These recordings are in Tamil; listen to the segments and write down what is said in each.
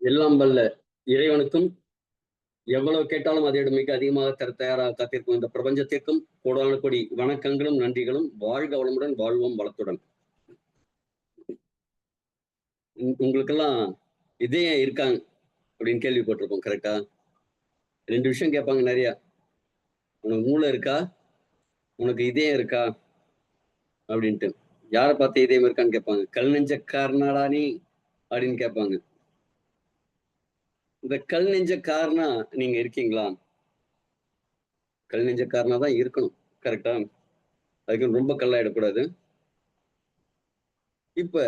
எல்லாம் வல்ல இறைவனுக்கும் எவ்வளவு கேட்டாலும் அதை விட மிக அதிகமாக தர தயாராக காத்திருக்கும் இந்த பிரபஞ்சத்திற்கும் கோடான கோடி வணக்கங்களும் நன்றிகளும். வாழ்க வளமுடன், வாழ்வோம் வளத்துடன். உங்களுக்கெல்லாம் இதயம் இருக்காங்க அப்படின்னு கேள்விப்பட்டிருக்கோம், கரெக்டா? 2 விஷயம் கேட்பாங்க நிறைய. உனக்கு மூளை இருக்கா, உனக்கு இதயம் இருக்கா அப்படின்ட்டு. யாரை பார்த்து இதயம் இருக்கான்னு கேட்பாங்க. கல் நெஞ்சக்காரனாடா நீ அப்படின்னு கேட்பாங்க. இந்த கல் நெஞ்சக்காரனா நீங்க இருக்கீங்களா? கல் நெஞ்சக்காரனா தான் இருக்கணும், கரெக்டா? அதுக்கு ரொம்ப கல்லாயிடக்கூடாது. இப்ப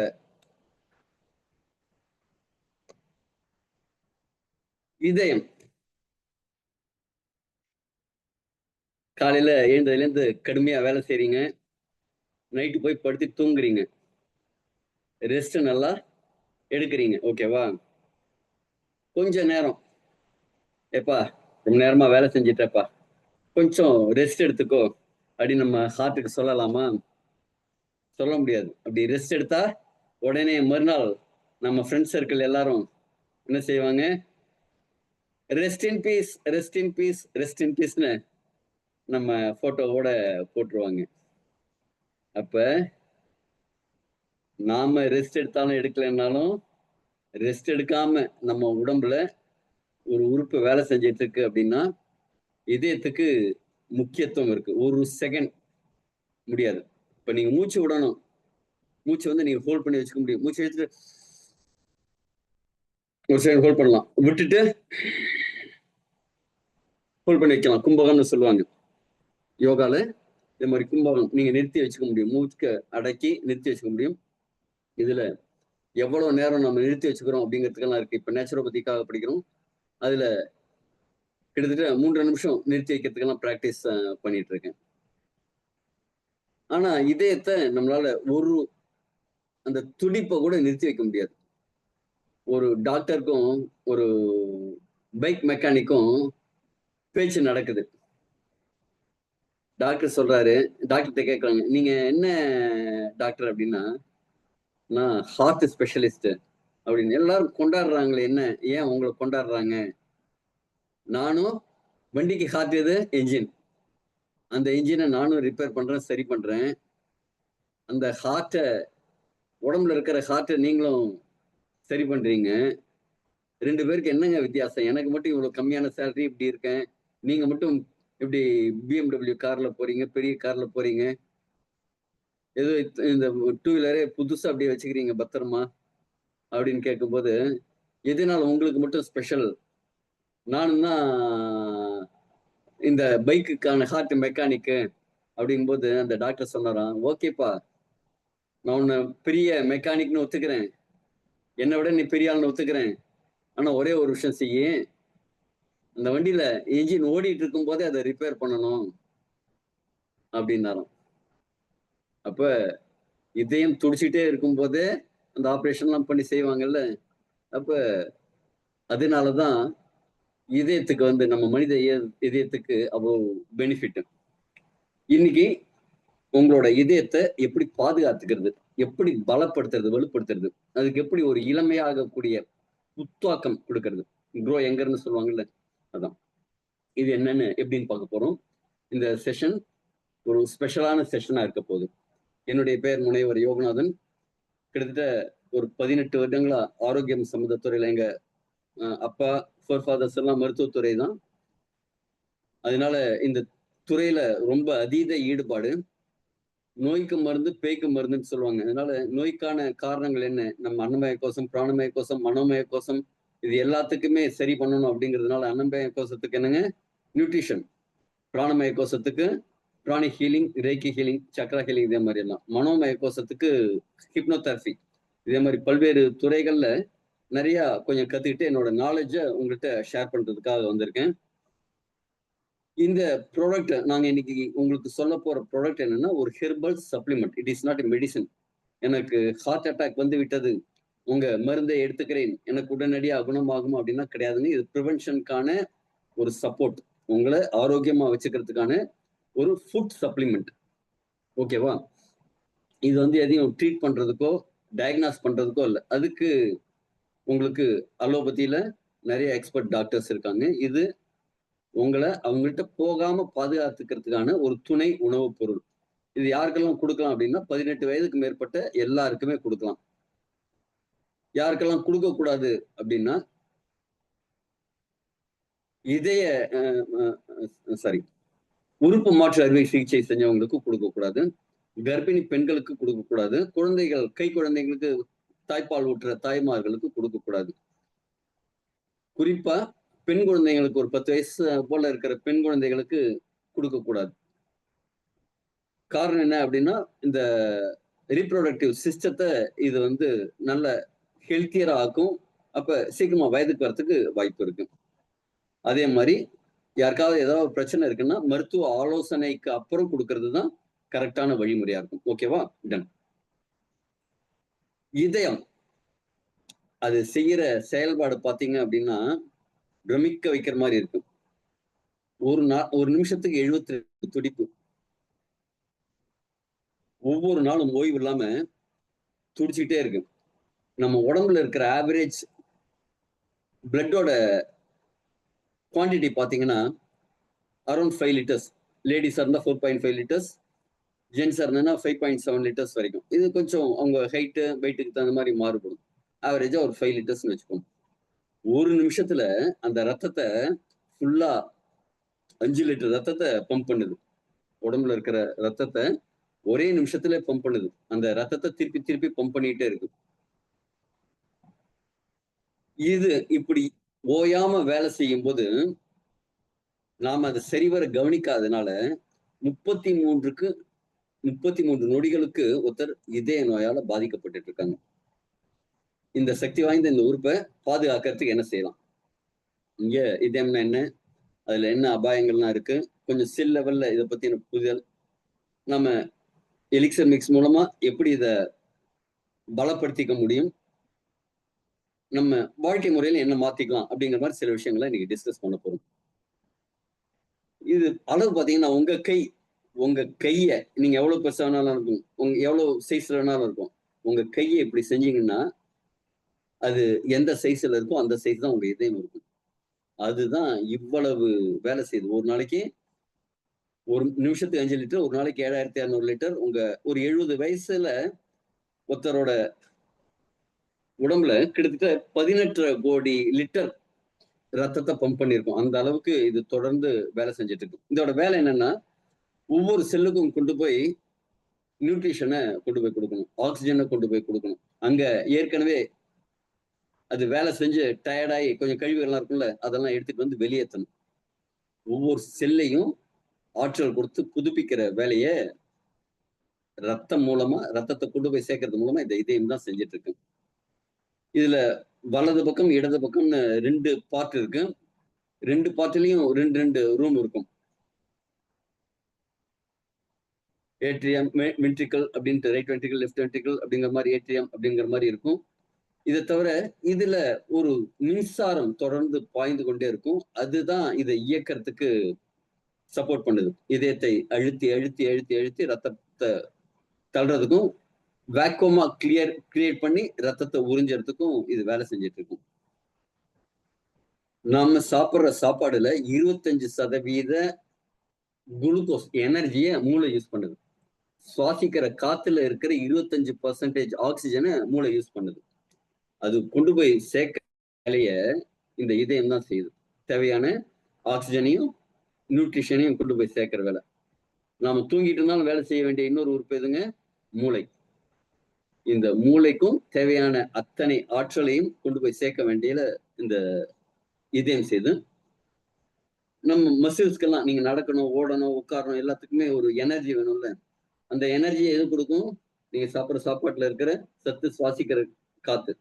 இதயம் காலையில எழுந்ததுல இருந்து கடுமையா வேலை செய்றீங்க, நைட்டு போய் படுத்து தூங்குறீங்க, ரெஸ்ட் நல்லா எடுக்கிறீங்க, ஓகேவா? கொஞ்ச நேரம், ஏப்பா ரொம்ப நேரமா வேலை செஞ்சிட்டப்பா, கொஞ்சம் ரெஸ்ட் எடுத்துக்கோ அப்படின்னு நம்ம ஹார்ட்டுக்கு சொல்லலாமா? சொல்ல முடியாது. அப்படி ரெஸ்ட் எடுத்தா உடனே மறுநாள் நம்ம ஃப்ரெண்ட் சர்க்கிள் எல்லாரும் என்ன செய்வாங்க? Rest in peace, rest in peace, rest in பீஸ்னு நம்ம போட்டோவோட போட்டுருவாங்க. அப்ப நாம ரெஸ்ட் எடுத்தாலும் எடுக்கலைன்னாலும் ரெஸ்ட் எடுக்காம நம்ம உடம்புல ஒரு உறுப்பு வேலை செஞ்சிட்டு இருக்கு அப்படின்னா இதயத்துக்கு முக்கியத்துவம் இருக்கு. ஒரு செகண்ட் முடியாது. இப்ப நீங்க மூச்சு விடணும், மூச்சு வந்து நீங்க ஹோல்ட் பண்ணி வச்சுக்க முடியும். மூச்சு எடுத்துட்டு ஒரு செகண்ட் ஹோல்ட் பண்ணலாம், விட்டுட்டு ஹோல்ட் பண்ணி வைக்கலாம். கும்பகம்னு சொல்லுவாங்க யோகால. இந்த மாதிரி கும்பகம் நீங்க நிறுத்தி வச்சுக்க முடியும், மூச்சுக்க அடக்கி நிறுத்தி வச்சுக்க முடியும். இதுல எவ்வளவு நேரம் நம்ம நிறுத்தி வச்சுக்கிறோம் அப்படிங்கிறதுக்கெல்லாம் இருக்கு. இப்ப நேச்சுரோபதிக்காக படிக்கிறோம், அதுல கிட்டத்தட்ட 3 நிமிஷம் நிறுத்தி வைக்கிறதுக்கெல்லாம் பிராக்டிஸ் பண்ணிட்டு இருக்கேன். ஆனா இதயத்தை நம்மளால அந்த துடிப்பை கூட நிறுத்தி வைக்க முடியாது. ஒரு டாக்டருக்கும் ஒரு பைக் மெக்கானிக்கும் பேச்சு நடக்குது. டாக்டர் சொல்றாரு, டாக்டர்கிட்ட கேட்கறாங்க, நீங்க என்ன டாக்டர் அப்படின்னா, நான் ஹார்ட் ஸ்பெஷலிஸ்ட் அப்படின்னு. எல்லாரும் கொண்டாடுறாங்களே, என்ன ஏன் உங்களை கொண்டாடுறாங்க? நானும் வண்டிக்கு ஹார்ட் எது? என்ஜின். அந்த என்ஜினை நானும் ரிப்பேர் பண்றேன், சரி பண்றேன். அந்த ஹார்ட்டை, உடம்புல இருக்கிற ஹார்ட்டை நீங்களும் சரி பண்றீங்க. 2 பேருக்கு என்னங்க வித்தியாசம்? எனக்கு மட்டும் இவ்வளவு கம்மியான சேலரி இப்படி இருக்கேன், நீங்க மட்டும் இப்படி BMW கார்ல போறீங்க, பெரிய கார்ல போறீங்க, ஏதோ இந்த 2 வீலரே புதுசா அப்படியே வச்சுக்கிறீங்க பத்திரமா அப்படின்னு கேட்கும்போது, எதனால உங்களுக்கு மட்டும் ஸ்பெஷல்? நானும் தான் இந்த பைக்குக்கான ஹார்ட் மெக்கானிக்கு அப்படிங்கும்போது அந்த டாக்டர் சொன்னாராம், ஓகேப்பா, நான் உன்னை பெரிய மெக்கானிக்னு ஒத்துக்கிறேன், என்னை விட நீ பெரிய ஆள்னு ஒத்துக்கிறேன். ஆனா ஒரே ஒரு விஷயம் செய்ய, அந்த வண்டியில என்ஜின் ஓடிட்டு இருக்கும் போதே அதை ரிப்பேர் பண்ணணும் அப்படின்னாராம். அப்ப இதயம் துடிச்சிட்டே இருக்கும் போதே அந்த ஆபரேஷன் எல்லாம் பண்ணி செய்வாங்கல்ல. அப்ப அதனாலதான் இதயத்துக்கு வந்து நம்ம மனித இதயத்துக்கு அவ்வளவு பெனிஃபிட். இன்னைக்கு உங்களோட இதயத்தை எப்படி பாதுகாத்துக்கிறது, எப்படி பலப்படுத்துறது, வலுப்படுத்துறது, அதுக்கு எப்படி ஒரு இளமையாகக்கூடிய புத்தாக்கம் கொடுக்கறது, க்ரோ எங்கர்னு சொல்லுவாங்கல்ல, அதான் இது என்னன்னு எப்படின்னு பார்க்க போறோம். இந்த செஷன் ஒரு ஸ்பெஷலான செஷனா இருக்க போகுது. என்னுடைய பெயர் முனைவர் யோகநாதன். கிட்டத்தட்ட ஒரு 18 வருடங்களா ஆரோக்கியம் சம்பந்த துறையில எங்க அப்பா ஃபாதர்ஸ் எல்லாம் மருத்துவத்துறை தான். அதனால இந்த துறையில ரொம்ப அதீத ஈடுபாடு. நோய்க்கு மருந்து பேய்க்கு மருந்துன்னு சொல்லுவாங்க. அதனால நோய்க்கான காரணங்கள் என்ன, நம்ம அன்னமய கோஷம், பிராணமய கோஷம், மனோமய கோஷம், இது எல்லாத்துக்குமே சரி பண்ணணும் அப்படிங்கிறதுனால அன்னமய கோஷத்துக்கு என்னங்க நியூட்ரிஷன், பிராணமய கோஷத்துக்கு pranic healing, reiki healing, chakra healing, இதே மாதிரி எல்லாம். மனோமய கோஷத்துக்கு ஹிப்னோதெரபி, இதே மாதிரி பல்வேறு துறைகள்ல நிறைய கொஞ்சம் கத்துக்கிட்டு என்னோட நாலேஜை உங்கள்கிட்ட ஷேர் பண்றதுக்காக வந்திருக்கேன். இந்த ப்ராடக்ட் நாங்க இன்னைக்கு உங்களுக்கு சொல்ல போற ப்ராடக்ட் என்னன்னா ஒரு herbal supplement. It is not a medicine. எனக்கு ஹார்ட் அட்டாக் வந்து விட்டது, உங்க மருந்தை எடுத்துக்கிறேன், எனக்கு உடனடியாக குணமாகும் அப்படின்னா கிடையாதுங்க. இது ப்ரிவென்ஷனுக்கான ஒரு சப்போர்ட், உங்களை ஆரோக்கியமா வச்சுக்கிறதுக்கான ஒரு ஃபுட் சப்ளிமெண்ட், ஓகேவா? இது வந்து எதையும் ட்ரீட் பண்றதுக்கோ டயக்னாஸ் பண்றதுக்கோ இல்லை. அதுக்கு உங்களுக்கு அலோபதியில நிறைய எக்ஸ்பர்ட் டாக்டர்ஸ் இருக்காங்க. இது அவங்கள்ட்ட போகாம பாதுகாத்துக்கிறதுக்கான ஒரு துணை உணவுப் பொருள். இது யாருக்கெல்லாம் குடுக்கலாம் அப்படின்னா, 18 வயதுக்கு மேற்பட்ட எல்லாருக்குமே குடுக்கலாம். யாருக்கெல்லாம் குடுக்கக்கூடாது அப்படின்னா, இதய அ அ சாரி உறுப்பு மாற்று அறுவை சிகிச்சை செஞ்சவங்களுக்கு குடுக்கக்கூடாது. கர்ப்பிணி பெண்களுக்கு குடுக்கக்கூடாது. கை குழந்தைங்களுக்கு தாய்ப்பால் ஊட்டுற தாய்மார்களுக்கு குடுக்கக்கூடாது. குறிப்பா பெண் குழந்தைங்களுக்கு ஒரு 10 வயசு போல இருக்கிற பெண் குழந்தைகளுக்கு குடுக்கக்கூடாது. காரணம் என்ன அப்படின்னா, இந்த ரீப்ரொடக்டிவ் சிஸ்டத்த இது வந்து நல்ல ஹெல்த்தியரா ஆக்கும். அப்ப சீக்கிரமா வயதுக்கு வரதுக்கு வாய்ப்பு இருக்கு. அதே மாரி யாருக்காவது ஏதாவது ஒரு பிரச்சனை இருக்குன்னா, மருத்துவ ஆலோசனைக்கு அப்புறம் குடுக்கிறது தான் கரெக்ட்டான வழிமுறையா இருக்கும். ஓகேவா? டன். இதயம். அது செய்யற செயல்பாடு பார்த்தீங்க அப்படின்னா, பிரமிக்க வைக்கிற மாரி இருக்கும். ஒரு நிமிஷத்துக்கு 72 துடிப்பு. ஒவ்வொரு நாளும் ஓய்வு இல்லாம துடிச்சுக்கிட்டே இருக்கு. நம்ம உடம்புல இருக்கிற ஆவரேஜ் பிளட்டோட குவான்டிட்டி பார்த்தீங்கன்னா, அரவுண்ட் 5 லிட்டர்ஸ். லேடீஸா இருந்தா 4.5 லிட்டர்ஸ். ஜென்ஸா இருந்ததுன்னா 5.7 லிட்டர்ஸ் வரைக்கும். இது கொஞ்சம் அவங்க ஹைட்டு, வெயிட்டுக்கு தகுந்த மாரி மாறுபடும். ஆவரேஜா ஒரு 5 லிட்டர்ஸ்ன்னு வச்சுப்போம். ஒரு நிமிஷத்துல அந்த ரத்தத்த ஃபுல்லா 5 லிட்டர் ரத்தத்த பம்ப் பண்ணுது. உடம்புல இருக்கிற ரத்தத்த ஒரே நிமிஷத்துல பம்ப் பண்ணுது. அந்த ரத்தத்த திருப்பி திருப்பி பம்ப் பண்ணிட்டே இருக்கு. இது இப்படி ஓயாம வேலை செய்யும்போது, நாம அத சரிவர கவனிக்காதனால 33க்கு 33 நொடிகளுக்கு ஒருத்தர் இதய நோயால பாதிக்கப்பட்டுட்டு இருக்காங்க. இந்த சக்தி வாய்ந்த இந்த உறுப்ப பாதுகாக்கிறதுக்கு என்ன செய்யலாம்? இங்க இதயம்னா என்ன? அதுல என்ன அபாயங்கள்லாம் இருக்கு? கொஞ்சம் லெவல்ல இத பத்தின புரிதல், நம்ம எலிக்சர் மிக்ஸ் மூலமா எப்படி இத பலப்படுத்திக்க முடியும்? நம்ம வாழ்க்கை முறையில என்ன மாத்திக்கலாம்? அப்படிங்கிற மாரி சில விஷயங்கள இன்னைக்கு டிஸ்கஸ் பண்ண போறோம். இது அளவு பார்த்தீங்கன்னா, உங்க கைய நீங்க எவ்வளவு பெருசா வேணாலும் இருக்கும். எவ்வளவு சைஸ்ல வேணாலும் இருக்கும். உங்க கைய இப்படி செஞ்சீங்கன்னா, அது எந்த சைஸ்ல இருக்கோ அந்த சைஸ் தான் உங்க இதயம் இருக்கும். அதுதான் இவ்வளவு வேலை செய்யுது. ஒரு நாளைக்கு ஒரு நிமிஷத்துக்கு 5 லிட்டர், ஒரு நாளைக்கு 7,200 லிட்டர். ஒரு 70 வயசுல ஒருத்தரோட உடம்புல கிட்டத்தட்ட 18 கோடி லிட்டர் ரத்தத்த பம்ப் பண்ணியிருக்கும். அந்த அளவுக்கு இது தொடர்ந்து வேலை செஞ்சுட்டு இருக்கு. இதோட வேலை என்னன்னா, ஒவ்வொரு செல்லுக்கும் நியூட்ரிஷன கொண்டு போய் குடுக்கணும். ஆக்ஸிஜன கொண்டு போய் குடுக்கணும். அங்க ஏற்கனவே அது வேலை செஞ்சு டயர்ட் ஆயி கொஞ்சம் கழிவுகள்லாம் இருக்கும்ல, அதெல்லாம் எடுத்துட்டு வந்து வெளியேத்தணும். ஒவ்வொரு செல்லையும் ஆற்றல் கொடுத்து புதுப்பிக்கிற வேலைய ரத்தத்த கொண்டு போய் சேர்க்கறது மூலமா இந்த இதயம் தான் செஞ்சுட்டு இருக்கு. இதுல வலது பக்கம், இடது பக்கம்னு 2 பார்ட் இருக்கு. 2 பார்ட்லயும் 2 ரூம் இருக்கும். ஏட்ரியம், வென்ட்ரிக்கிள் அப்படின்ட்டு ரைட் வென்ட்ரிக்கிள், லெஃப்ட் வென்ட்ரிக்கிள் அப்படிங்கிற மாரி ஏட்ரியம் அப்படிங்கிற மாரி இருக்கும். இத தவிர இதுல ஒரு மின்சாரம் தொடர்ந்து பாய்ந்து கொண்டே இருக்கும். அதுதான் இத இயக்கறதுக்கு சப்போர்ட் பண்ணுது. இதயத்தை அழுத்தி, அழுத்தி, அழுத்தி, அழுத்தி ரத்தத்த தள்றதுக்கும், வேக்குவமா கிரியேட் பண்ணி ரத்தத்த உறிஞ்சறதுக்கும் இது வேலை செஞ்சுட்டு இருக்கும். நாம சாப்பிடுற சாப்பாடுல 25% குளுக்கோஸ் எனர்ஜிய மூளை யூஸ் பண்ணுது. சுவாசிக்கிற காத்துல இருக்கிற 25% ஆக்ஸிஜன மூளை யூஸ் பண்ணுது. அது கொண்டு போய் சேர்க்கிற வேலைய இந்த இதயம் தான் செய்யுது. தேவையான ஆக்ஸிஜனையும், நியூட்ரிஷனையும் கொண்டு போய் சேர்க்கிற வேலை. நாம தூங்கிட்டு இருந்தாலும் வேலை செய்ய வேண்டிய இன்னொரு உறுப்பு எதுங்க? மூளை. இந்த மூளைக்கும் தேவையான அத்தனை ஆற்றலையும் கொண்டு போய் சேர்க்க வேண்டியதுல இந்த இதயம் செய்யுது. நம்ம மசில்ஸ்க்கெல்லாம் நீங்க நடக்கணும், ஓடணும், உட்காரணும் எல்லாத்துக்குமே ஒரு எனர்ஜி வேணும்ல. அந்த எனர்ஜிய எது குடுக்கும்? நீங்க சாப்பிடுற சாப்பாட்டுல இருக்கிற சத்து, சுவாசிக்கிற காத்து.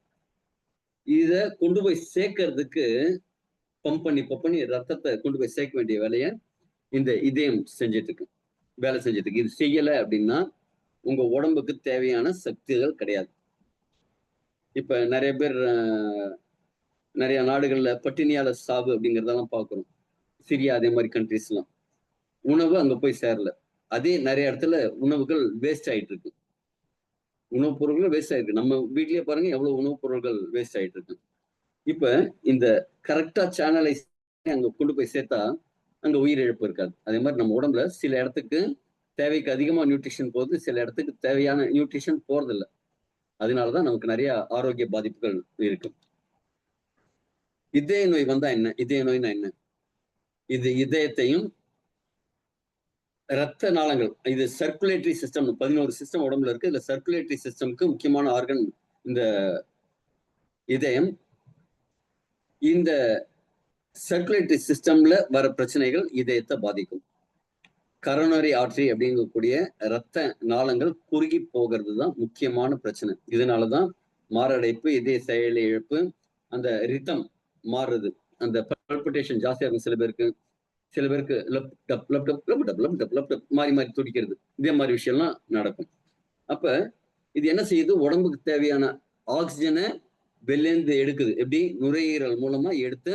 இத கொண்டு போய் சேர்க்கறதுக்கு பம்ப் பண்ணி ரத்தத்த கொண்டு போய் சேர்க்க வேண்டிய வேலைய இந்த இதயம் செஞ்சுட்டு இருக்கு. வேலை செஞ்சுட்டு இருக்கு. இது செய்யல அப்படின்னா, உங்க உடம்புக்கு தேவையான சக்திகள் கிடையாது. இப்ப நெறைய பேர் நெறைய நாடுகள்ல பட்டினியால சாவு அப்படிங்கிறதெல்லாம் பார்க்கிறோம். சிரியா அதே மாரி கண்ட்ரீஸ்லாம். உணவு அங்க போய் சேரல. அதே நெறைய இடத்துல உணவுகள் வேஸ்ட் ஆயிட்டு இருக்கு. உணவுப் பொருட்கள் வேஸ்ட் ஆயிருக்கு. நம்ம வீட்லயே பாருங்க எவ்வளவு உணவுப் பொருட்கள் வேஸ்ட் ஆயிட்டு இருக்கு. இப்ப இந்த கரெக்டா சேனலைஸ் அங்க கொண்டு போய் சேர்த்தா அங்க உயிரிழப்பு இருக்காது. அதே மாதிரி நம்ம உடம்புல சில இடத்துக்கு தேவைக்கு அதிகமா நியூட்ரிஷன் போகுது, சில இடத்துக்கு தேவையான நியூட்ரிஷன் போறதில்ல. அதனாலதான் நமக்கு நிறைய ஆரோக்கிய பாதிப்புகள் இருக்கு. இதய நோய் வந்தா என்ன? இதய நோய்னா என்ன? இது இதயத்தையும் ரத்த நாளங்கள், இது சர்க்குலேட்டரி சிஸ்டம் 11 சிஸ்டம் உடம்புல இருக்கு. இதுல சர்க்குலேட்டரி சிஸ்டம்க்கு முக்கியமான ஆர்கன் இந்த இதயம். இந்த சர்க்குலேட்டரி சிஸ்டம்ல வர பிரச்சனைகள் இதயத்தை பாதிக்கும். கரோனரி ஆர்டரி அப்படிங்கக்கூடிய ரத்த நாளங்கள் குறுகி போகிறது தான் முக்கியமான பிரச்சனை. இதனாலதான் மாரடைப்பு, இதய செயல் இழப்பு, அந்த ரிதம் மாறுது, அந்த பல்பிட்டேஷன் ஜாஸ்தியா இருக்கும் சில பேருக்கு. சில பேருக்கு மாறி மாறி துடிக்கிறது, இதே மாதிரி விஷயம்லாம் நடக்கும். அப்ப இது என்ன செய்யுது? உடம்புக்கு தேவையான ஆக்சிஜனை வெளியேந்து எடுக்குது. எப்படி? நுரையீரல் மூலமா எடுத்து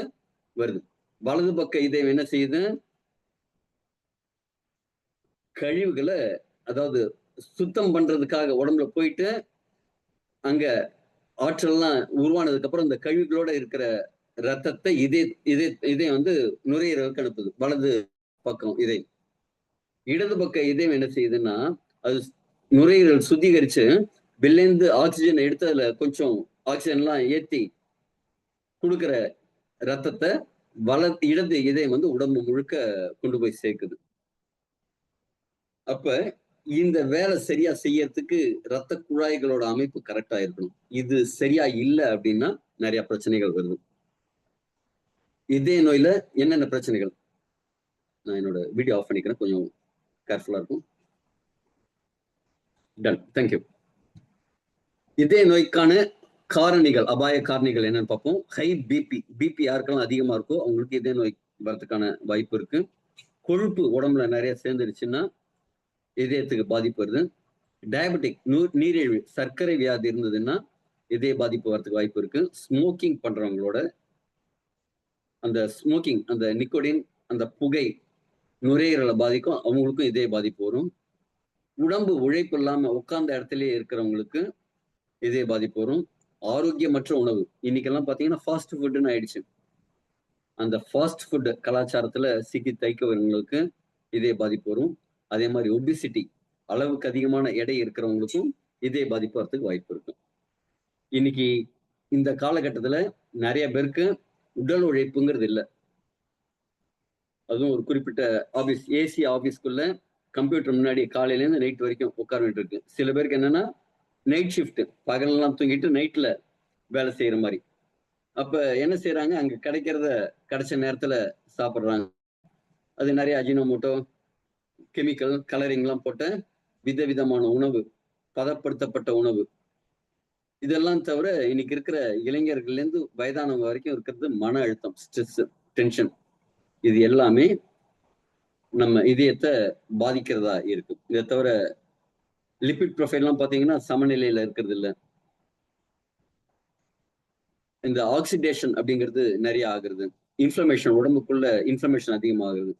வருது. வலது பக்க இதயம் என்ன செய்யுது? கழிவுகளை, அதாவது சுத்தம் பண்றதுக்காக உடம்புல போயிட்டு அங்க ஆற்றல்லாம் உருவானதுக்கு அப்புறம் இந்த கழிவுகளோட இருக்கிற ரத்தத்தை இதயம் வந்து நுரையீரலுக்கு அனுப்புது. வலது பக்கம் இதயம். இடது பக்க இதயம் என்ன செய்யுதுன்னா, அது நுரையீரல் சுத்திகரிச்சு வெளிலேந்து ஆக்சிஜன் எடுத்து அதுல கொஞ்சம் ஆக்சிஜன் எல்லாம் ஏத்தி கொடுக்கிற ரத்தத்தை இடது இதயம் வந்து உடம்பு முழுக்க கொண்டு போய் சேர்க்குது. அப்ப இந்த வேலை சரியா செய்யறதுக்கு ரத்த குழாய்களோட அமைப்பு கரெக்டா இருக்கணும். இது சரியா இல்லை அப்படின்னா நிறைய பிரச்சனைகள் வருது. இதய நோயில என்னென்ன பிரச்சனைகள்? நான் என்னோட வீடியோ ஆஃப் பண்ணிக்கிறேன், கொஞ்சம் கேர்ஃபுல்லா இருக்கும். Done, thank you. இதய நோய்க்கான காரணிகள், அபாய காரணிகள் என்னன்னு பார்ப்போம். High BP. பிபி யாருக்கெல்லாம் அதிகமா இருக்கோ அவங்களுக்கு இதய நோய் வரதுக்கான வாய்ப்பு இருக்கு. கொழுப்பு உடம்புல நிறைய சேர்ந்துருச்சுன்னா இதயத்துக்கு பாதிப்பு வருது. டயபெட்டிக், நீரிழிவு, சர்க்கரை வியாதி இருந்ததுன்னா இதய பாதிப்பு வரதுக்கு வாய்ப்பு இருக்கு. ஸ்மோக்கிங் பண்றவங்களோட அந்த ஸ்மோக்கிங், அந்த நிக்கோடின், அந்த புகை நுரையீரலை பாதிக்கும், அவங்களுக்கும் இதய பாதிப்பு வரும். உடம்பு உழைப்பு இல்லாம உட்கார்ந்த இடத்துலயே இருக்கிறவங்களுக்கு இதய பாதிப்பு வரும். ஆரோக்கியமற்ற உணவு, இன்னைக்கெல்லாம் பாத்தீங்கன்னா ஃபாஸ்ட் ஃபுட்னு ஆயிடுச்சு. அந்த ஃபாஸ்ட் ஃபுட் கலாச்சாரத்துல சிக்கி தைக்கவங்களுக்கு இதய பாதிப்பு வரும். அதே மாதிரி ஒபிசிட்டி, அளவுக்கு அதிகமான எடை இருக்கிறவங்களுக்கும் இதய பாதிப்பு வரதுக்கு வாய்ப்பு இருக்கும். இன்னைக்கு இந்த காலகட்டத்துல நிறைய பேருக்கு உடல் உழைப்புங்கிறது இல்லை. அதுவும் ஒரு குறிப்பிட்ட ஆபீஸ், ஏசி ஆபீஸ்க்குள்ள கம்ப்யூட்டர் முன்னாடி காலையில இருந்து நைட் வரைக்கும் உட்கார வேண்டியிருக்கு. சில பேருக்கு என்னன்னா நைட் ஷிஃப்ட், பகலெல்லாம் தூங்கிட்டு நைட்ல வேலை செய்யற மாதிரி. அப்ப என்ன செய்யறாங்க? அங்க கிடைக்கிறத கிடைச்ச நேரத்துல சாப்பிடுறாங்க. அது நிறைய அஜினோமோட்டோ, கெமிக்கல், கலரிங் எல்லாம் போட்ட விதவிதமான உணவு, பதப்படுத்தப்பட்ட உணவு. இதெல்லாம் தவிர இன்னைக்கு இருக்கிற இளைஞர்கள்ல இருந்து வயதானவங்க வரைக்கும் இருக்கிறது மன அழுத்தம், ஸ்ட்ரெஸ், டென்ஷன். இது எல்லாமே நம்ம இதயத்தை பாதிக்கிறதா இருக்கு. இதை தவிர லிபிட் ப்ரொஃபைல் எல்லாம் பாத்தீங்கன்னா சமநிலையில இருக்கிறது இல்லை. இந்த ஆக்சிடேஷன் அப்படிங்கிறது நிறைய ஆகுறது. இன்ஃப்ளமேஷன், உடம்புக்குள்ள இன்ஃப்ளமேஷன் அதிகமாகுது.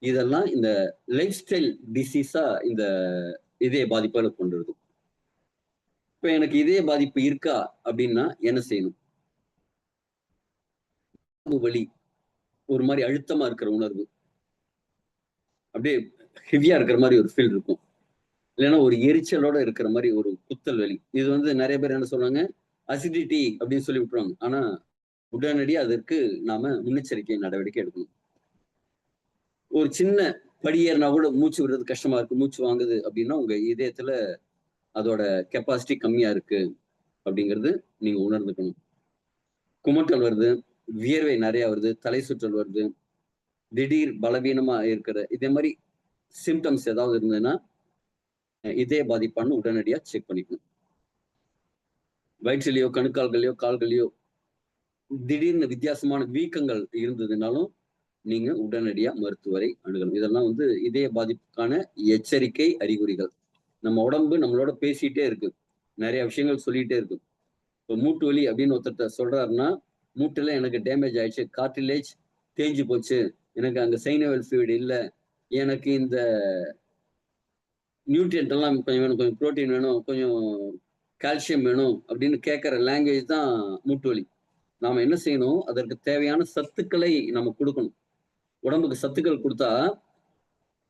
இதெல்லாம் இந்த லைஃப் ஸ்டைல் டிசீஸா இந்த இதய பாதிப்புகளை கொண்டு வருது. இப்ப எனக்கு இதய பாதிப்பு இருக்கா அப்படின்னா என்ன செய்யணும்? வலி, ஒரு மாதிரி அழுத்தமா இருக்கிற உணர்வு, அப்படியே ஹெவியா இருக்கிற மாதிரி ஒரு ஃபீல் இருக்கும். இல்லைன்னா ஒரு எரிச்சலோட இருக்கிற மாதிரி ஒரு குத்தல் வலி. இது வந்து நிறைய பேர் என்ன சொல்றாங்க, அசிடிட்டி அப்படின்னு சொல்லி விட்டுருவாங்க. ஆனா உடனடியாக அதற்கு நாம முன்னெச்சரிக்கை நடவடிக்கை எடுக்கணும். ஒரு சின்ன படியேறினா கூட மூச்சு விடுறது கஷ்டமா இருக்கு, மூச்சு வாங்குது அப்படின்னா உங்க இதயத்துல அதோட கெப்பாசிட்டி கம்மியா இருக்கு அப்படிங்கிறது நீங்க உணர்ந்துக்கணும். குமட்டல் வருது, வியர்வை நிறைய வருது, தலை சுற்றல் வருது, திடீர் பலவீனமா இருக்கிற, இதே மாதிரி சிம்டம்ஸ் ஏதாவது இருந்ததுன்னா இதய பாதிப்பான்னு உடனடியா செக் பண்ணிக்கணும். வயிற்றுலையோ, கணுக்கால்களையோ, கால்களையோ திடீர்னு வித்தியாசமான வீக்கங்கள் இருந்ததுனாலும் நீங்க உடனடியா மருத்துவரை அணுகணும். இதெல்லாம் வந்து இதய பாதிப்புக்கான எச்சரிக்கை அறிகுறிகள். நம்ம உடம்பு நம்மளோட பேசிட்டே இருக்கு, நிறைய விஷயங்கள் சொல்லிட்டே இருக்கு. இப்போ மூட்டு வலி அப்படின்னு ஒருத்தர் சொல்றாருன்னா, மூட்டுல எனக்கு டேமேஜ் ஆயிடுச்சு, கார்டிலேஜ் தேஞ்சு போச்சு, எனக்கு அங்க சைனோவல் ஃப்ளூயிட் இல்லை, எனக்கு இந்த நியூட்ரியன்ட் எல்லாம் கொஞ்சம் வேணும், கொஞ்சம் புரோட்டீன் வேணும், கொஞ்சம் கால்சியம் வேணும் அப்படின்னு கேட்கிற லாங்குவேஜ் தான் மூட்டு வலி. நாம என்ன செய்யணும், அதற்கு தேவையான சத்துக்களை நம்ம கொடுக்கணும். உடம்புக்கு சத்துக்கள் கொடுத்தா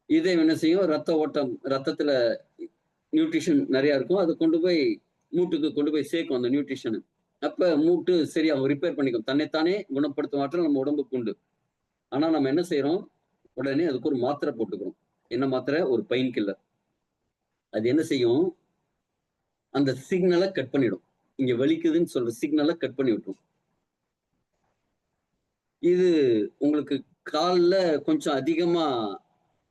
இதயம் என்ன செய்யும், ரத்த ஓட்டம், ரத்தத்துல நியூட்ரிஷன் நிறைய இருக்கும். அதை கொண்டு போய் மூட்டுக்கு கொண்டு போய் சேர்க்கும் அந்த நியூட்ரிஷன். அப்ப மூட்டு சரியாகும், ரிப்பேர் பண்ணிக்கும். தன்னைத்தானே குணப்படுத்தும் ஆற்றல் நம்ம உடம்புக்கு உண்டு. ஆனா நம்ம என்ன செய்யறோம், உடனே அதுக்கு ஒரு மாத்திரை போட்டுக்கிறோம். என்ன மாத்திரை? ஒரு பெயின் கில்லர். அது என்ன செய்யும், அந்த சிக்னலை கட் பண்ணிடும். இங்க வலிக்குதுன்னு சொல்ற சிக்னலை கட் பண்ணி விட்டுரும். இது உங்களுக்கு கால்ல கொஞ்சம் அதிகமா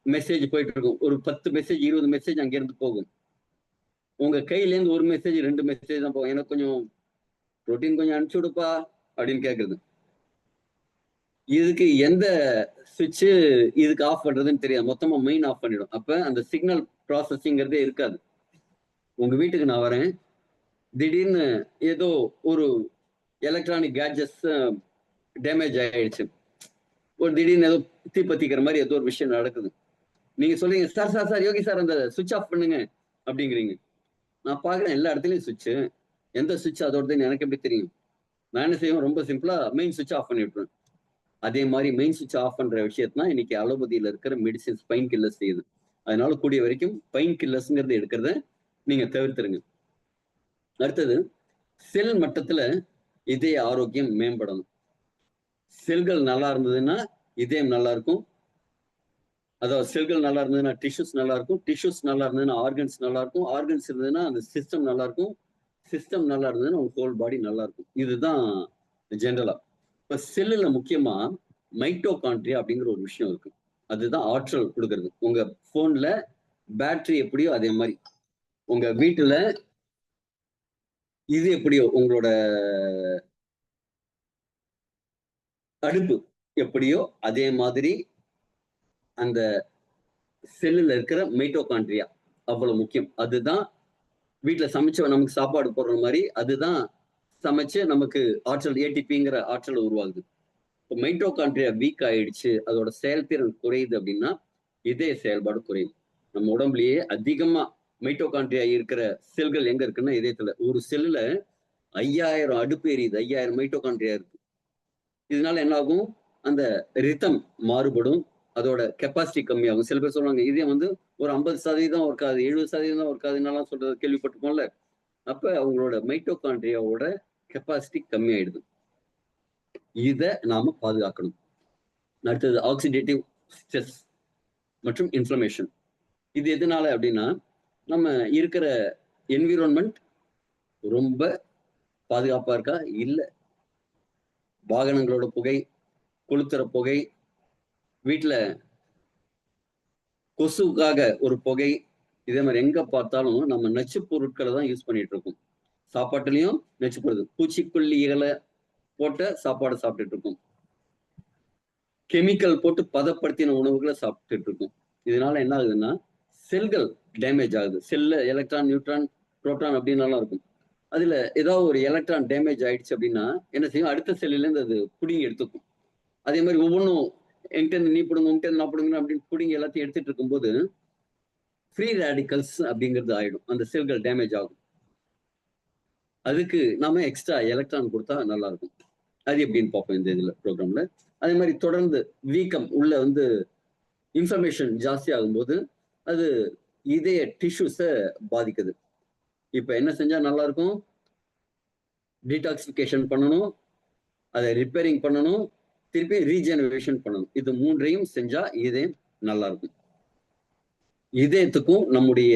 மெசேஜ் போயிட்டு இருக்கும். ஒரு 10 மெசேஜ் 20 மெசேஜ் அங்கிருந்து போகும். உங்க கையில இருந்து ஒரு மெசேஜ் 2 மெசேஜ் தான் போகும். எனக்கு கொஞ்சம் புரோட்டீன் கொஞ்சம் அனுப்பிச்சு விடுப்பா அப்படின்னு கேட்குறது. இதுக்கு எந்த சுவிட்ச் இதுக்கு ஆஃப் பண்றதுன்னு தெரியாது. மொத்தமா மெயின் ஆஃப் பண்ணிடும். அப்ப அந்த சிக்னல் ப்ராசஸிங்கிறதே இருக்காது. உங்க வீட்டுக்கு நான் வரேன், திடீர்னு ஏதோ ஒரு எலக்ட்ரானிக் கேட்ஜெட்ஸ் டேமேஜ் ஆயிடுச்சு. ஒரு திடீர்னு ஏதோ தீப்பத்திக்கிற மாதிரி ஏதோ ஒரு விஷயம் நடக்குது. நீங்க சொல்றீங்க, சார் சார் சார் யோகி சார் அந்த சுவிட்ச் ஆஃப் பண்ணுங்க அப்படிங்கிறீங்க. நான் பாக்குறேன் எல்லா இடத்துலயும் சுவிட்ச். எந்த சுவிட்ச் அதோடதுன்னு எனக்கு எப்படி தெரியும்? நான் என்ன செய்வேன், ரொம்ப சிம்பிளா மெயின் சுவிட்ச் ஆஃப் பண்ணி விட்டுருவேன். அதே மாதிரி மெயின் சுவிட்ச் ஆஃப் பண்ற விஷயத்தான் இன்னைக்கு அலோபதியில இருக்கிற மெடிசின்ஸ் பெயின் கில்லர்ஸ் செய்யுது. அதனால கூடிய வரைக்கும் பெயின் கில்லர்ஸ்ங்கிறது எடுக்கிறத நீங்க தவிர்த்துருங்க. அடுத்தது, செல் மட்டத்துல இதய ஆரோக்கியம் மேம்படணும். செல்கள் நல்லா இருந்ததுன்னா இதயம் நல்லா இருக்கும். அதாவது செல்கள் நல்லா இருந்ததுன்னா டிஷ்யூஸ் நல்லா இருக்கும். டிஷ்யூஸ் நல்லா இருந்ததுன்னா ஆர்கன்ஸ் நல்லா இருக்கும். ஆர்கன்ஸ் இருந்ததுன்னா அந்த சிஸ்டம் நல்லா இருக்கும். சிஸ்டம் நல்லா இருந்ததுன்னா உங்க ஹோல் பாடி நல்லா இருக்கும். இதுதான் ஜென்ரலா. இப்ப செல்லுல முக்கியமா மைட்டோகாண்ட்ரியா அப்படிங்கிற ஒரு விஷயம் இருக்கு. அதுதான் ஆற்றல் கொடுக்கறது. உங்க போன்ல பேட்டரி எப்படியோ அதே மாதிரி உங்க வீட்டுல இது எப்படியோ உங்களோட அடுப்பு எப்படியோ அதே மாதிரி அந்த செல்லுல இருக்கிற மைட்டோகாண்ட்ரியா அவ்வளவு முக்கியம். அதுதான் வீட்டுல சமைச்ச நமக்கு சாப்பாடு போடுற மாதிரி அதுதான் சமைச்சு நமக்கு ஆற்றல் ஏடிபிங்கிற ஆற்றல் உருவாகுது. இப்போ மைட்டோகாண்ட்ரியா வீக் ஆயிடுச்சு, அதோட செயல்திறன் குறையுது அப்படின்னா இதய செயல்பாடு குறையுது. நம்ம உடம்புலயே அதிகமா மைட்டோகாண்ட்ரியா இருக்கிற செல்கள் எங்க இருக்குன்னா இதயத்துல. ஒரு செல்லுல 5000 அடுப்பு எரியுது, 5000 மைட்டோகாண்ட்ரியா இருக்கு. இதனால என்ன ஆகும், அந்த ரிதம் மாறுபடும், அதோட கெப்பாசிட்டி கம்மியாகும். சில பேர் சொல்லுவாங்க இதயம் வந்து ஒரு 50% ஒர்க் ஆகுது, 70% ஒர்க் ஆகுதுன்னு சொல்றது கேள்விப்பட்டிருக்கோம்ல. அப்ப அவங்களோட மைட்டோகாண்ட்ரியாவோட கெப்பாசிட்டி கம்மியாயிடுது. இத நாம பாதுகாக்கணும். அடுத்தது ஆக்சிடேட்டிவ் ஸ்ட்ரெஸ் மற்றும் இன்ஃப்ளமேஷன். இது எதனால அப்படின்னா, நம்ம இருக்கிற என்விரான்மெண்ட் ரொம்ப பாதுகாப்பா இருக்கா? இல்ல. வாகனங்களோட புகை, கொளுத்துற புகை, வீட்டுல கொசுவுக்காக ஒரு புகை, இதே மாதிரி எங்க பார்த்தாலும் நம்ம நச்சு பொருட்களை தான் யூஸ் பண்ணிட்டு இருக்கோம். சாப்பாட்டுலயும் நச்சு பொருள், பூச்சிக்கொல்லிகளை போட்ட சாப்பாடு சாப்பிட்டுட்டு இருக்கோம். கெமிக்கல் போட்டு பதப்படுத்தின உணவுகளை சாப்பிட்டுட்டு இருக்கோம். இதனால என்ன ஆகுதுன்னா செல்கள் டேமேஜ் ஆகுது. செல்ல எலக்ட்ரான், நியூட்ரான், புரோட்டான் அப்படின்னு இருக்கும். அதுல ஏதாவது ஒரு எலக்ட்ரான் டேமேஜ் ஆயிடுச்சு அப்படின்னா என்ன செய்யும், அடுத்த செல்லுல இருந்து அது புடிங்கி எடுத்துக்கும். அதே மாதிரி ஒவ்வொன்றும் என்கிட்ட நீ பிடுங்க, உன்கிட்ட நான் பிடுங்க அப்படின்னு புடிங்கி எல்லாத்தையும் எடுத்துட்டு இருக்கும்போது ஃப்ரீ ரேடிக்கல்ஸ் அப்படிங்கிறது ஆயிடும். அந்த செல்கள் டேமேஜ் ஆகும். அதுக்கு நாம எக்ஸ்ட்ரா எலக்ட்ரான் கொடுத்தா நல்லா இருக்கும். அது எப்படின்னு பார்ப்போம் இந்த இதுல ப்ரோக்ராம்ல. அதே மாதிரி தொடர்ந்து வீக்கம் உள்ள வந்து இன்ஃபர்மேஷன் ஜாஸ்தி ஆகும்போது அது இதய டிஷ்யூஸை பாதிக்குது. இப்ப என்ன செஞ்சா நல்லா இருக்கும், டீடாக்சிபிகேஷன் பண்ணணும், அதை ரிப்பேரிங் பண்ணணும், திருப்பி ரீஜெனரேஷன் பண்ணணும். இது மூன்றையும் செஞ்சா இதயம் நல்லா இருக்கும். இதயத்துக்கும் நம்முடைய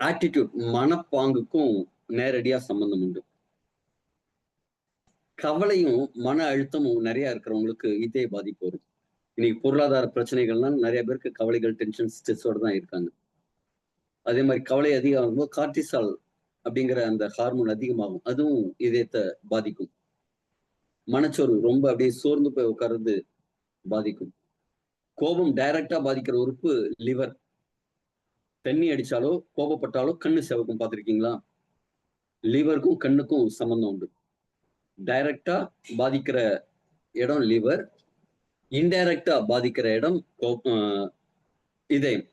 ஆட்டிடியூட் மனப்பாங்குக்கும் நேரடியா சம்பந்தம் உண்டு. கவலையும் மன அழுத்தமும் நிறைய இருக்கிறவங்களுக்கு இதய பாதிப்பு வரும். இன்னைக்கு பொருளாதார பிரச்சனைகள்லாம் நிறைய பேருக்கு கவலைகள், டென்ஷன், ஸ்ட்ரெஸ்ஸோட தான் இருக்காங்க. அதே மாதிரி கவலை அதிகமாகும்போது கார்டிசால் அப்படிங்கிற அந்த ஹார்மோன் அதிகமாகும். அதுவும் இதயத்தை பாதிக்கும். மனச்சோர்வு, ரொம்ப அப்படியே சோர்ந்து போய் உட்கார்றது பாதிக்கும். கோபம் டைரக்டா பாதிக்கிற உறுப்பு லிவர். தண்ணி அடிச்சாலோ கோபப்பட்டாலோ கண்ணு சிவக்கும், பார்த்திருக்கீங்களா? லிவருக்கும் கண்ணுக்கும் சம்பந்தம் உண்டு. டைரக்டா பாதிக்கிற இடம் லிவர், இன்டைரக்டா பாதிக்கிற இடம் இதயம்.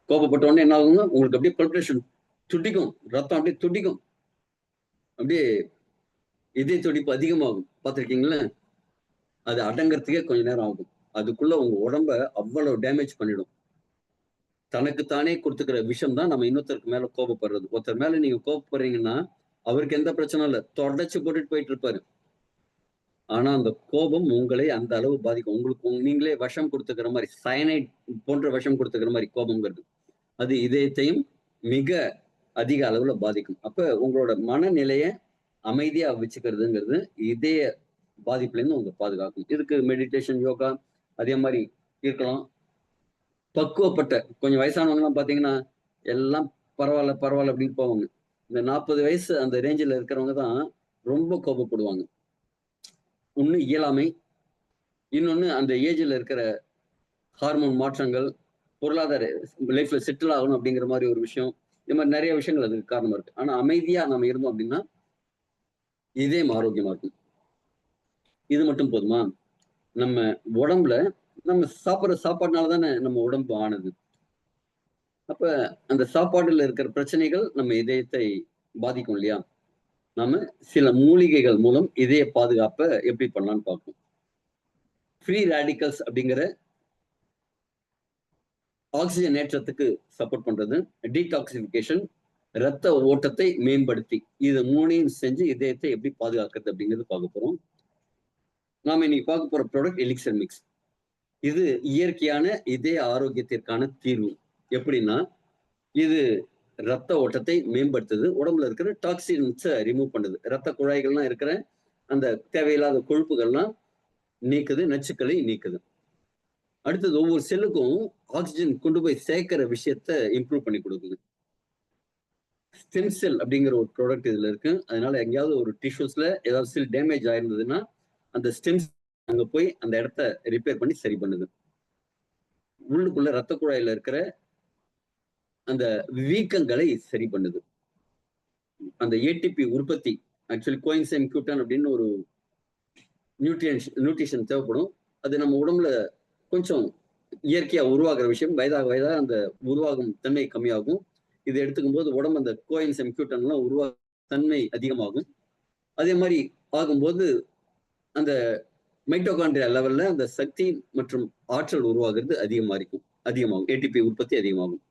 கோபப்பட்ட உடனே என்ன ஆகுங்க, உங்களுக்கு அப்படியே பல்பிரேஷன் துடிக்கும், ரத்தம் அப்படியே துடிக்கும், அப்படியே இதய துடிப்பு அதிகமாகும். பார்த்திருக்கீங்களா? அது அடங்கறதுக்கே கொஞ்ச நேரம் ஆகும். அதுக்குள்ள உங்க உடம்ப அவ்வளவு டேமேஜ் பண்ணிடும். தனக்குத்தானே குடுத்துக்கிற விஷம் தான் நம்ம இன்னொருத்தருக்கு மேல கோபப்படுறது. ஒருத்தர் மேல நீங்க கோபப்படுறீங்கன்னா, அவருக்கு எந்த பிரச்சனையும் இல்ல. தொடச்சு போட்டுட்டு போயிட்டு இருப்பாரு. ஆனா அந்த கோபம் உங்களை அந்த அளவு பாதிக்கும். உங்களுக்கு நீங்களே விஷம் குடுத்துக்கிற மாரி, சயனைட் போன்ற விஷம் குடுத்துக்கிற மாரி கோபம்ங்கிறது. அது இதயத்தையும் மிக அதிக அளவுல பாதிக்கும். அப்ப உங்களோட மனநிலைய அமைதியா வச்சுக்கிறதுங்கிறது, இதய பாதிப்புலேருந்து உங்கள பாதுகாக்கும். இதுக்கு மெடிடேஷன், யோகா அதே மாரி இருக்கலாம். பக்குவப்பட்ட கொஞ்சம் வயசானவங்கலாம் பார்த்தீங்கன்னா, எல்லாம் பரவால்ல, பரவால்ல அப்படின்னு போவாங்க. இந்த 40 வயசு அந்த ரேஞ்சுல இருக்கிறவங்க தான் ரொம்ப கோபப்படுவாங்க. ஒண்ணு இயலாமை, இன்னொன்னு அந்த ஏஜ்ல இருக்கிற ஹார்மோன் மாற்றங்கள், பொருளாதார லைஃப்ல செட்டில் ஆகணும் அப்படிங்கிற மாரி ஒரு விஷயம். இந்த மாரி நெறைய விஷயங்கள் அதுக்கு காரணமா இருக்கு. ஆனா அமைதியா நம்ம இருந்தோம் அப்படின்னா, இதயம் ஆரோக்கியமா இருக்கும். இது மட்டும் போதுமா? நம்ம உடம்புல நம்ம சாப்பிடுற சாப்பாடுனால தானே நம்ம உடம்பு ஆனது. அப்ப அந்த சாப்பாடுல இருக்கிற பிரச்சனைகள் நம்ம இதயத்தை பாதிக்கும் இல்லையா? நாம சில மூலிகைகள் மூலம் இதய பாதுகாப்ப எப்படி பண்ணலாம்னு பார்ப்போம். ஃப்ரீ ரேடிக்கல்ஸ் அப்படிங்கிற ஆக்ஸிஜன் ஏற்றத்துக்கு சப்போர்ட் பண்றது. டீடாக்சிஃபிகேஷன், ரத்த ஓட்டத்தை மேம்படுத்தி, இது 3யும் செஞ்சு இதயத்தை எப்படி பாதுகாக்கிறது அப்படிங்கிறது பார்க்க போறோம். நாம இன்னைக்கு பார்க்க போற ப்ராடக்ட் எலிக்சர் மிக்ஸ். இது இயற்கையான இதய ஆரோக்கியத்திற்கான தீர்வு. எப்படின்னா, இது ரத்த ஓட்டத்தை மேம்படுத்துது. உடம்புல இருக்கிற டாக்ஸின்ஸ ரிமூவ் பண்ணுது. ரத்த குழாய்கள்லாம் இருக்கிற அந்த தேவையில்லாத கொழுப்புகள்லாம் நீக்குது, நச்சுக்களை நீக்குது. அடுத்தது ஒவ்வொரு செல்லுக்கும் ஆக்ஸிஜன் கொண்டு போய் சேர்க்கிற விஷயத்த இம்ப்ரூவ் பண்ணி குடுக்குது. ஸ்டெம் செல் அப்படிங்கிற ஒரு ப்ராடக்ட் இதுல இருக்கு. அதனால எங்கேயாவது ஒரு டிஷ்யூஸ்ல ஏதாவது செல் டேமேஜ் ஆயிருந்ததுன்னா, அந்த ஸ்டெம் அங்க போய் அந்த இடத்த ரிப்பேர் பண்ணி சரி பண்ணுது. உள்ளுக்குள்ள ரத்த குழாயில இருக்கிற அந்த வீக்கங்களை சரி பண்ணுது. அந்த ஏடிபி உற்பத்தி ஆக்சுவலி கோஎன்சைம் Q10 அப்படின்னு ஒரு நியூட்ரிஷன் தேவைப்படும். அது நம்ம உடம்புல கொஞ்சம் இயற்கையா உருவாகுற விஷயம். வயதாக வயதாக அந்த உருவாகும் தன்மை கம்மியாகும். இத எடுத்துக்கும் போது உடம்பு அந்த கோஎன்சைம் Q10 எல்லாம் தன்மை அதிகமாகும். அதே மாரி ஆகும்போது அந்த மைட்டோகாண்ட்ரியா லெவல்ல அந்த சக்தி மற்றும் ஆற்றல் உருவாகுறது அதிகமாகும். ஏடிபி உற்பத்தி அதிகமாகும்.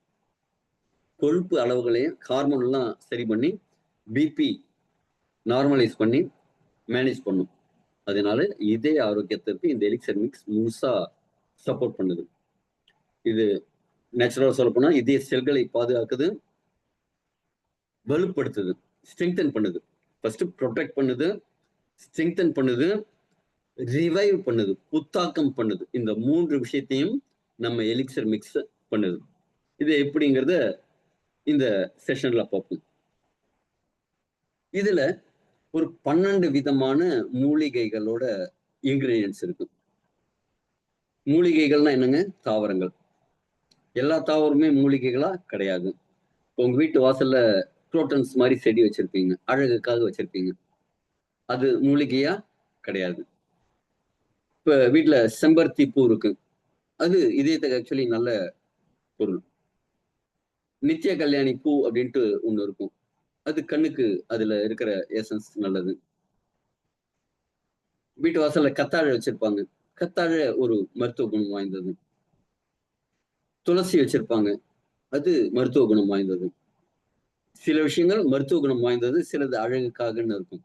கொழுப்பு அளவுகளையும் ஹார்மோன் எல்லாம் சரி பண்ணி பிபி நார்மலைஸ் பண்ணி மேனேஜ் பண்ணும். அதனால இதய ஆரோக்கியத்திற்கு இந்த எலிக்சர் மிக்ஸ் முழுசா சப்போர்ட் பண்ணுது. இது நேச்சுரலா சொல்லப்போனா இதய செல்களை பாதுகாக்குது, வலுப்படுத்துது, ஸ்ட்ரெங்தன் பண்ணுது. ஃபர்ஸ்ட் ப்ரொடெக்ட் பண்ணுது, ஸ்ட்ரெங்தன் பண்ணுது, ரிவைவ் பண்ணுது, புத்தாக்கம் பண்ணுது. இந்த 3 விஷயத்தையும் நம்ம எலிக்சர் மிக்ஸ் பண்ணுது. இது எப்படிங்கிறத இந்த செஷன்ல பார்ப்போம். இதுல ஒரு 12 விதமான மூலிகைகளோட இன்கிரீடியன்ட்ஸ் இருக்கு. மூலிகைகள்னா என்னங்க? தாவரங்கள். எல்லா தாவரமுமே மூலிகைகளா? கிடையாது. உங்க வீட்டு வாசல்ல குரோட்டன்ஸ் மாரி செடி வச்சிருப்பீங்க. அழகுக்காக வச்சிருப்பீங்க. அது மூலிகையா? கிடையாது. இப்ப வீட்ல செம்பருத்தி பூ இருக்கு. அது இதயத்துக்கு ஆக்சுவலி நல்ல பொருள். நித்திய கல்யாணி பூ அப்படின்ட்டு ஒண்ணு இருக்கும். அது கண்ணுக்கு அதுல இருக்கிற எசன்ஸ் நல்லது. வீட்டு வாசல்ல கத்தாழை வச்சிருப்பாங்க. கத்தாழை ஒரு மருத்துவ குணம் வாய்ந்தது. துளசி வச்சிருப்பாங்க. அது மருத்துவ குணம் வாய்ந்தது. சில விஷயங்கள் மருத்துவ குணம் வாய்ந்தது, சிலது அழகுக்காகன்னு இருக்கும்.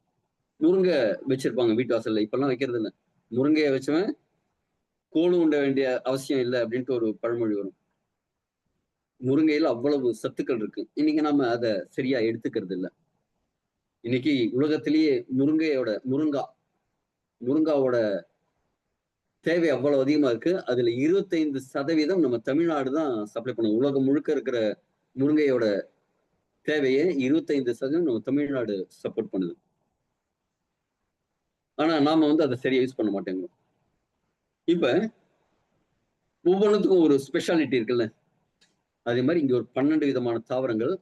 முருங்கை வச்சிருப்பாங்க வீட்டு வாசல்ல. இப்பல்லாம் வைக்கிறது இல்ல. முருங்கைய வச்சவன் கூழ் உண்ண வேண்டிய அவசியம் இல்ல அப்படின்ட்டு ஒரு பழமொழி வரும். முருங்கையில அவ்வளவு சத்துக்கள் இருக்கு. இன்னைக்கு நாம அத சரியா எடுத்துக்கிறது இல்ல. இன்னைக்கு உலகத்திலேயே முருங்காவோட தேவை அவ்வளவு அதிகமா இருக்கு. அதுல 25% நம்ம தமிழ்நாடு தான் சப்ளை பண்ணும். உலகம் முழுக்க இருக்கிற முருங்கையோட தேவைய 25% நம்ம தமிழ்நாடு சப்போர்ட் பண்ணுது. ஆனா நாம அத சரியா யூஸ் பண்ண மாட்டேங்கிறோம். இப்ப ஒவ்வொன்னுத்துக்கும் ஒரு ஸ்பெஷாலிட்டி இருக்குல்ல. அதே மாரி இங்க ஒரு 12 விதமான தாவரங்கள்.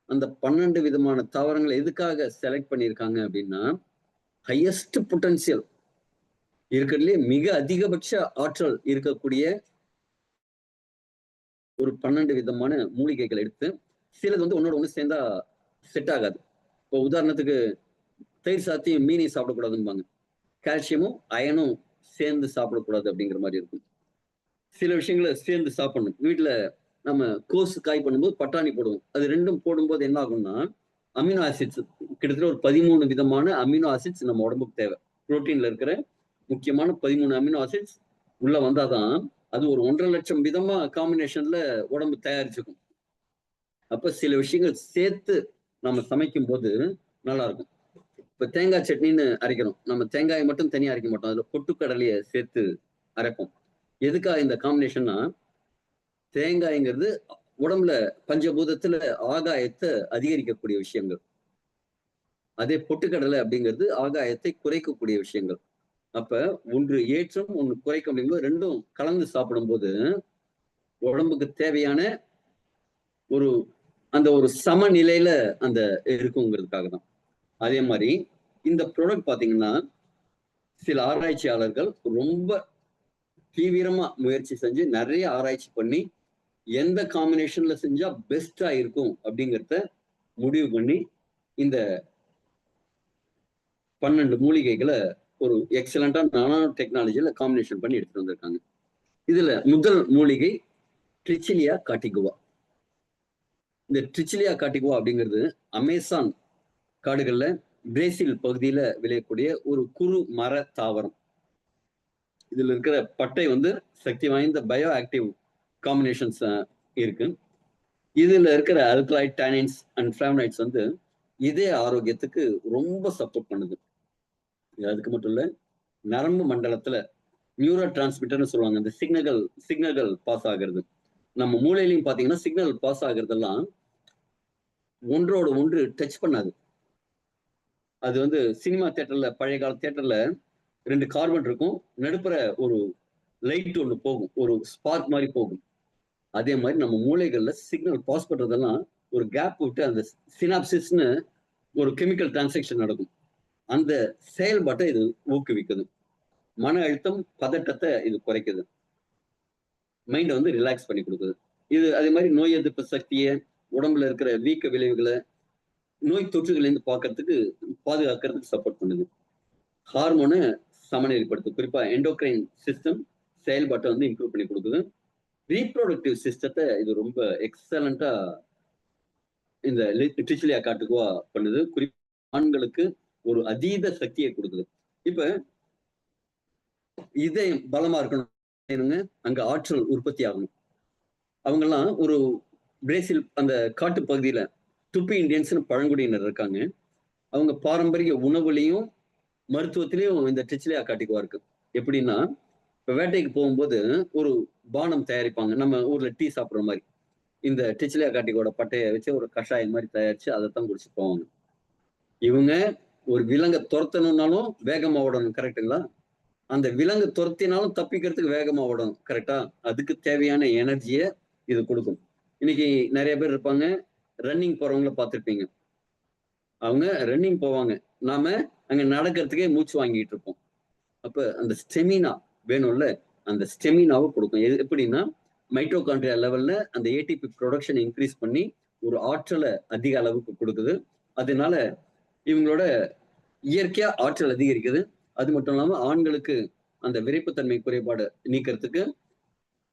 அந்த 12 விதமான தாவரங்கள எதுக்காக செலக்ட் பண்ணியிருக்காங்க அப்படின்னா, ஹையஸ்ட் பொட்டன்ஷியல் இருக்கிறதுலயே மிக அதிகபட்ச ஆற்றல் இருக்கக்கூடிய ஒரு 12 விதமான மூலிகைகள் எடுத்து, சிலது ஒண்ணோட ஒண்ணு சேர்ந்தா செட் ஆகாது. இப்போ உதாரணத்துக்கு தயிர் சாத்தியும் மீனையும் சாப்பிடக்கூடாதும்பாங்க. கால்சியமும் அயனும் சேர்ந்து சாப்பிடக்கூடாது அப்படிங்கிற மாதிரி இருக்கும். சில விஷயங்களை சேர்ந்து சாப்பிடணும். வீட்டுல நம்ம கோசு காய் பண்ணும்போது பட்டாணி போடுவோம். அது ரெண்டும் போடும்போது என்ன ஆகும்னா, அமினோ ஆசிட்ஸ் கிட்டத்தட்ட ஒரு 13 விதமான அமினோ ஆசிட்ஸ் நம்ம உடம்புக்கு தேவை. புரோட்டீன்ல இருக்கிற முக்கியமான 13 அமினோ ஆசிட்ஸ் உள்ள வந்தாதான் அது ஒரு 1.5 லட்சம் விதமா காம்பினேஷன்ல உடம்பு தயாரிச்சுக்கும். அப்ப சில விஷயங்கள் சேர்த்து நம்ம சமைக்கும் போது நல்லா இருக்கும். இப்ப தேங்காய் சட்னின்னு அரைக்கிறோம். நம்ம தேங்காயை மட்டும் தனியா அரைக்க மாட்டோம். அதுல பொட்டுக்கடலையை சேர்த்து அரைப்போம். எதுக்காக இந்த காம்பினேஷன்னா, தேங்காய்ங்கிறது உடம்புல பஞ்சபூதத்துல ஆகாயத்தை அதிகரிக்கக்கூடிய விஷயங்கள். அதே பொட்டுக்கடலை அப்படிங்கிறது ஆகாயத்தை குறைக்கக்கூடிய விஷயங்கள். அப்ப ஒன்று ஏற்றம், ஒன்று குறைக்கும் அப்படிங்கும்போது ரெண்டும் கலந்து சாப்பிடும்போது உடம்புக்கு தேவையான ஒரு அந்த ஒரு சமநிலையில அந்த இருக்குங்கிறதுக்காக தான். அதே மாதிரி இந்த ப்ராடக்ட் பாத்தீங்கன்னா, சில ஆராய்ச்சியாளர்கள் ரொம்ப தீவிரமா முயற்சி செஞ்சு நிறைய ஆராய்ச்சி பண்ணி எந்த காம்பினேஷன்ல செஞ்சா பெஸ்டா இருக்கும் அப்படிங்கிறத முடிவு பண்ணி இந்த 12 மூலிகைகளை ஒரு எக்ஸலண்டா நானோ டெக்னாலஜில காம்பினேஷன் பண்ணி எடுத்துட்டு வந்திருக்காங்க. இதுல முதல் மூலிகை ட்ரிச்சிலியா காட்டிகுவா. இந்த ட்ரிச்சிலியா காட்டிகுவா அப்படிங்கிறது அமேசான் காடுகள்ல பிரேசில் பகுதியில விளையக்கூடிய ஒரு குறு மர தாவரம். இதுல இருக்கிற பட்டை வந்து சக்தி வாய்ந்த பயோ ஆக்டிவ் காம்பினேஷன்ஸ் இருக்கு. இதுல இருக்கிற அல்கலாய்ட், டானின்ஸ் அண்ட் ஃபிளாவனாய்ட்ஸ் வந்து இதய ஆரோக்கியத்துக்கு ரொம்ப சப்போர்ட் பண்ணுது. அதுக்கு மட்டும் இல்ல, நரம்பு மண்டலத்துல நியூரோ டிரான்ஸ்மிட்டர்னு சொல்லுவாங்க. இந்த சிக்னல்கள் பாஸ் ஆகிறது. நம்ம மூளையிலையும் பாத்தீங்கன்னா சிக்னல் பாஸ் ஆகுறதெல்லாம் ஒன்றோடு ஒன்று டச் பண்ணாது. அது வந்து சினிமா தியேட்டர்ல, பழைய கால தியேட்டர்ல 2 கார்பன் இருக்கும். நடுப்புற ஒரு லைட் ஒண்ணு போகும். ஒரு ஸ்பார்க் மாதிரி போகும். அதே மாதிரி நம்ம மூளைகள்ல சிக்னல் பாஸ் பண்றதெல்லாம் ஒரு கேப் விட்டு அந்த சினாப்சிஸ்னு ஒரு கெமிக்கல் டிரான்சாக்ஷன் நடக்கும். அந்த செயல்பாட்டை இது ஊக்குவிக்குது. மன அழுத்தம், பதட்டத்தை இது குறைக்குது. மைண்டை வந்து ரிலாக்ஸ் பண்ணி கொடுக்குது. இது அதே மாதிரி நோய் எதிர்ப்பு சக்தியை, உடம்புல இருக்கிற வீக்க விளைவுகளை, நோய் தொற்றுகள் இருந்து பாதுகாக்கிறதுக்கு சப்போர்ட் பண்ணுது. ஹார்மோனை சமநிலைப்படுத்து. குறிப்பா எண்டோக்ரைன் சிஸ்டம் செயல்பாட்டை வந்து இம்ப்ரூவ் பண்ணி கொடுக்குது. ரீப்ரொடக்டிவ் சிஸ்டத்தை இது ரொம்ப எக்ஸலண்டா இந்த ட்ரிச்சிலியா காட்டுக்குவா பண்ணுது. குறிப்பா ஆண்களுக்கு ஒரு அதீத சக்தியை கொடுக்குது. இப்ப இதயம் பலமா இருக்கணும், அங்க ஆற்றல் உற்பத்தி ஆகணும். அவங்கெல்லாம் ஒரு பிரேசில் அந்த காட்டு பகுதியில துப்பி இந்தியன்ஸ்னு பழங்குடியினர் இருக்காங்க. அவங்க பாரம்பரிய உணவுலையும் மருத்துவத்திலையும் இந்த ட்ரிச்சிலியா காட்டிக்குவா இருக்கு. எப்படின்னா, இப்ப வேட்டைக்கு போகும்போது ஒரு பானம் தயாரிப்பாங்க. நம்ம ஊர்ல டீ சாப்பிடுற மாதிரி. இந்த ட்ரிச்சிலியா காட்டிக்கோட பட்டையை வச்சு ஒரு கஷாயம் மாதிரி தயாரிச்சு அதைத்தான் குடிச்சு போவாங்க. இவங்க ஒரு விலங்கை துரத்தணும்னாலும் வேகமா ஓடணும். கரெக்டுங்களா? அந்த விலங்கு துரத்தினாலும் தப்பிக்கிறதுக்கு வேகமா ஓடணும். கரெக்டா? அதுக்கு தேவையான எனர்ஜியை இது கொடுக்கும். இன்னைக்கு நிறைய பேர் இருப்பாங்க, ரன்னிங் போறவங்கள பார்த்திருப்பீங்க. அவங்க ரன்னிங் போவாங்க. நாம அங்க நடக்கிறதுக்கே மூச்சு வாங்கிட்டு இருப்போம். அப்ப அந்த ஸ்டெமினா வேணும்ல, அந்த ஸ்டெமினாவை கொடுக்கும். எப்படின்னா, மைட்டோகாண்ட்ரியா லெவல்ல அந்த ஏடிபி ப்ரொடக்ஷன் இன்க்ரீஸ் பண்ணி ஒரு ஆற்றலை அதிக அளவுக்கு கொடுக்குது. அதனால இவங்களோட இயற்கையா ஆற்றல் அதிகரிக்குது. அது மட்டும் இல்லாம ஆண்களுக்கு அந்த விரைப்புத்தன்மை குறைபாடு நீக்கிறதுக்கு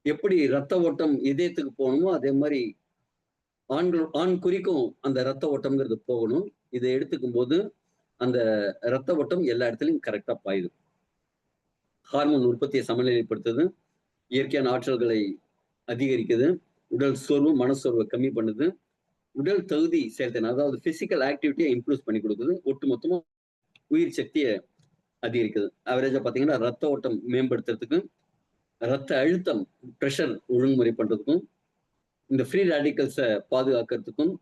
எப்படி ரத்த ஓட்டம் இதயத்துக்கு போகணுமோ அதே மாதிரி ஆண் குறிக்கும் அந்த ரத்த ஓட்டம்ங்கிறது போகணும். இதை எடுத்துக்கும் போது அந்த ரத்த ஓட்டம் எல்லா இடத்துலயும் கரெக்டா பாயுது. ஹார்மோன் உற்பத்தியை சமநிலைப்படுத்துது. இயற்கையான ஆற்றல்களை அதிகரிக்குது. உடல் சோர்வு, மனசோர்வை கம்மி பண்ணுது. உடல் தகுதி செயல்திறன், அதாவது பிசிக்கல் ஆக்டிவிட்டியை இம்ப்ரூவ் பண்ணி கொடுக்குது. ஒட்டுமொத்தமா உயிர் சக்தியை அதிகரிக்குது. ஆவரேஜா பாத்தீங்கன்னா ரத்த ஓட்டம் மேம்படுத்துறதுக்கும், ரத்த அழுத்தம் பிரஷர் ஒழுங்குமுறை பண்றதுக்கும், இந்த ஃப்ரீ ரேடிக்கல்ஸை பாதுகாக்கிறதுக்கும்,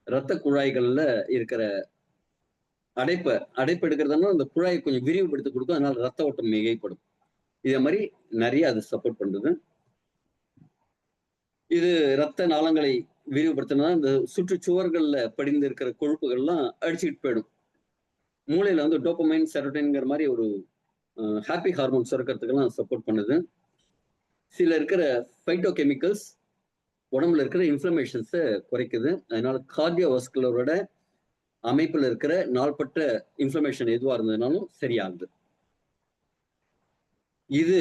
ரத்த குழாய்கள்ல இருக்கிற அடைப்பு எடுக்கிறதுனால அந்த குழாயை கொஞ்சம் விரிவுபடுத்தி கொடுக்கும். அதனால ரத்த ஓட்டம் மிகைப்படும். இதே மாதிரி நிறைய அது சப்போர்ட் பண்றது. இது ரத்த நாளங்களை விரிவுபடுத்தினா இந்த சுற்றுச்சுவர்கள்ல படிந்து இருக்கிற கொழுப்புகள்லாம் அடிச்சுக்கிட்டு போயிடும். மூளையில வந்து டோபமைன், செரோட்டோனின்ங்கிற மாதிரி ஒரு ஹாப்பி ஹார்மோன் சுரக்கிறதுக்கெல்லாம் சப்போர்ட் பண்ணுது. சில இருக்கிற ஃபைட்டோ கெமிக்கல்ஸ் உடம்புல இருக்கிற இன்ஃப்ளமேஷன்ஸை குறைக்குது. அதனால கார்டியோவாஸ்குலரோட அமைப்புல இருக்கிற நாள்பட்ட இன்ஃப்ளமேஷன் எதுவா இருந்ததுனாலும் சரியாகுது. இது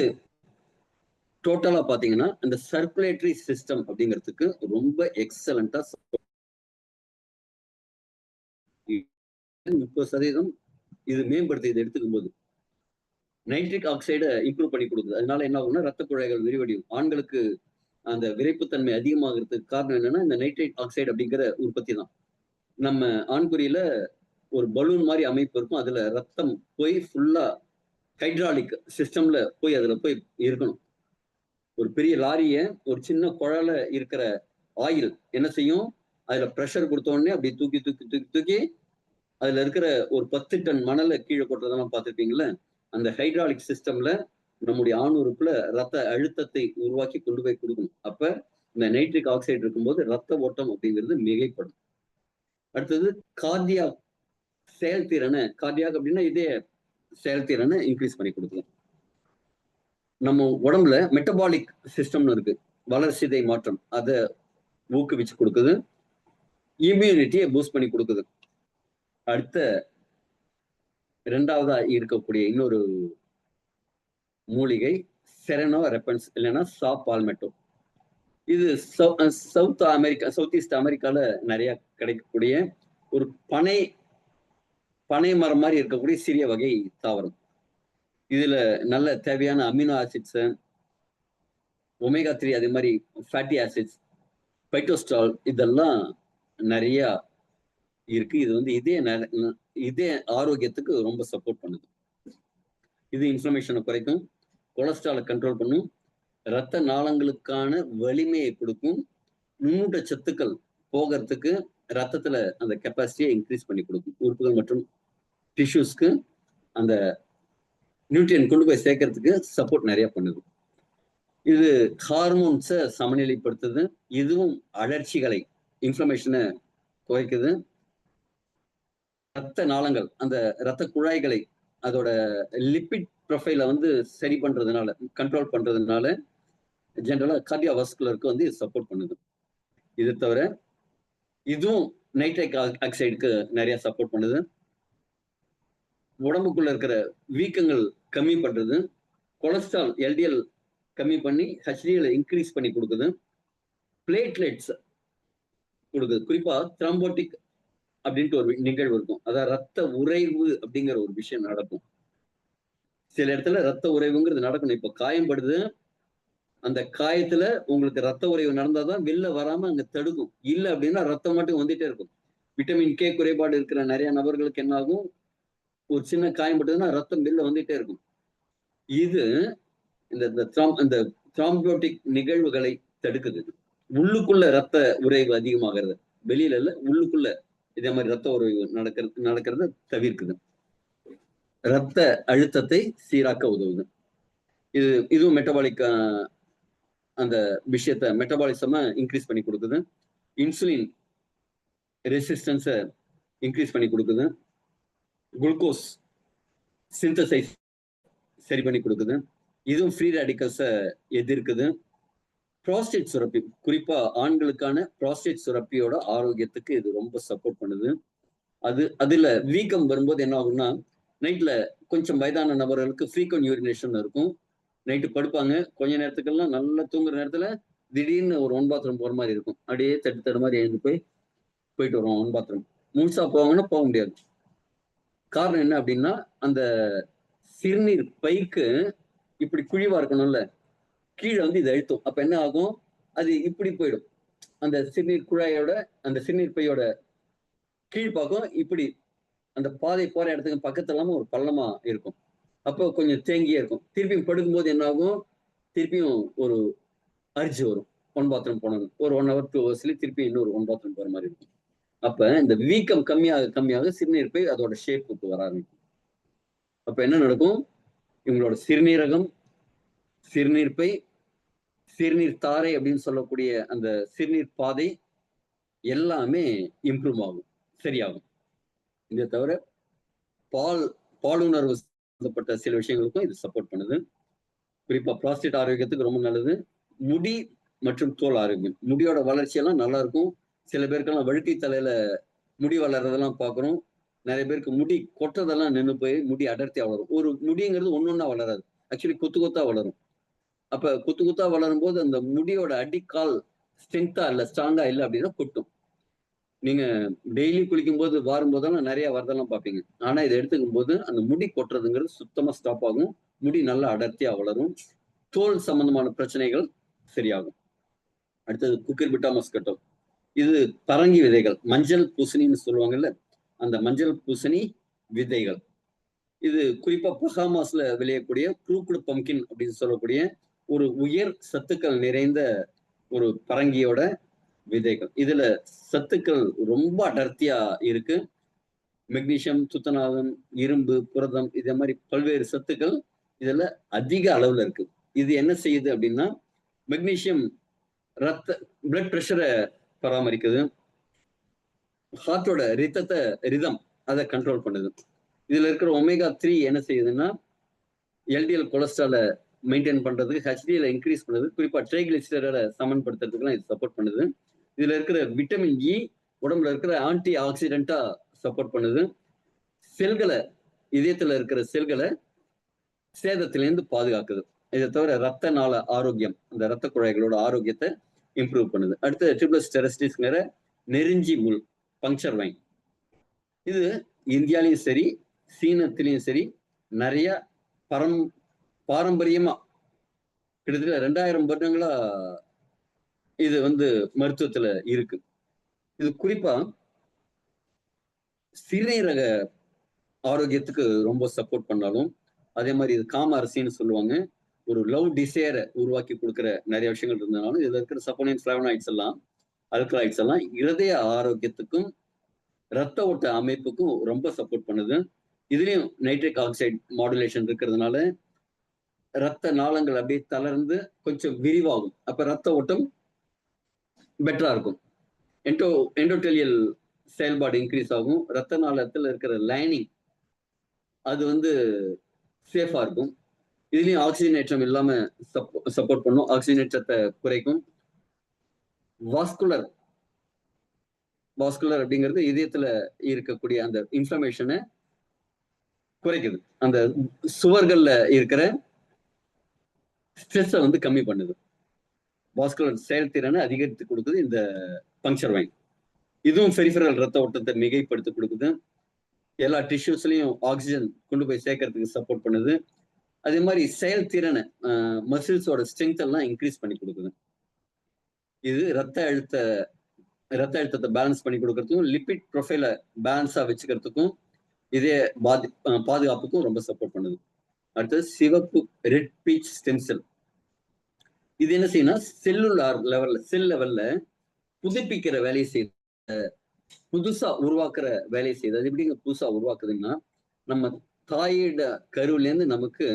டோட்டலா பாத்தீங்கன்னா இந்த சர்க்குலேட்டரி சிஸ்டம் அப்படிங்கிறதுக்கு ரொம்ப எக்ஸலண்டா 30% இது மேம்படுத்தி இதை எடுத்துக்கும் போது நைட்ரிக் ஆக்சைடை இம்ப்ரூவ் பண்ணி கொடுக்குது. அதனால என்ன ஆகும்னா ரத்த குழாய்கள் விரிவடையும். ஆண்களுக்கு அந்த விரைப்புத்தன்மை அதிகமாகிறதுக்கு காரணம் என்னன்னா இந்த நைட்ரேட் ஆக்சைடு அப்படிங்கிற உற்பத்தி தான். நம்ம ஆண்குறியில ஒரு பலூன் மாதிரி அமைப்பு இருக்கும். அதுல ரத்தம் போய் ஃபுல்லா ஹைட்ராலிக் சிஸ்டம்ல போய் அதுல போய் இருக்கணும். ஒரு பெரிய லாரிய ஒரு சின்ன குழால இருக்கிற ஆயில் என்ன செய்யும்? அதுல பிரஷர் கொடுத்த உடனே அப்படி தூக்கி தூக்கி தூக்கி தூக்கி அதுல இருக்கிற ஒரு 10 டன் மணலை கீழே கொட்டுறதெல்லாம் பார்த்திருப்பீங்களா? அந்த ஹைட்ராலிக் சிஸ்டம்ல நம்முடைய ஆணுறுப்புல ரத்த அழுத்தத்தை உருவாக்கி கொண்டு போய் கொடுக்கணும். அப்ப இந்த நைட்ரிக் ஆக்சைடு இருக்கும்போது ரத்த ஓட்டம் அப்படிங்கிறது மிகைப்படும். அடுத்தது கார்டியாக் செயல்திறனை, கார்டியாக் அப்படின்னா இதே செயல்திறனை இன்க்ரீஸ் பண்ணி கொடுக்கும். நம்ம உடம்புல மெட்டபாலிக் சிஸ்டம்னு இருக்கு, வளர்சிதை மாற்றம், அதை ஊக்குவிச்சு கொடுக்குது. இம்யூனிட்டியை பூஸ்ட் பண்ணி கொடுக்குது. அடுத்த இரண்டாவதா இருக்கக்கூடிய இன்னொரு மூலிகை செரனோ ரெப்பன்ஸ் இல்லைன்னா சா பால்மெட்டோ. இது சவுத் அமெரிக்கா, சவுத் ஈஸ்ட் அமெரிக்கால நிறைய கிடைக்கக்கூடிய ஒரு பனை மரம் மாதிரி இருக்கக்கூடிய சிறிய வகை தாவரம். இதுல நல்ல தேவையான அமினோ ஆசிட்ஸ், ஒமேகா 3, அதே மாதிரி ஃபேட்டி ஆசிட்ஸ், பைட்டோஸ்டால் இதெல்லாம் நிறைய இருக்கு. இது வந்து இதே ஆரோக்கியத்துக்கு ரொம்ப சப்போர்ட் பண்ணுது. இது இன்ஃப்ளமேஷனை குறைக்கும், கொலஸ்ட்ராலை கண்ட்ரோல் பண்ணும், இரத்த நாளங்களுக்கான வலிமையை கொடுக்கும், நுண்ணூட்ட சத்துக்கள் போகிறதுக்கு ரத்தத்துல அந்த கெப்பாசிட்டியை இன்க்ரீஸ் பண்ணி கொடுக்கும். உறுப்புகள் மற்றும் டிஷ்யூஸ்க்கு அந்த நியூட்ரியன் கொண்டு போய் சேர்க்கறதுக்கு சப்போர்ட் நிறைய பண்ணுது. இது ஹார்மோன்ஸை சமநிலைப்படுத்துது. இதுவும் அழற்சிகளை, இன்ஃப்ளமேஷனை குறைக்குது. ரத்த நாளங்கள், அந்த ரத்த குழாய்களை அதோட லிபிட் ப்ரொஃபைல வந்து சரி பண்றதுனால, கண்ட்ரோல் பண்றதுனால ஜென்ரலா கார்டியோவாஸ்குலருக்கு வந்து சப்போர்ட் பண்ணுது. இது தவிர இதுவும் நைட்ரிக் ஆக்சைடுக்கு நிறைய சப்போர்ட் பண்ணுது. உடம்புக்குள்ள இருக்கிற வீக்கங்கள் கம்மி பண்றது, கொலஸ்ட்ரால் எல்டிஎல் கம்மி பண்ணி ஹெச்டிஎல் இன்க்ரீஸ் பண்ணி கொடுக்குது, பிளேட்லெட்ஸ் கொடுக்குது. குறிப்பா த்ராம்போட்டிக் அப்படின்ட்டு ஒரு நிகழ்வு இருக்கும். அதாவது ரத்த உறைவு அப்படிங்கிற ஒரு விஷயம் நடக்கும். சில இடத்துல ரத்த உறைவுங்கிறது நடக்கணும். இப்ப காயம்படுது, அந்த காயத்துல உங்களுக்கு ரத்த உறைவு நடந்தாதான் வெளில வராம அங்க தடுக்கும். இல்லை அப்படின்னா ரத்தம் மட்டும் வந்துட்டே இருக்கும். விட்டமின் கே குறைபாடு இருக்கிற நிறைய நபர்களுக்கு என்ன ஆகும்? ஒரு சின்ன காயம்பட்டதுன்னா ரத்தம் வெளில வந்துட்டே இருக்கும். இது இந்த த்ராம்போட்டிக் நிகழ்வுகளை தடுக்குது. உள்ளுக்குள்ள ரத்த உறைவு அதிகமாகிறது, வெளியில இல்ல, உள்ளுக்குள்ள இதே மாதிரி ரத்த உறைவு நடக்கிறத தவிர்க்குது. ரத்த அழுத்தத்தை சீராக்க உதவுது. இதுவும் மெட்டபாலிக் அந்த விஷயத்த மெட்டபாலிசமா இன்க்ரீஸ் பண்ணி கொடுக்குது. இன்சுலின் ரெசிஸ்டன்ஸை இன்க்ரீஸ் பண்ணி கொடுக்குது. குளுக்கோஸ் சிந்தசைஸ் சரி பண்ணி கொடுக்குது. இதுவும் ஃப்ரீ ரேடிக்கல்ஸை எதிர்க்குது. ப்ராஸ்டேட் சுரப்பி, குறிப்பா ஆண்களுக்கான ப்ராஸ்டேட் சுரப்பியோட ஆரோக்கியத்துக்கு இது ரொம்ப சப்போர்ட் பண்ணுது. அதுல வீக்கம் வரும்போது என்ன ஆகும்னா, நைட்ல கொஞ்சம் வயதான நபர்களுக்கு ஃப்ரீக்வென்ட் யூரினேஷன் இருக்கும். நைட்டு படுப்பாங்க, கொஞ்ச நேரத்துக்கெல்லாம் நல்லா தூங்குற நேரத்துல திடீர்னு ஒரு ஒன் பாத்ரூம் போற மாதிரி இருக்கும். அப்படியே தட்டு மாதிரி எழுந்து போயிட்டு வருவோம் ஒன் பாத்ரூம். முழுசா போவாங்கன்னா போக முடியாது. காரணம் என்ன அப்படின்னா, அந்த சிறுநீர் பைக்கு இப்படி குழிவா இருக்கணும்ல, கீழே வந்து இது அழுத்தும். அப்ப என்ன ஆகும்? அது இப்படி போயிடும். அந்த சிறுநீர் குழாயோட, அந்த சிறுநீர் பையோட கீழ்ப்பாக்கம் இப்படி அந்த பாதை போற இடத்துக்கு பக்கத்துல ஒரு பள்ளமா இருக்கும். அப்போ கொஞ்சம் தேங்கியே இருக்கும். திருப்பியும் படுக்கும்போது என்ன ஆகும்? திருப்பியும் ஒரு அரிச்சு வரும். ஒன் பாத்ரூம் போனது ஒரு 1 hour 2 hours திருப்பி இன்னொரு ஒன் பாத்ரூம் போற மாதிரி இருக்கும். அப்ப இந்த வீக்கம் கம்மியாக சிறுநீர் பை அதோட ஷேப்புக்கு வர ஆரம்பிக்கும். அப்ப என்ன நடக்கும்? இவங்களோட சிறுநீரகம், சிறுநீர் பை, சிறுநீர் தாரை அப்படின்னு சொல்லக்கூடிய அந்த சிறுநீர் பாதை எல்லாமே இம்ப்ரூவ் ஆகும், சரியாகும். இதை தவிர பாலுணர்வு சம்பந்தப்பட்ட சில விஷயங்களுக்கும் இது சப்போர்ட் பண்ணுது. குறிப்பா ப்ராஸ்டேட் ஆரோக்கியத்துக்கு ரொம்ப நல்லது. முடி மற்றும் தோல் ஆரோக்கியம், முடியோட வளர்ச்சியெல்லாம் நல்லா இருக்கும். சில பேருக்கெல்லாம் வழுக்கை தலையில முடி வளர்றதெல்லாம் பார்க்குறோம். நிறைய பேருக்கு முடி கொட்டுறதெல்லாம் நின்னு போய் முடி அடர்த்தியா வளரும். ஒரு முடிங்கிறது ஒண்ணொண்ணா வளராது. ஆக்சுவலி கொத்து கொத்தா வளரும். அப்ப கொத்து கொத்தா வளரும்போது அந்த முடியோட அடிக்கால் ஸ்ட்ரென்த்தா இல்ல, ஸ்ட்ராங்கா இல்ல அப்படின்னா கொட்டும். நீங்க டெய்லி குளிக்கும்போது, வாரும்போதெல்லாம் நிறைய வரதெல்லாம் பார்ப்பீங்க. ஆனா இத எடுத்துக்கும்போது அந்த முடி கொட்டுறதுங்கிறது சுத்தமா ஸ்டாப் ஆகும். முடி நல்லா அடர்த்தியா வளரும். தோல் சம்பந்தமான பிரச்சனைகள் சரியாகும். அடுத்தது குக்குர்பிட்டா மஸ்கட்டோ. இது பரங்கி விதைகள். மஞ்சள் பூசணின்னு சொல்லுவாங்கல்ல, அந்த மஞ்சள் பூசணி விதைகள். இது குறிப்பா பஹாமாஸ்ல விளையக்கூடிய க்ரூக்டு பம்கின் அப்படின்னு சொல்லக்கூடிய ஒரு உயர் சத்துக்கள் நிறைந்த ஒரு பரங்கியோட விதைகள். இதுல சத்துக்கள் ரொம்ப அடர்த்தியா இருக்கு. மெக்னீசியம், துத்தநாகம், இரும்பு, புரதம் இதே மாதிரி பல்வேறு சத்துக்கள் இதுல அதிக அளவுல இருக்கு. இது என்ன செய்யுது அப்படின்னா, மெக்னீசியம் ரத்த பிளட் பிரஷரை பராமரிக்குது. ஹார்ட்டோட ரிதம் அதை கண்ட்ரோல் பண்ணுது. இதுல இருக்கிற ஒமேகா 3 என்ன செய்யுதுன்னா, எல்டிஎல் கொலஸ்ட்ரால மெயின்டைன் பண்றதுக்கு, ஹெச்டிஎல் இன்க்ரீஸ் பண்ணுது. குறிப்பா ட்ரைகிளிசரைடை சமன்படுத்துறதுக்குலாம் இது சப்போர்ட் பண்ணுது. இதுல இருக்கிற விட்டமின் இ உடம்புல இருக்கிற ஆன்டி ஆக்சிடென்டா சப்போர்ட் பண்ணுது. செல்களை, இதயத்துல இருக்கிற செல்களை சேதத்திலிருந்து பாதுகாக்குது. இதை தவிர ரத்த நாள ஆரோக்கியம், அந்த ரத்த குழாய்களோட ஆரோக்கியத்தை இம்ப்ரூவ் பண்ணுது. அடுத்து ட்ரிபிளஸ் டெரஸ்டிஸ்ங்கிற நெருஞ்சி முள், பங்க்சர் வைன். இது இந்தியாலையும் சரி, சீனத்திலையும் சரி நிறைய பாரம்பரியமா கிட்டத்தட்ட 2000 வருடங்களா இது மருத்துவத்துல இருக்கு. இது குறிப்பா சிறுநீரக ஆரோக்கியத்துக்கு ரொம்ப சப்போர்ட் பண்ணாலும், அதே மாதிரி இது காம அரிசின்னு சொல்லுவாங்க. ஒரு லவ் டிசையரை உருவாக்கி கொடுக்குற நிறைய விஷயங்கள் இருந்தனாலும், இதுல இருக்கிற சப்போனின் ஃபிளாவனாய்ட்ஸ் எல்லாம், அல்கலாய்ட்ஸ் எல்லாம் இருதய ஆரோக்கியத்துக்கும் ரத்த ஓட்ட அமைப்புக்கும் ரொம்ப சப்போர்ட் பண்ணுது. இதுலயும் நைட்ரிக் ஆக்சைடு மாடுலேஷன் இருக்கிறதுனால ரத்த நாளங்கள் அப்படியே தளர்ந்து கொஞ்சம் விரிவாகும். அப்ப ரத்த ஓட்டம் பெட்டரா இருக்கும். எண்டோடெலியல் செயல்பாடு இன்க்ரீஸ் ஆகும். ரத்த நாளத்துல இருக்கிற லைனிங் அது சேஃபா இருக்கும். இதுலயும் ஆக்சிஜனேற்றம் இல்லாம சப்போர்ட் பண்ணும். ஆக்சிஜனேற்றத்தை குறைக்கும். வாஸ்குலர் அப்படிங்கிறது இதயத்துல இருக்கக்கூடிய அந்த இன்ஃப்ளமேஷனை குறைக்குது. அந்த சுவர்கள்ல இருக்கிற ஸ்ட்ரெஸ்ஸை கம்மி பண்ணுது. வாஸ்குலர் செயல்திறனை அதிகரித்து கொடுக்குது இந்த பங்க்சர் வைன். இதுவும் பெரிஃபரல் ரத்த ஓட்டத்தை மிகைப்படுத்தி கொடுக்குது. எல்லா டிஷ்யூஸ்லயும் ஆக்சிஜன் கொண்டு போய் சேர்க்கறதுக்கு சப்போர்ட் பண்ணுது. அதே மாதிரி செயல்திறனை, மசில்ஸோட ஸ்ட்ரென்த் எல்லாம் இன்க்ரீஸ் பண்ணி கொடுக்குது. இது ரத்த அழுத்தத்தை பேலன்ஸ் பண்ணி கொடுக்கறதுக்கும், லிபிட் ப்ரொஃபைலை பேலன்ஸா வச்சுக்கிறதுக்கும், இதே பாதுகாப்புக்கும் ரொம்ப சப்போர்ட் பண்ணுது. அடுத்தது சிவப்பு ரெட் பீச் ஸ்டெம் செல். இது என்ன செய்யணும், செல்லுலார் லெவல்ல, செல் லெவல்ல புதுப்பிக்கிற வேலையை செய்யுது, புதுசா உருவாக்குற வேலையை செய்யுது. அது எப்படிங்க புதுசா உருவாக்குதுன்னா, நம்ம தாயோட கருவில இருந்து நமக்கு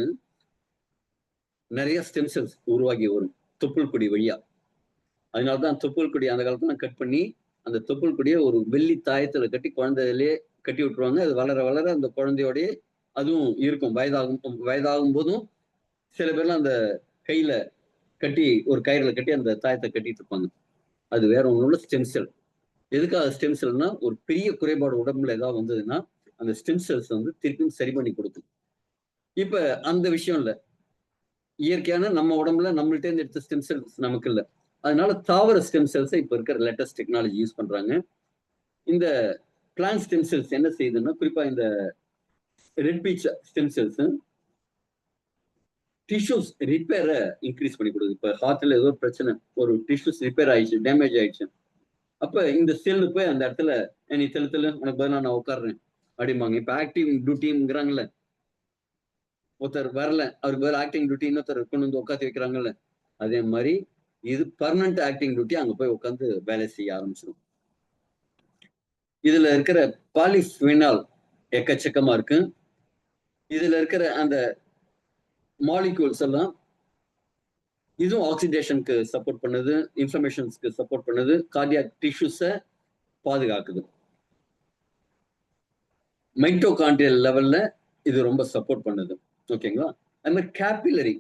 நிறைய ஸ்டெம் செல்ஸ் உருவாகி வரும் தொப்புள் கொடி வழியா. அதனாலதான் தொப்புள் கொடி அந்த காலத்துல கட் பண்ணி அந்த தொப்புள் கொடியை ஒரு வெள்ளி தாயத்துல கட்டி குழந்தையிலேயே கட்டி விட்டுருவாங்க. அது வளர வளர அந்த குழந்தையோடய அதுவும் இருக்கும். வயதாகும் போதும் சில பேர்லாம் அந்த கையில கட்டி, ஒரு கயிறுல கட்டி அந்த தாயத்தை கட்டிட்டு இருப்பாங்க. அது வேற ஒண்ணு ஸ்டெம் செல். எதுக்காக ஸ்டெம் செல்னா, ஒரு பெரிய குறைபாடு உடம்புல ஏதாவது வந்ததுன்னா அந்த ஸ்டெம் செல்ஸ் திருப்பியும் சரி பண்ணி கொடுக்கும். இப்ப அந்த விஷயம் இல்ல, இயற்கையான நம்ம உடம்புல நம்மள்ட்ட இருந்து எடுத்த ஸ்டெம் செல்ஸ் நமக்கு இல்ல. அதனால தாவர ஸ்டெம் செல்ஸை இப்ப இருக்கிற லேட்டஸ்ட் டெக்னாலஜி யூஸ் பண்றாங்க. இந்த பிளான்ட் ஸ்டெம் செல்ஸ் என்ன செய்யுதுன்னா, குறிப்பா இந்த red peach stem cells tissues ரிப்பேரை இன்க்ரீஸ் பண்ணி கொடுக்குது. இப்ப ஹார்ட்ல ஏதோ பிரச்சனை, ஒரு டிஷ்யூஸ் ரிப்பேர் ஆயிடுச்சு, டேமேஜ் ஆயிடுச்சு, அப்ப இந்த செல்லு போய் அந்த இடத்துல நீ தெளு உனக்கு பதிலா நான் உட்காடுறேன் அப்படிம்பாங்க. இப்ப ஆக்டிவ் டியூட்டிங்கிறாங்கல்ல, ஒருத்தர் வரல, அவருக்கு பதில் ஆக்டிங் டியூட்டி இன்னொருத்தர் கொண்டு உட்காந்து வைக்கிறாங்கல்ல, அதே மாதிரி இது பர்மனன்ட் ஆக்டிங் டியூட்டி அங்க போய் உட்காந்து வேலை செய்ய ஆரம்பிச்சிடும். இதுல இருக்கிற பாலிஃபினால் எக்கச்சக்கமா இருக்கு. இதுல இருக்கிற அந்த மாலிகூல்ஸ் எல்லாம் இதுவும் ஆக்சிடேஷனுக்கு சப்போர்ட் பண்ணுது, இன்ஃப்ளமேஷன்ஸ்க்கு சப்போர்ட் பண்ணுது, கார்டியாக் டிஷ்யூஸை பாதுகாக்குது. மைட்டோகாண்ட்ரியல் லெவல்ல இது ரொம்ப சப்போர்ட் பண்ணுது. ஓகேங்களா? அது மாதிரி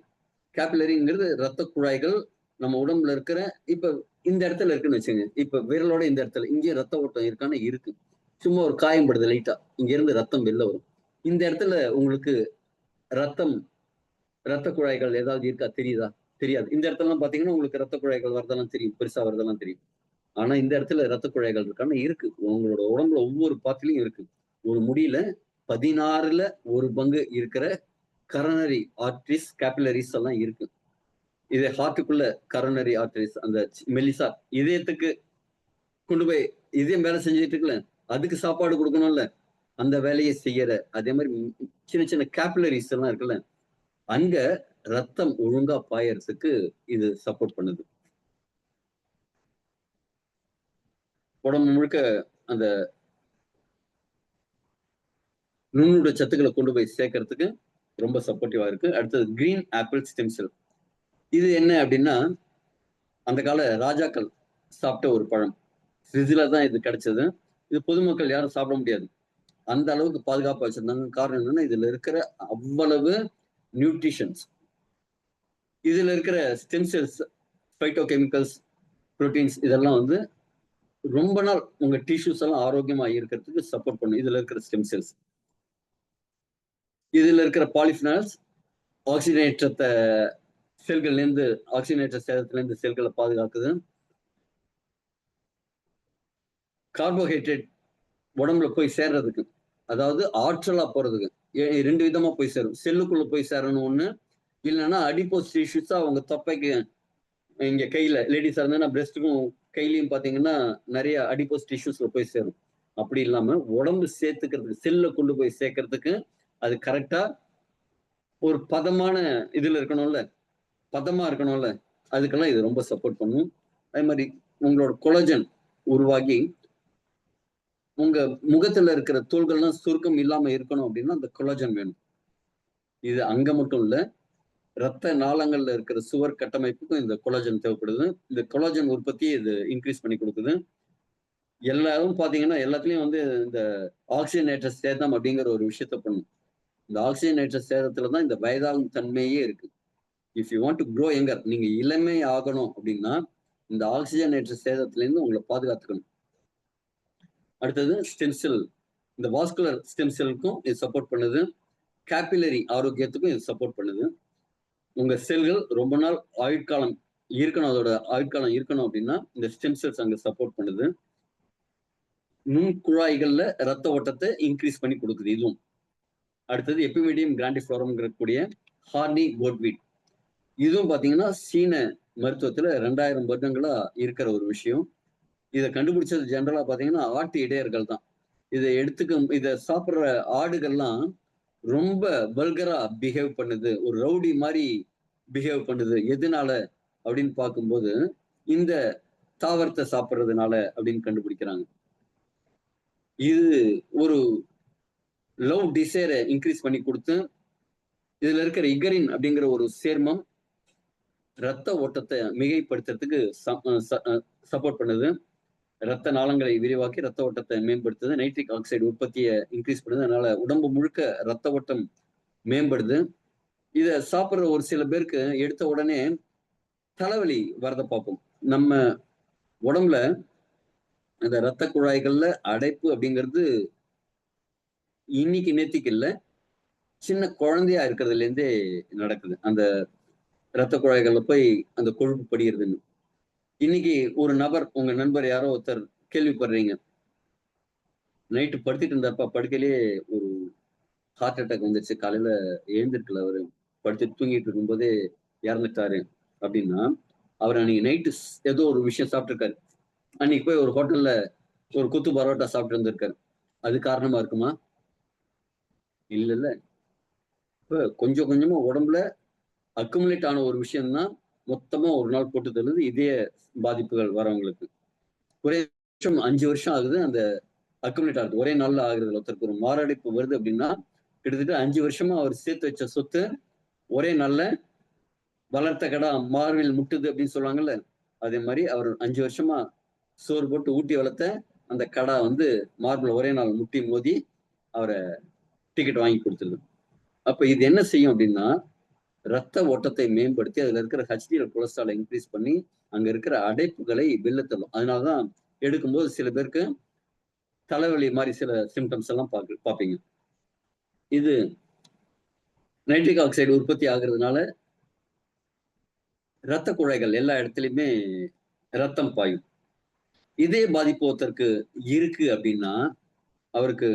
கேபிலரிங்கிறது ரத்த குழாய்கள் நம்ம உடம்புல இருக்கிற, இப்ப இந்த இடத்துல இருக்குன்னு வச்சுங்க, இப்ப விரலோட இந்த இடத்துல இங்கே ரத்த ஓட்டம் இருக்கான்னு இருக்கு. சும்மா ஒரு காயம்படுது லைட்டா. இங்க இருந்து ரத்தம் வெளில வரும். இந்த இடத்துல உங்களுக்கு ரத்தம் ரத்த குழாய்கள் ஏதாவது இருக்கா தெரியுதா? தெரியாது. இந்த இடத்துலலாம் பார்த்தீங்கன்னா, உங்களுக்கு ரத்த குழாய்கள் வரதெல்லாம் தெரியும். பெருசா வரதெல்லாம் தெரியும். ஆனா இந்த இடத்துல ரத்த குழாய்கள் இருக்கான்னா இருக்கு. உங்களோட உடம்புல ஒவ்வொரு பார்ட்லயும் இருக்கு. ஒரு முடியில 16ல 1 பங்கு இருக்கிற கரோனரி ஆர்டரீஸ், கேப்பிலரிஸ் எல்லாம் இருக்கு. இது ஹார்ட்டுக்குள்ள கரோனரி ஆர்டரீஸ் அந்த மெல்லிசா இதயத்துக்கு கொண்டு போய் இதயம் வேலை செஞ்சுட்டு இருக்குல்ல, அதுக்கு சாப்பாடு குடுக்கணும்ல. அந்த வேலையை செய்யற அதே மாரி சின்ன சின்ன கேப்பிலரிஸ் எல்லாம் இருக்குல்ல, அங்க ரத்தம் ஒழுங்கா பாயறதுக்கு இது சப்போர்ட் பண்ணுது. உடம்பு முழுக்க அந்த நுண்ணுட சத்துக்கள கொண்டு போய் சேர்க்கறதுக்கு ரொம்ப சப்போர்ட்டிவா இருக்கு. அடுத்தது கிரீன் ஆப்பிள் ஸ்டெம் செல். இது என்ன அப்டின்னா, அந்த கால ராஜாக்கள் சாப்பிட்ட ஒரு பழம். ஃப்ரிட்ஜ்ல தான் இது கிடைச்சது. இது பொதுமக்கள் யாரும் சாப்பிட முடியாது. அந்த அளவுக்கு பாதுகாப்பா வச்சிருந்தாங்க. காரணம் என்னன்னா, இதுல இருக்கிற அவ்வளவு நியூட்ரிஷன்ஸ். இதுல இருக்கிற stem cells, phytochemicals, proteins இதெல்லாம் வந்து ரொம்ப நாள் உங்க டிஷ்யூஸ் எல்லாம் ஆரோக்கியமா இருக்கிறதுக்கு சப்போர்ட் பண்ணும். இதுல இருக்கிற ஸ்டெம் செல்ஸ். இதுல இருக்கிற பாலிஃபினால்ஸ் ஆக்ஸிஜனேற்றத்த செல்கள்லேருந்து ஆக்ஸிஜனேற்ற சேதத்திலேருந்து செல்களை பாதுகாக்குது. கார்போஹைட்ரேட் உடம்புல போய் சேர்றதுக்கு, அதாவது ஆற்றலா போறதுக்கு 2 விதமா போய் சேரும். செல்லுக்குள்ள போய் சேரணும் ஒண்ணு, இல்லைன்னா அடிப்போஸ் டிஷ்யூஸா அவங்க தொப்பைக்கு இங்க கையில லேடிஸா இருந்தா பிரஸ்ட்டுக்கும் கையிலயும் பாத்தீங்கன்னா நிறைய அடிப்போஸ் டிஷ்யூஸ்ல போய் சேரும். அப்படி இல்லாம உடம்பு சேர்த்துக்கிறதுக்கு செல்ல கொண்டு போய் சேர்க்கறதுக்கு அது கரெக்டா ஒரு பதமான இதுல இருக்கணும்ல, பதமா இருக்கணும்ல, அதுக்கெல்லாம் இது ரொம்ப சப்போர்ட் பண்ணும். அதே மாதிரி உங்களோட கொலஜன் உருவாகி உங்க முகத்துல இருக்கிற தோள்கள்லாம் சுருக்கம் இல்லாம இருக்கணும் அப்படின்னா அந்த கொலாஜன் வேணும். இது அங்க மட்டும் இல்ல, ரத்த நாளங்கள்ல இருக்கிற சுவர் கட்டமைப்புக்கும் இந்த கொலாஜன் தேவைப்படுது. இந்த கொலாஜன் உற்பத்தியை இது இன்க்ரீஸ் பண்ணி கொடுக்குது. எல்லாரும் பாத்தீங்கன்னா எல்லாத்துலயும் வந்து இந்த ஆக்சிஜனேற்ற சேதம் அப்படிங்கிற ஒரு விஷயத்த பண்ணும். இந்த ஆக்சிஜனேற்ற சேதத்துல தான் இந்த வயதாகும் தன்மையே இருக்கு. If you want to grow younger, நீங்க இளமை ஆகணும் அப்படின்னா இந்த ஆக்சிஜனேற்ற சேதத்துல இருந்து உங்களை பாதுகாத்துக்கணும். அடுத்தது ஸ்டெம் செல். இந்த வாஸ்குலர் ஸ்டெம் செல்லுக்கும் இது சப்போர்ட் பண்ணுது. கேபிலரி ஆரோக்கியத்துக்கும் இது சப்போர்ட் பண்ணுது. உங்க செல்கள் ரொம்ப நாள் ஆயுட்காலம் இருக்கணும், அதோட ஆயுட்காலம் இருக்கணும் அப்படின்னா இந்த ஸ்டெம் செல்ஸ் அங்க சப்போர்ட் பண்ணுது. நுண் குழாய்கள்ல ரத்த ஓட்டத்தை இன்க்ரீஸ் பண்ணி கொடுக்குது இதுவும். அடுத்தது எபிமீடியம் கிராண்டிஃப்ளோரம் கூடிய ஹார்னி கோட்வீட். இதுவும் பாத்தீங்கன்னா சீன மருத்துவத்துல 2000 வருடங்களா இருக்கிற ஒரு விஷயம். இதை கண்டுபிடிச்சது ஜெனரலா பாத்தீங்கன்னா ஆட்டு இடையர்கள் தான். இதை சாப்பிடுற ஆடுகள்லாம் ரொம்ப வல்கரா பிஹேவ் பண்ணுது, ஒரு ரவுடி மாதிரி பிஹேவ் பண்ணுது. எதனால அப்படின்னு பார்க்கும்போது இந்த தாவரத்தை சாப்பிடுறதுனால அப்படின்னு கண்டுபிடிக்கிறாங்க. இது ஒரு லவ் டிசைரை இன்க்ரீஸ் பண்ணி கொடுத்து இதுல இருக்கிற இகரின் அப்படிங்கிற ஒரு சேர்மம் ரத்த ஓட்டத்தை மிகைப்படுத்துறதுக்கு சப்போர்ட் பண்ணுது. ரத்த நாளங்களை விரிவாக்கி ரத்த ஓட்டத்தை மேம்படுத்துது. நைட்ரிக் ஆக்சைடு உற்பத்தியை இன்க்ரீஸ் பண்ணுது. அதனால உடம்பு முழுக்க ரத்த ஓட்டம் மேம்படுது. இத சாப்பிடுற ஒரு சில பேருக்கு எடுத்த உடனே தலைவலி வரத பார்ப்போம். நம்ம உடம்புல அந்த ரத்த குழாய்கள்ல அடைப்பு அப்படிங்கிறது இன்னைக்கு நேத்திக்கு இல்ல, சின்ன குழந்தையா இருக்கிறதுல இருந்தே நடக்குது. அந்த ரத்த குழாய்கள்ல போய் அந்த கொழுப்பு படிகிறதுன்னு. இன்னைக்கு ஒரு நபர், உங்க நண்பர் யாரோ ஒருத்தர் கேள்விப்படுறீங்க. நைட்டு படுத்துட்டு இருந்தப்ப படுக்கையிலேயே ஒரு ஹார்ட் அட்டாக் வந்துருச்சு. காலையில எழுந்திருக்கல அவரு. படுத்துட்டு தூங்கிட்டு இருக்கும்போதே இறந்துட்டாரு அப்படின்னா, அவர் அன்னைக்கு நைட்டு ஏதோ ஒரு விஷயம் சாப்பிட்டுருக்காரு. அன்னைக்கு போய் ஒரு ஹோட்டல்ல ஒரு குத்து பரோட்டா சாப்பிட்டு இருந்திருக்காரு. அது காரணமா இருக்குமா? இல்லல்ல. இப்ப கொஞ்சம் கொஞ்சமா உடம்புல அக்குமுலேட் ஆன ஒரு விஷயம் தான் மொத்தமா ஒரு நாள் போட்டு தள்ளுது இதய பாதிப்புகள் வரவங்களுக்கு. குறைந்தபட்சம் 5 வருஷம் ஆகுது அந்த அக்குமுலேட் ஆகுது. ஒரே நாள்ல ஆகுறதுல. ஒருத்தருக்கு ஒரு மாரடைப்பு வருது அப்படின்னா, கிட்டத்தட்ட 5 வருஷமா அவர் சேர்த்து வச்ச சொத்து ஒரே நாள்ல வளர்த்த கடா மார்பில் முட்டுது அப்படின்னு சொல்லுவாங்கல்ல. அதே மாதிரி அவர் 5 வருஷமா சோறு போட்டு ஊட்டி வளர்த்த அந்த கடா வந்து மார்பில் ஒரே நாள் முட்டி மோதி அவரை டிக்கெட் வாங்கி கொடுத்துருது. அப்ப இது என்ன செய்யும் அப்படின்னா, ரத்த ஓட்டத்தை மேம்படுத்தி அதுல இருக்கிற ஹெச்டிஎல் கொலஸ்ட்ராலை இன்க்ரீஸ் பண்ணி, அங்க இருக்கிற அடைப்புகளை வெளில தள்ளும். அதனாலதான் எடுக்கும்போது சில பேருக்கு தலைவலி மாதிரி சில சிம்டம்ஸ் எல்லாம் பார்ப்பீங்க. இது நைட்ரிக் ஆக்சைடு உற்பத்தி ஆகுறதுனால இரத்த குழாய்கள் எல்லா இடத்துலயுமே ரத்தம் பாயும். இதே பாதிப்பு ஒருத்தருக்கு இருக்கு அப்படின்னா, அவருக்கு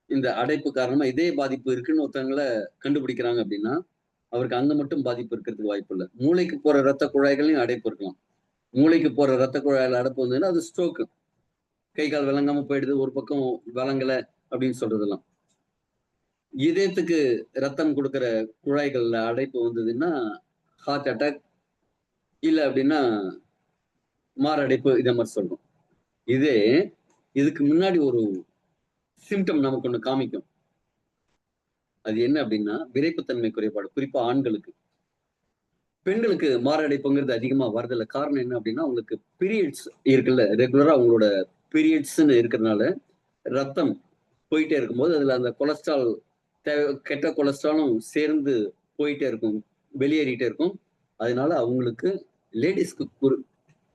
இந்த அடைப்பு காரணமா இதே பாதிப்பு இருக்குன்னு ஒருத்தவங்கள கண்டுபிடிக்கிறாங்க அப்படின்னா, அவருக்கு அங்க மட்டும் பாதிப்பு இருக்கிறதுக்கு வாய்ப்பு இல்ல. மூளைக்கு போற ரத்த குழாய்களையும் அடைப்பு இருக்கலாம். மூளைக்கு போற ரத்த குழாயில அடைப்பு வந்ததுன்னா அது ஸ்ட்ரோக். கை கால் விளங்காம போயிடுது, ஒரு பக்கம் விளங்கல அப்படின்னு சொல்றதெல்லாம். இதயத்துக்கு ரத்தம் கொடுக்கிற குழாய்கள்ல அடைப்பு வந்ததுன்னா ஹார்ட் அட்டாக், இல்ல அப்படின்னா மாரடைப்பு, இத மாதிரி சொல்றோம். இதே இதுக்கு முன்னாடி ஒரு சிம்டம் நமக்கு ஒண்ணு காமிக்கும். அது என்ன அப்படின்னா விரைப்புத்தன்மை குறைபாடு, குறிப்பா ஆண்களுக்கு. பெண்களுக்கு மாரடைப்புங்கிறது அதிகமா வரதில்ல. காரணம் என்ன அப்படின்னா அவங்களுக்கு பீரியட்ஸ் இருக்குல்ல, ரெகுலரா அவங்களோட பீரியட்ஸ்ன்னு இருக்கிறதுனால ரத்தம் போயிட்டே இருக்கும்போது அதுல அந்த கொலஸ்ட்ரால் கெட்ட கொலஸ்ட்ராலும் சேர்ந்து போயிட்டே இருக்கும், வெளியேறிட்டே இருக்கும். அதனால அவங்களுக்கு லேடிஸ்க்கு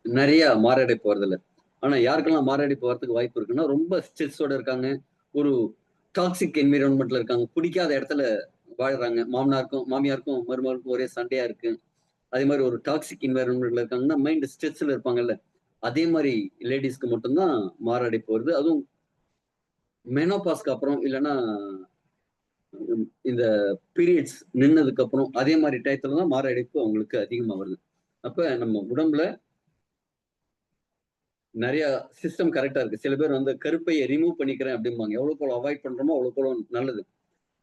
நிறைய மாரடைப்பு வருதில்ல. ஆனா யாருக்கெல்லாம் மாரடைப்பு வரதுக்கு வாய்ப்பு இருக்குன்னா ரொம்ப ஸ்ட்ரெஸ்ஸோட இருக்காங்க, ஒரு டாக்ஸிக் என்விரான்மெண்ட்ல இருக்காங்க, பிடிக்காத இடத்துல வாழ்றாங்க, மாமியாருக்கும் மருமகளுக்கும் ஒரே சண்டையா இருக்கு, அதே மாதிரி ஒரு டாக்ஸிக் என்விரான்மெண்ட்ல இருக்காங்கன்னா மைண்ட் ஸ்ட்ரெஸ்ல இருப்பாங்கல்ல, அதே மாதிரி லேடிஸ்க்கு மட்டும்தான் மாரடைப்பு வருது. அதுவும் மெனோபாஸ்க்கு அப்புறம் இல்லைன்னா இந்த பீரியட்ஸ் நின்னதுக்கு அப்புறம் அதே மாதிரி டயத்துல தான் மாரடைப்பு அவங்களுக்கு அதிகமா வருது. அப்ப நம்ம உடம்புல நிறைய சிஸ்டம் கரெக்டா இருக்கு. சில பேர் வந்து கருப்பையை ரிமூவ் பண்ணிக்கிறேன் அப்படிம்பாங்க. எவ்வளவுக்கு எவ்வளவு அவாய்ட் பண்றோமோ அவ்வளவுக்கு எவ்வளவு நல்லது.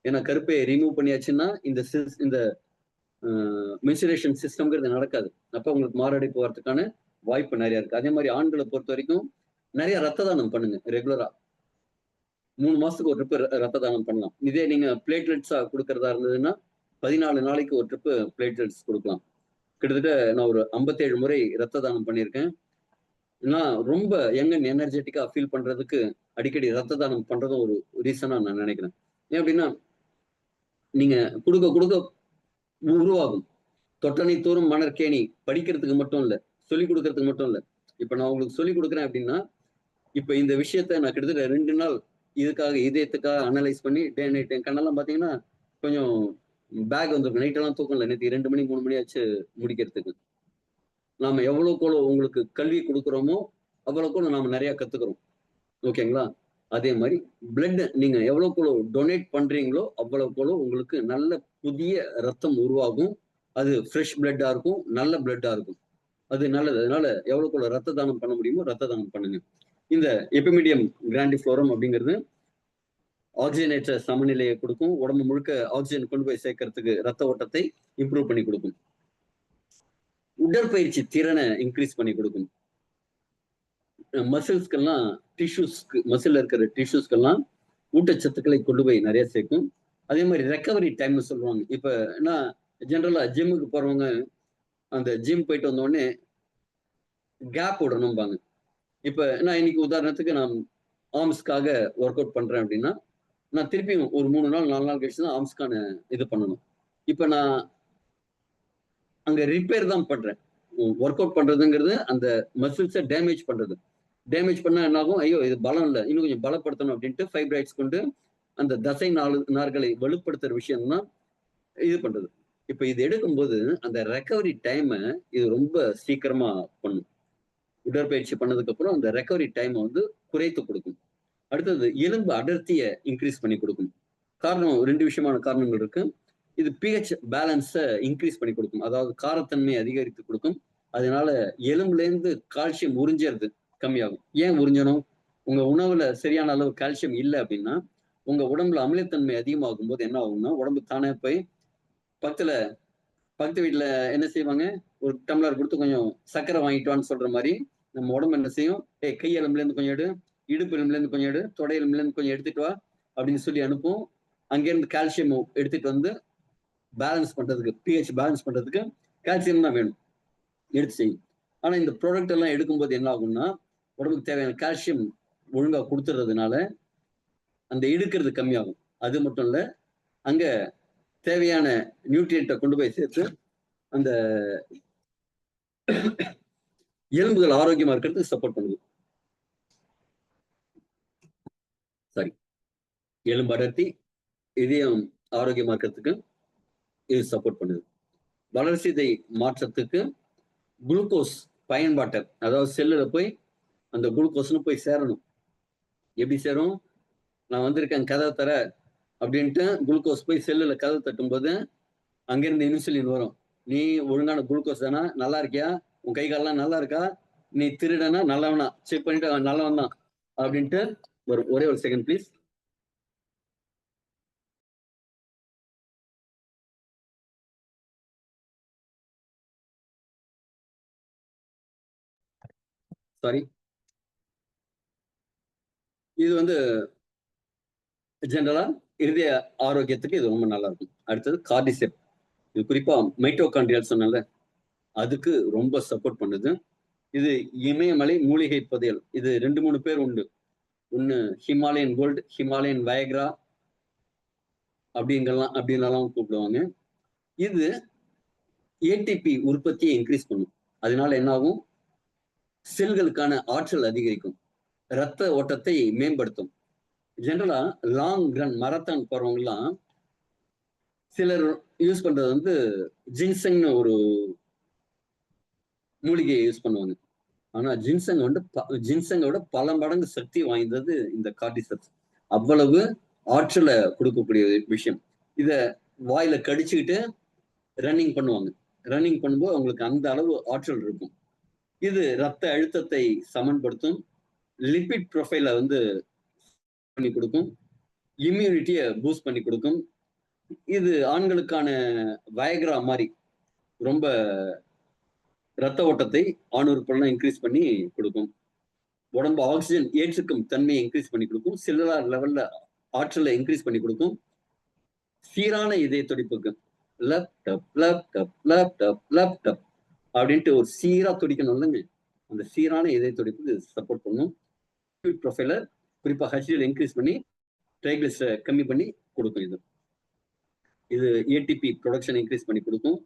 ஏன்னா கருப்பையை ரிமூவ் பண்ணியாச்சுன்னா இந்த மென்சுரேஷன் சிஸ்டம்ங்கிறது நடக்காது. அப்ப உங்களுக்கு மாரடைப்பு வரதுக்கான வாய்ப்பு நிறைய இருக்கு. அதே மாதிரி ஆண்களை பொறுத்த வரைக்கும் நிறைய ரத்த தானம் பண்ணுங்க ரெகுலரா. 3 மாசத்துக்கு ஒரு ட்ரிப் ரத்த தானம் பண்ணலாம். இதே நீங்க பிளேட்லெட்ஸா கொடுக்கறதா இருந்ததுன்னா 14 நாளைக்கு ஒரு ட்ரிப் பிளேட்லெட்ஸ் கொடுக்கலாம். கிட்டத்தட்ட நான் ஒரு 57 முறை ரத்த தானம் பண்ணியிருக்கேன். நான் ரொம்ப யங் அண்ட் எனர்ஜெட்டிக்கா ஃபீல் பண்றதுக்கு அடிக்கடி ரத்த தானம் பண்றதும் ஒரு ரீசனா நான் நினைக்கிறேன். ஏன் அப்படின்னா நீங்க கொடுக்க கொடுக்க உருவாகும். தொட்டனை தோறும் மணற்கேணி படிக்கிறதுக்கு மட்டும் இல்ல, சொல்லிக் கொடுக்கறதுக்கு மட்டும் இல்ல. இப்ப நான் உங்களுக்கு சொல்லிக் கொடுக்குறேன் அப்படின்னா, இப்ப இந்த விஷயத்த நான் கிட்டத்தட்ட 2 நாள் இதுக்காக இதயத்துக்காக அனலைஸ் பண்ணி டே நைட் என் கண்ணெல்லாம் பாத்தீங்கன்னா கொஞ்சம் பேக் வந்திருக்கும். நைட் எல்லாம் தூக்கம் இல்லை. நேற்று 2 மணி 3 மணி ஆச்சு முடிக்கிறதுக்கு. நாம எவ்வளவுக்கு உங்களுக்கு கல்வி கொடுக்குறோமோ அவ்வளவுக்கு நாம நிறைய கத்துக்கிறோம். ஓகேங்களா? அதே மாதிரி பிளட் நீங்க எவ்வளவுக்கு டொனேட் பண்றீங்களோ அவ்வளவுக்கு உங்களுக்கு நல்ல புதிய ரத்தம் உருவாகும். அது ஃப்ரெஷ் பிளட்டா இருக்கும், நல்ல பிளட்டா இருக்கும். அது நல்லது. அதனால எவ்வளவுக்கு ரத்த தானம் பண்ண முடியுமோ ரத்த தானம் பண்ணுங்க. இந்த எபிமிடியம் கிராண்டிஃப்ளோரம் அப்படிங்கிறது ஆக்சிஜனேற்ற சமநிலையை கொடுக்கும். உடம்பு முழுக்க ஆக்சிஜன் கொண்டு போய் சேர்க்கறதுக்கு ரத்த ஓட்டத்தை இம்ப்ரூவ் பண்ணி கொடுக்கும். உடற்பயிற்சி திறனை இன்க்ரீஸ் பண்ணி கொடுக்கும். மசில்ஸ்க்கெல்லாம் மசில்ல இருக்கிற டிஷ்யூஸ்க்கெல்லாம் ஊட்டச்சத்துக்களை கொண்டு போய் நிறைய சேர்க்கும். அதே மாதிரி ரெக்கவரி டைம்னு சொல்லுவாங்க. இப்ப நான் ஜென்ரலா ஜிம்முக்கு போறவங்க அந்த ஜிம் போயிட்டு வந்த உடனே கேப் விடணும்பாங்க. இப்ப நான் இன்னைக்கு உதாரணத்துக்கு நான் ஆர்ம்ஸ்க்காக ஒர்க் அவுட் பண்றேன் அப்படின்னா நான் திருப்பியும் ஒரு 3 நாள் 4 நாள் கழிச்சு தான் ஆர்ம்ஸ்க்கான இது பண்ணணும். இப்ப நான் அங்க ரிப்பேர் தான் பண்றேன். ஒர்க் அவுட் பண்றதுங்கிறது அந்த மசில்ஸை டேமேஜ் பண்றது. டேமேஜ் பண்ணா என்ன ஆகும்? ஐயோ இது பலம் இல்லை, இன்னும் கொஞ்சம் பலப்படுத்தணும் அப்படின்ட்டு ஃபைப்ராய்ட்ஸ் கொண்டு அந்த தசை நார்களை வலுப்படுத்துற விஷயம் தான் இது பண்றது. இப்ப இது எடுக்கும்போது அந்த ரெக்கவரி டைமை இது ரொம்ப சீக்கிரமா பண்ணும். உடற்பயிற்சி பண்ணதுக்கு அப்புறம் அந்த ரெக்கவரி டைமை வந்து குறைத்து கொடுக்கும். அடுத்தது எலும்பு அடர்த்தியை இன்க்ரீஸ் பண்ணி கொடுக்கும். காரணம் 2 விஷயமான காரணங்கள் இருக்கு. இது பிஹெச் பேலன்ஸை இன்க்ரீஸ் பண்ணி கொடுக்கும். அதாவது காரத்தன்மையை அதிகரித்து கொடுக்கும். அதனால எலும்புல இருந்து கால்சியம் உறிஞ்சுறது கம்மியாகும். ஏன் உறிஞ்சணும்? உங்க உணவுல சரியான அளவு கால்சியம் இல்லை அப்படின்னா உங்க உடம்புல அமிலத்தன்மை அதிகமாகும் போது என்ன ஆகும்னா உடம்பு தானே போய் பக்கத்து வீட்டுல என்ன செய்வாங்க, ஒரு டம்ளர் கொடுத்து கொஞ்சம் சர்க்கரை வாங்கிட்டு சொல்ற மாதிரி நம்ம உடம்பு என்ன செய்யும், கை எலும்புல இருந்து கொஞ்சம் எடு, இடுப்பு எலும்புல இருந்து கொஞ்சம் எடு, தொடை எலும்புல இருந்து கொஞ்சம் எடுத்துட்டு வா அப்படின்னு சொல்லி அனுப்பும். அங்கிருந்து கால்சியம் எடுத்துட்டு வந்து பேலன்ஸ் பண்றதுக்கு, பிஹெச் பேலன்ஸ் பண்றதுக்கு கால்சியம் தான் வேணும், எடுத்து செய்யும். ஆனா இந்த ப்ராடக்ட் எல்லாம் எடுக்கும்போது என்ன ஆகும்னா உடம்புக்கு தேவையான கால்சியம் ஒழுங்கா கொடுத்துறதுனால அந்த எடுக்கிறது கம்மியாகும். அது மட்டும் இல்ல, அங்க தேவையான நியூட்ரியன்ட்டை கொண்டு போய் சேர்த்து அந்த எலும்புகள் ஆரோக்கியமா இருக்கிறதுக்கு சப்போர்ட் பண்ணுது. சாரி, எலும்பு அடர்த்தி, இதயம் ஆரோக்கியமா இருக்கிறதுக்கு இது சப்போர்ட் பண்ணுது. வளர்சிதை மாற்றத்துக்கு குளுக்கோஸ் பயன்பாட்டை, அதாவது செல்லுல போய் அந்த குளுக்கோஸ்னு போய் சேரணும். எப்படி சேரும்? நான் வந்திருக்கேன் கதவை தர அப்படின்ட்டு குளுக்கோஸ் போய் செல்லுல கதவை தட்டும்போது அங்கிருந்து இன்சுலின் வரும். நீ ஒழுங்கான குளுக்கோஸ் தானா, நல்லா இருக்கியா, உன் கை காலெல்லாம் நல்லா இருக்கா, நீ திருடனா நல்லவனா செக் பண்ணிட்டு நல்லவன் தான் அப்படின்ட்டு ஒரே ஒரு செகண்ட் ப்ளீஸ். சாரி, இது வந்து ஜெனரலா இருதய ஆரோக்கியத்துக்கு இது ரொம்ப நல்லா இருக்கும். அடுத்தது கார்டிசெப். இது குறிப்பா மைட்டோகாண்ட்ரியால் சொன்னல, அதுக்கு ரொம்ப சப்போர்ட் பண்ணுது. இது இமயமலை மூலிகை புதையல். இது 2-3 பேர் உண்டு. ஒண்ணு ஹிமாலயன் கோல்டு, ஹிமாலயன் வயக்ரா அப்படின்னலாம் கூப்பிடுவாங்க. இது ஏடிபி உற்பத்தியை இன்க்ரீஸ் பண்ணும். அதனால என்ன ஆகும்? செல்களுக்கான ஆற்றல் அதிகரிக்கும், ரத்த ஓட்டத்தை மேம்படுத்தும். ஜெனரலா லாங் ரன் மராத்தான் போறவங்க எல்லாம் சிலர் யூஸ் பண்றது வந்து ஜின்செங்னு ஒரு மூலிகையை யூஸ் பண்ணுவாங்க. ஆனா ஜின்சங்கோட பல மடங்கு சக்தி வாய்ந்தது இந்த கார்டிசெப்ஸ். அவ்வளவு ஆற்றலை கொடுக்கக்கூடிய விஷயம். இத வாயில கடிச்சுக்கிட்டு ரன்னிங் பண்ணுவாங்க. ரன்னிங் பண்ணும்போது அவங்களுக்கு அந்த அளவு ஆற்றல் இருக்கும். இது ரத்த அழுத்தத்தை சமன்படுத்தும், லிபிட் ப்ரொஃபைல வந்து பண்ணி கொடுக்கும், இம்யூனிட்டியை பூஸ்ட் பண்ணி கொடுக்கும். இது ஆண்களுக்கான வயக்ரா மாதிரி ரொம்ப ரத்த ஓட்டத்தை ஆணுறுப்பெல்லாம் இன்க்ரீஸ் பண்ணி கொடுக்கும். உடம்பு ஆக்சிஜன் ஏற்றுக்கும் தன்மையை இன்க்ரீஸ் பண்ணி கொடுக்கும், செல்லுலார் லெவல்ல ஆற்றலை இன்க்ரீஸ் பண்ணி கொடுக்கும். சீரான இதய துடிப்புக்கு லேப்டாப் லேப்டாப் லேப்டாப் லேப்டாப் அப்படின்ட்டு ஒரு சீரா துடிக்கணும் இல்லைங்க, அந்த சீரான இதய துடிப்புக்கு சப்போர்ட் பண்ணும். ப்ரொஃபைல குறிப்பா ஹெச்டிஎல் இன்க்ரீஸ் பண்ணி ட்ரைகிளிசரைடை கம்மி பண்ணி கொடுக்கும். இது ஏடிபி ப்ரொடக்ஷன் இன்க்ரீஸ் பண்ணி கொடுக்கும்.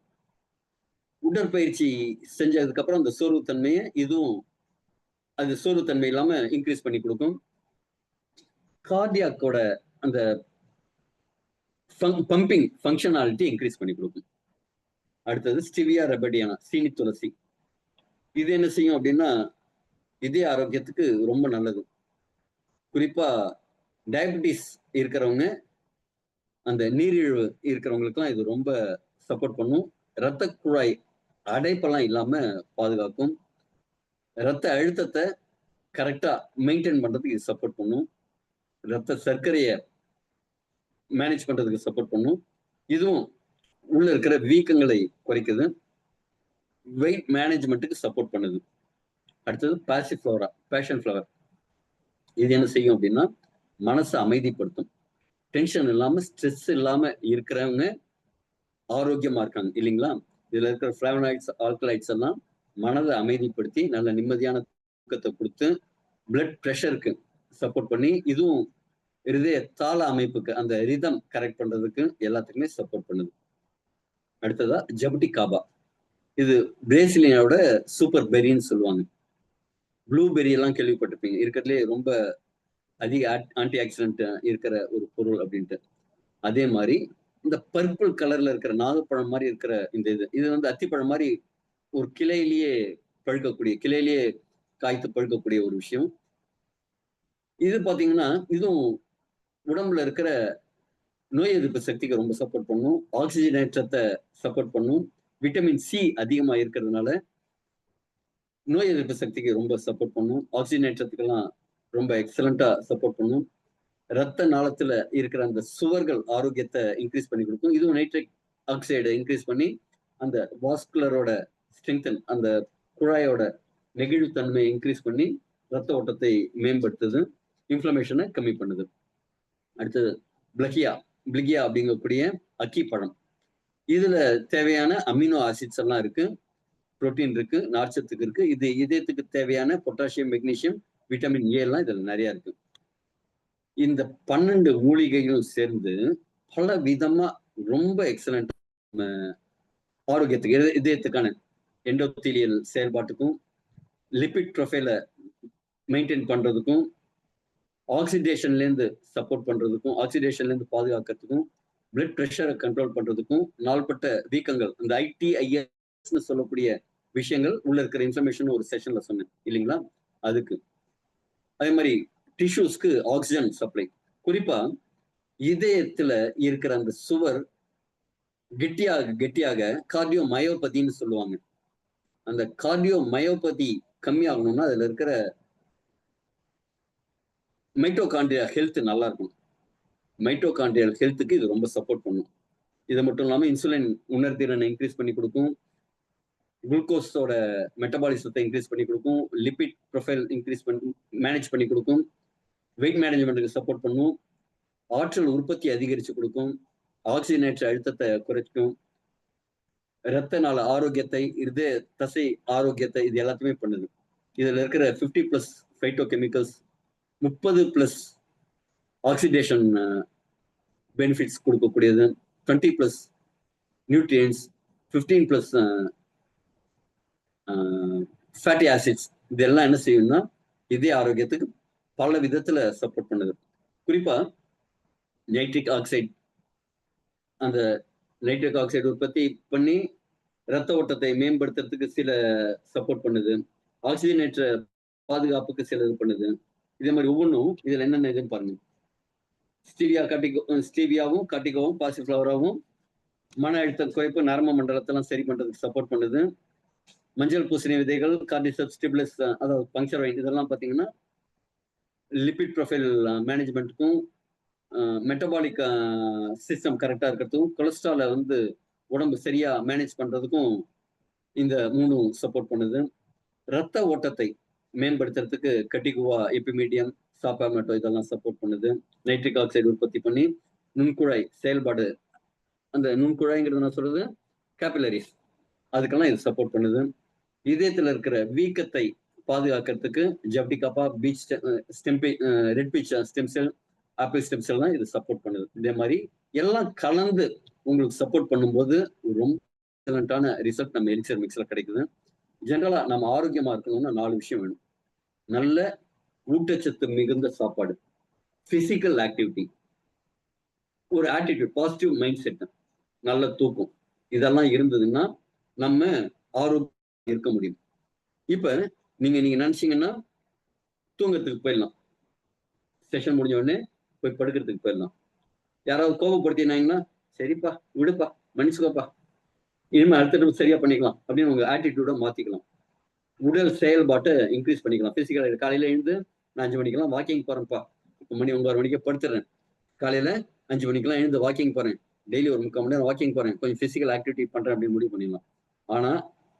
உடற்பயிற்சி செஞ்சதுக்கு அப்புறம் அந்த சோர்வுத்தன்மையை இதுவும் அது சோர்வுத்தன்மை இல்லாம இன்க்ரீஸ் பண்ணி கொடுக்கும். கார்டியாக்கோட அந்த பம்பிங் ஃபங்க்ஷனாலிட்டி இன்க்ரீஸ் பண்ணி கொடுக்கும். அடுத்தது ஸ்டிவியா ரெபடியானா, சீனி துளசி. இது என்ன செய்யும் அப்படின்னா இதய ஆரோக்கியத்துக்கு ரொம்ப நல்லது. குறிப்பா டயபிட்டிஸ் இருக்கிறவங்க, அந்த நீரிழிவு இருக்கிறவங்களுக்குலாம் இது ரொம்ப சப்போர்ட் பண்ணும். இரத்த குழாய் அடைப்பெல்லாம் இல்லாம பாதுகாக்கும். ரத்த அழுத்தத்தை கரெக்டா மெயின்டைன் பண்றதுக்கு இது சப்போர்ட் பண்ணும். ரத்த சர்க்கரையை மேனேஜ் பண்றதுக்கு சப்போர்ட் பண்ணும். இதுவும் உள்ள இருக்கிற வீக்கங்களை குறைக்குது, வெயிட் மேனேஜ்மெண்ட்டுக்கு சப்போர்ட் பண்ணுது. அடுத்தது பாசிஃப்ளோரா, பேஷன் ஃப்ளவர். இது என்ன செய்யும் அப்படின்னா மனசை அமைதிப்படுத்தும். டென்ஷன் இல்லாம ஸ்ட்ரெஸ் இல்லாம இருக்கிறவங்க ஆரோக்கியமா இருக்காங்க இல்லைங்களா? இதுல இருக்கிற ஃபிளாவனாய்ட்ஸ், ஆல்கலைட்ஸ் எல்லாம் மனதை அமைதிப்படுத்தி நல்ல நிம்மதியான தூக்கத்தை கொடுத்து பிளட் ப்ரெஷருக்கு சப்போர்ட் பண்ணி, இதுவும் இருதய தாள அமைப்புக்கு அந்த ரிதம் கரெக்ட் பண்றதுக்கு எல்லாத்துக்குமே சப்போர்ட் பண்ணுது. அடுத்ததா ஜபுட்டிகாபா. இது பிரேசிலியாவோட சூப்பர் பெரின்னு சொல்லுவாங்க. ப்ளூபெரி எல்லாம் கேள்விப்பட்டிருப்பீங்க, இருக்கிறதுலே ரொம்ப அதிக ஆன்டி ஆக்சிடென்ட் இருக்கிற ஒரு பொருள் அப்படின்ட்டு. அதே மாதிரி இந்த பர்பிள் கலர்ல இருக்கிற நாகப்பழம் மாதிரி இருக்கிற இந்த இது வந்து அத்திப்பழம் மாதிரி ஒரு கிளையிலேயே பழுக்கக்கூடிய, கிளையிலேயே காய்த்து பழுக்கக்கூடிய ஒரு விஷயம். இது பாத்தீங்கன்னா இதுவும் உடம்புல இருக்கிற நோய் எதிர்ப்பு சக்திக்கு ரொம்ப சப்போர்ட் பண்ணும், ஆக்சிஜனேற்றத்தை சப்போர்ட் பண்ணும். விட்டமின் சி அதிகமா இருக்கிறதுனால நோய் எதிர்ப்பு சக்திக்கு ரொம்ப சப்போர்ட் பண்ணும். ஆக்சிஜனேற்றத்துக்கெல்லாம் ரொம்ப எக்ஸலண்டா சப்போர்ட் பண்ணும். ரத்த நாளத்துல இருக்கிற அந்த சுவர்கள் ஆரோக்கியத்தை இன்க்ரீஸ் பண்ணி கொடுக்கும். இதுவும் நைட்ரிக் ஆக்சைடை இன்க்ரீஸ் பண்ணி அந்த வாஸ்குலரோட ஸ்ட்ரெங்தன், அந்த குழாயோட நெகிழ்வுத்தன்மையை இன்க்ரீஸ் பண்ணி ரத்த ஓட்டத்தை மேம்படுத்துது, இன்ஃப்ளமேஷனை கம்மி பண்ணுது. அடுத்தது பிளிகியா அப்படிங்கக்கூடிய அக்கி பழம். இதுல தேவையான அமினோ ஆசிட்ஸ் எல்லாம் இருக்கு, புரோட்டீன் இருக்கு, நார்ச்சத்துக்கு இருக்கு. இது இதயத்துக்கு தேவையான பொட்டாசியம், மெக்னீசியம், விட்டமின் ஏ எல்லாம் இதுல நிறைய இருக்கு. இந்த 12 மூலிகைகளும் சேர்ந்து பல விதமா ரொம்ப எக்ஸலண்ட் ஆரோக்கியத்துக்கு, இதயத்துக்கான எண்டோத்தீலியல் செயல்பாட்டுக்கும், லிபிட் ப்ரொஃபைல மெயின்டைன் பண்றதுக்கும், ஆக்சிடேஷன்லேருந்து சப்போர்ட் பண்றதுக்கும், ஆக்சிடேஷன்லேருந்து பாதுகாக்கிறதுக்கும், பிளட் ப்ரெஷரை கண்ட்ரோல் பண்றதுக்கும், நாள்பட்ட வீக்கங்கள் இந்த ஐடிஐஎஸ்ன்னு சொல்லக்கூடிய விஷயங்கள் உள்ள இருக்கிற இன்ஃபர்மேஷன் ஒரு செஷன்ல சொன்னேன் இல்லைங்களா? அதுக்கு அதே மாதிரி டிஷ்யூஸ்க்கு ஆக்சிஜன் சப்ளை. குறிப்பா இதயத்துல இருக்கிற அந்த சுவர் கெட்டியாக கெட்டியாக கார்டியோ மயோபதின்னு சொல்லுவாங்க. அந்த கார்டியோ மயோபதி கம்மியாகணும்னா அதுல இருக்கிற மைட்டோகாண்ட்ரியா ஹெல்த் நல்லா இருக்கும். மைட்டோகாண்ட்ரியல் ஹெல்த்துக்கு இது ரொம்ப சப்போர்ட் பண்ணும். இது மட்டும் இல்லாம இன்சுலின் உணர்திறனை இன்க்ரீஸ் பண்ணி கொடுக்கும், குளுக்கோஸோட மெட்டபாலிசத்தை இன்க்ரீஸ் பண்ணி கொடுக்கும், லிபிட் ப்ரொஃபைல் இன்க்ரீஸ் பண்ணி மேனேஜ் பண்ணி கொடுக்கும், வெயிட் மேனேஜ்மெண்ட்டுக்கு சப்போர்ட் பண்ணும், ஆற்றல் உற்பத்தி அதிகரிச்சு கொடுக்கும், ஆக்சிஜனேற்ற அழுத்தத்தை குறைக்கும், இரத்த நாள ஆரோக்கியத்தை, இருதய தசை ஆரோக்கியத்தை இது எல்லாத்தையுமே பண்ணுது. இதுல இருக்கிற 50+ ஃபைட்டோ கெமிக்கல்ஸ், 30+ ஆக்சிடேஷன் பெனிஃபிட்ஸ் கொடுக்கக்கூடியது, 20+ நியூட்ரியன்ஸ், 15+ ஃபேட்டி ஆசிட்ஸ் இதெல்லாம் என்ன செய்யும்னா இதய ஆரோக்கியத்துக்கு பல விதத்துல சப்போர்ட் பண்ணுது. குறிப்பா நைட்ரிக் ஆக்சைடு, அந்த நைட்ரிக் ஆக்சைடு உற்பத்தி பண்ணி ரத்த ஓட்டத்தை மேம்படுத்துறதுக்கு சில சப்போர்ட் பண்ணுது, ஆக்சிஜனேற்ற பாதுகாப்புக்கு சில இது பண்ணுது. இதே மாதிரி ஒவ்வொன்றும் இதுல என்னென்ன இதுன்னு பாருங்க. ஸ்டீவியாவும் காட்டிகோவும் பாசிஃப்ளவராவும் மன அழுத்த குறைப்பு, நரம்பு மண்டலத்தெல்லாம் சரி பண்றதுக்கு சப்போர்ட் பண்ணுது. மஞ்சள் பூசணி விதைகள், கார்டிசெப்ஸ், ஸ்டிப்லஸ், அதாவது பங்க்சர் வைன் இதெல்லாம் பார்த்தீங்கன்னா லிபிட் ப்ரொஃபைல் மேனேஜ்மெண்ட்டுக்கும், மெட்டபாலிக் சிஸ்டம் கரெக்டாக இருக்கிறதுக்கும், கொலஸ்ட்ராலை வந்து உடம்பு சரியா மேனேஜ் பண்றதுக்கும் இந்த 3 சப்போர்ட் பண்ணுது. ரத்த ஓட்டத்தை மேம்படுத்துறதுக்கு கட்டிகுவா, எபிமீடியம், சாப்பாமெட்டோ இதெல்லாம் சப்போர்ட் பண்ணுது. நைட்ரிக் ஆக்சைடு உற்பத்தி பண்ணி நுண்குழாய் செயல்பாடு, அந்த நுண்குழாய்ங்கிறது நான் சொல்றது கேபிலரிஸ், அதுக்கெல்லாம் இது சப்போர்ட் பண்ணுது. இதயத்துல இருக்கிற வீக்கத்தை பாதுகாக்கிறதுக்கு ஜப்டிகாப்பா, பீச் ஸ்டெம்பி, red peach stem cell, apple stem cell இது சப்போர்ட் பண்ணுது. இதே மாதிரி எல்லாம் கலந்து உங்களுக்கு சப்போர்ட் பண்ணும்போது ரொம்ப எக்ஸலண்டான ரிசல்ட் நம்ம எலிக்சர் மிக்ஸ்ல கிடைக்குது. ஜென்ரலா நம்ம ஆரோக்கியமா இருக்கணும்னா 4 விஷயம் வேணும். நல்ல ஊட்டச்சத்து மிகுந்த சாப்பாடு, பிசிக்கல் ஆக்டிவிட்டி, ஒரு ஆட்டிடியூட், பாசிட்டிவ் மைண்ட் செட், நல்ல தூக்கம், இதெல்லாம் இருந்ததுன்னா நம்ம ஆரோக்கியம் இருக்க முடியும். இப்ப நீங்க நினைச்சீங்கன்னா தூங்கறதுக்கு போயிடலாம், செஷன் முடிஞ்ச உடனே போய் படுக்கிறதுக்கு போயிடலாம். யாராவது கோபப்படுத்தினாங்கன்னா சரிப்பா விடுப்பா மன்னிச்சுக்கோப்பா இனிமே அடுத்த சரியா பண்ணிக்கலாம் அப்படின்னு உங்க ஆட்டிடியூட மாத்திக்கலாம். உடல் செயல்பாட்டை இன்க்ரீஸ் பண்ணிக்கலாம். பிசிக்கல் காலையில எழுந்து நான் 5 மணிக்கெல்லாம் வாக்கிங் போறேன்ப்பா, 9 மணிக்கு படுத்துறேன், காலையில 5 மணிக்கெல்லாம் எழுந்து வாக்கிங் போறேன், டெய்லி ஒரு 3/4 மணி நேரம் வாக்கிங் போறேன், கொஞ்சம் பிசிக்கல் ஆக்டிவிட்டி பண்றேன் அப்படின்னு முடிவு பண்ணிடலாம். ஆனா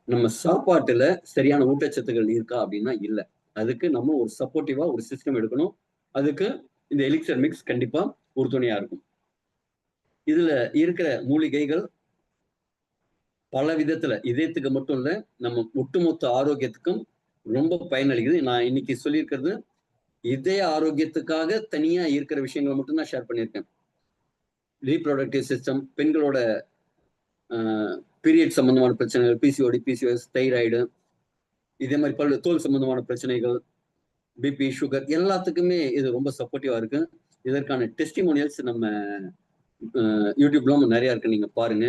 நம்ம சாப்பாட்டுல சரியான ஊட்டச்சத்துக்கள் இருக்கா அப்படின்னா இல்ல. அதுக்கு நம்ம ஒரு சப்போர்ட்டிவா ஒரு சிஸ்டம் எடுக்கணும். அதுக்கு இந்த எலிக்சர் மிக்ஸ் கண்டிப்பா ஒரு துணையா இருக்கும். இதுல இருக்கிற மூலிகைகள் பல விதத்துல இதயத்துக்கு மட்டும் இல்ல, நம்ம ஒட்டுமொத்த ஆரோக்கியத்துக்கும் ரொம்ப பயனளிக்குது. நான் இன்னைக்கு சொல்லியிருக்கிறது இதய ஆரோக்கியத்துக்காக தனியா இருக்கிற விஷயங்களை மட்டும் தான் ஷேர் பண்ணியிருக்கேன். ரீப்ரொடக்டிவ் சிஸ்டம், பெண்களோட பீரியட் சம்பந்தமான பிரச்சனைகள், பிசிஓடி, பிசிஓஎஸ், தைராய்டு, இதே மாதிரி பல தோல் சம்பந்தமான பிரச்சனைகள், பிபி, சுகர் எல்லாத்துக்குமே இது ரொம்ப சப்போர்ட்டிவா இருக்கு. இதற்கான டெஸ்டிமோனியல்ஸ் நம்ம யூடியூப்ல நிறைய இருக்கு, நீங்க பாருங்க.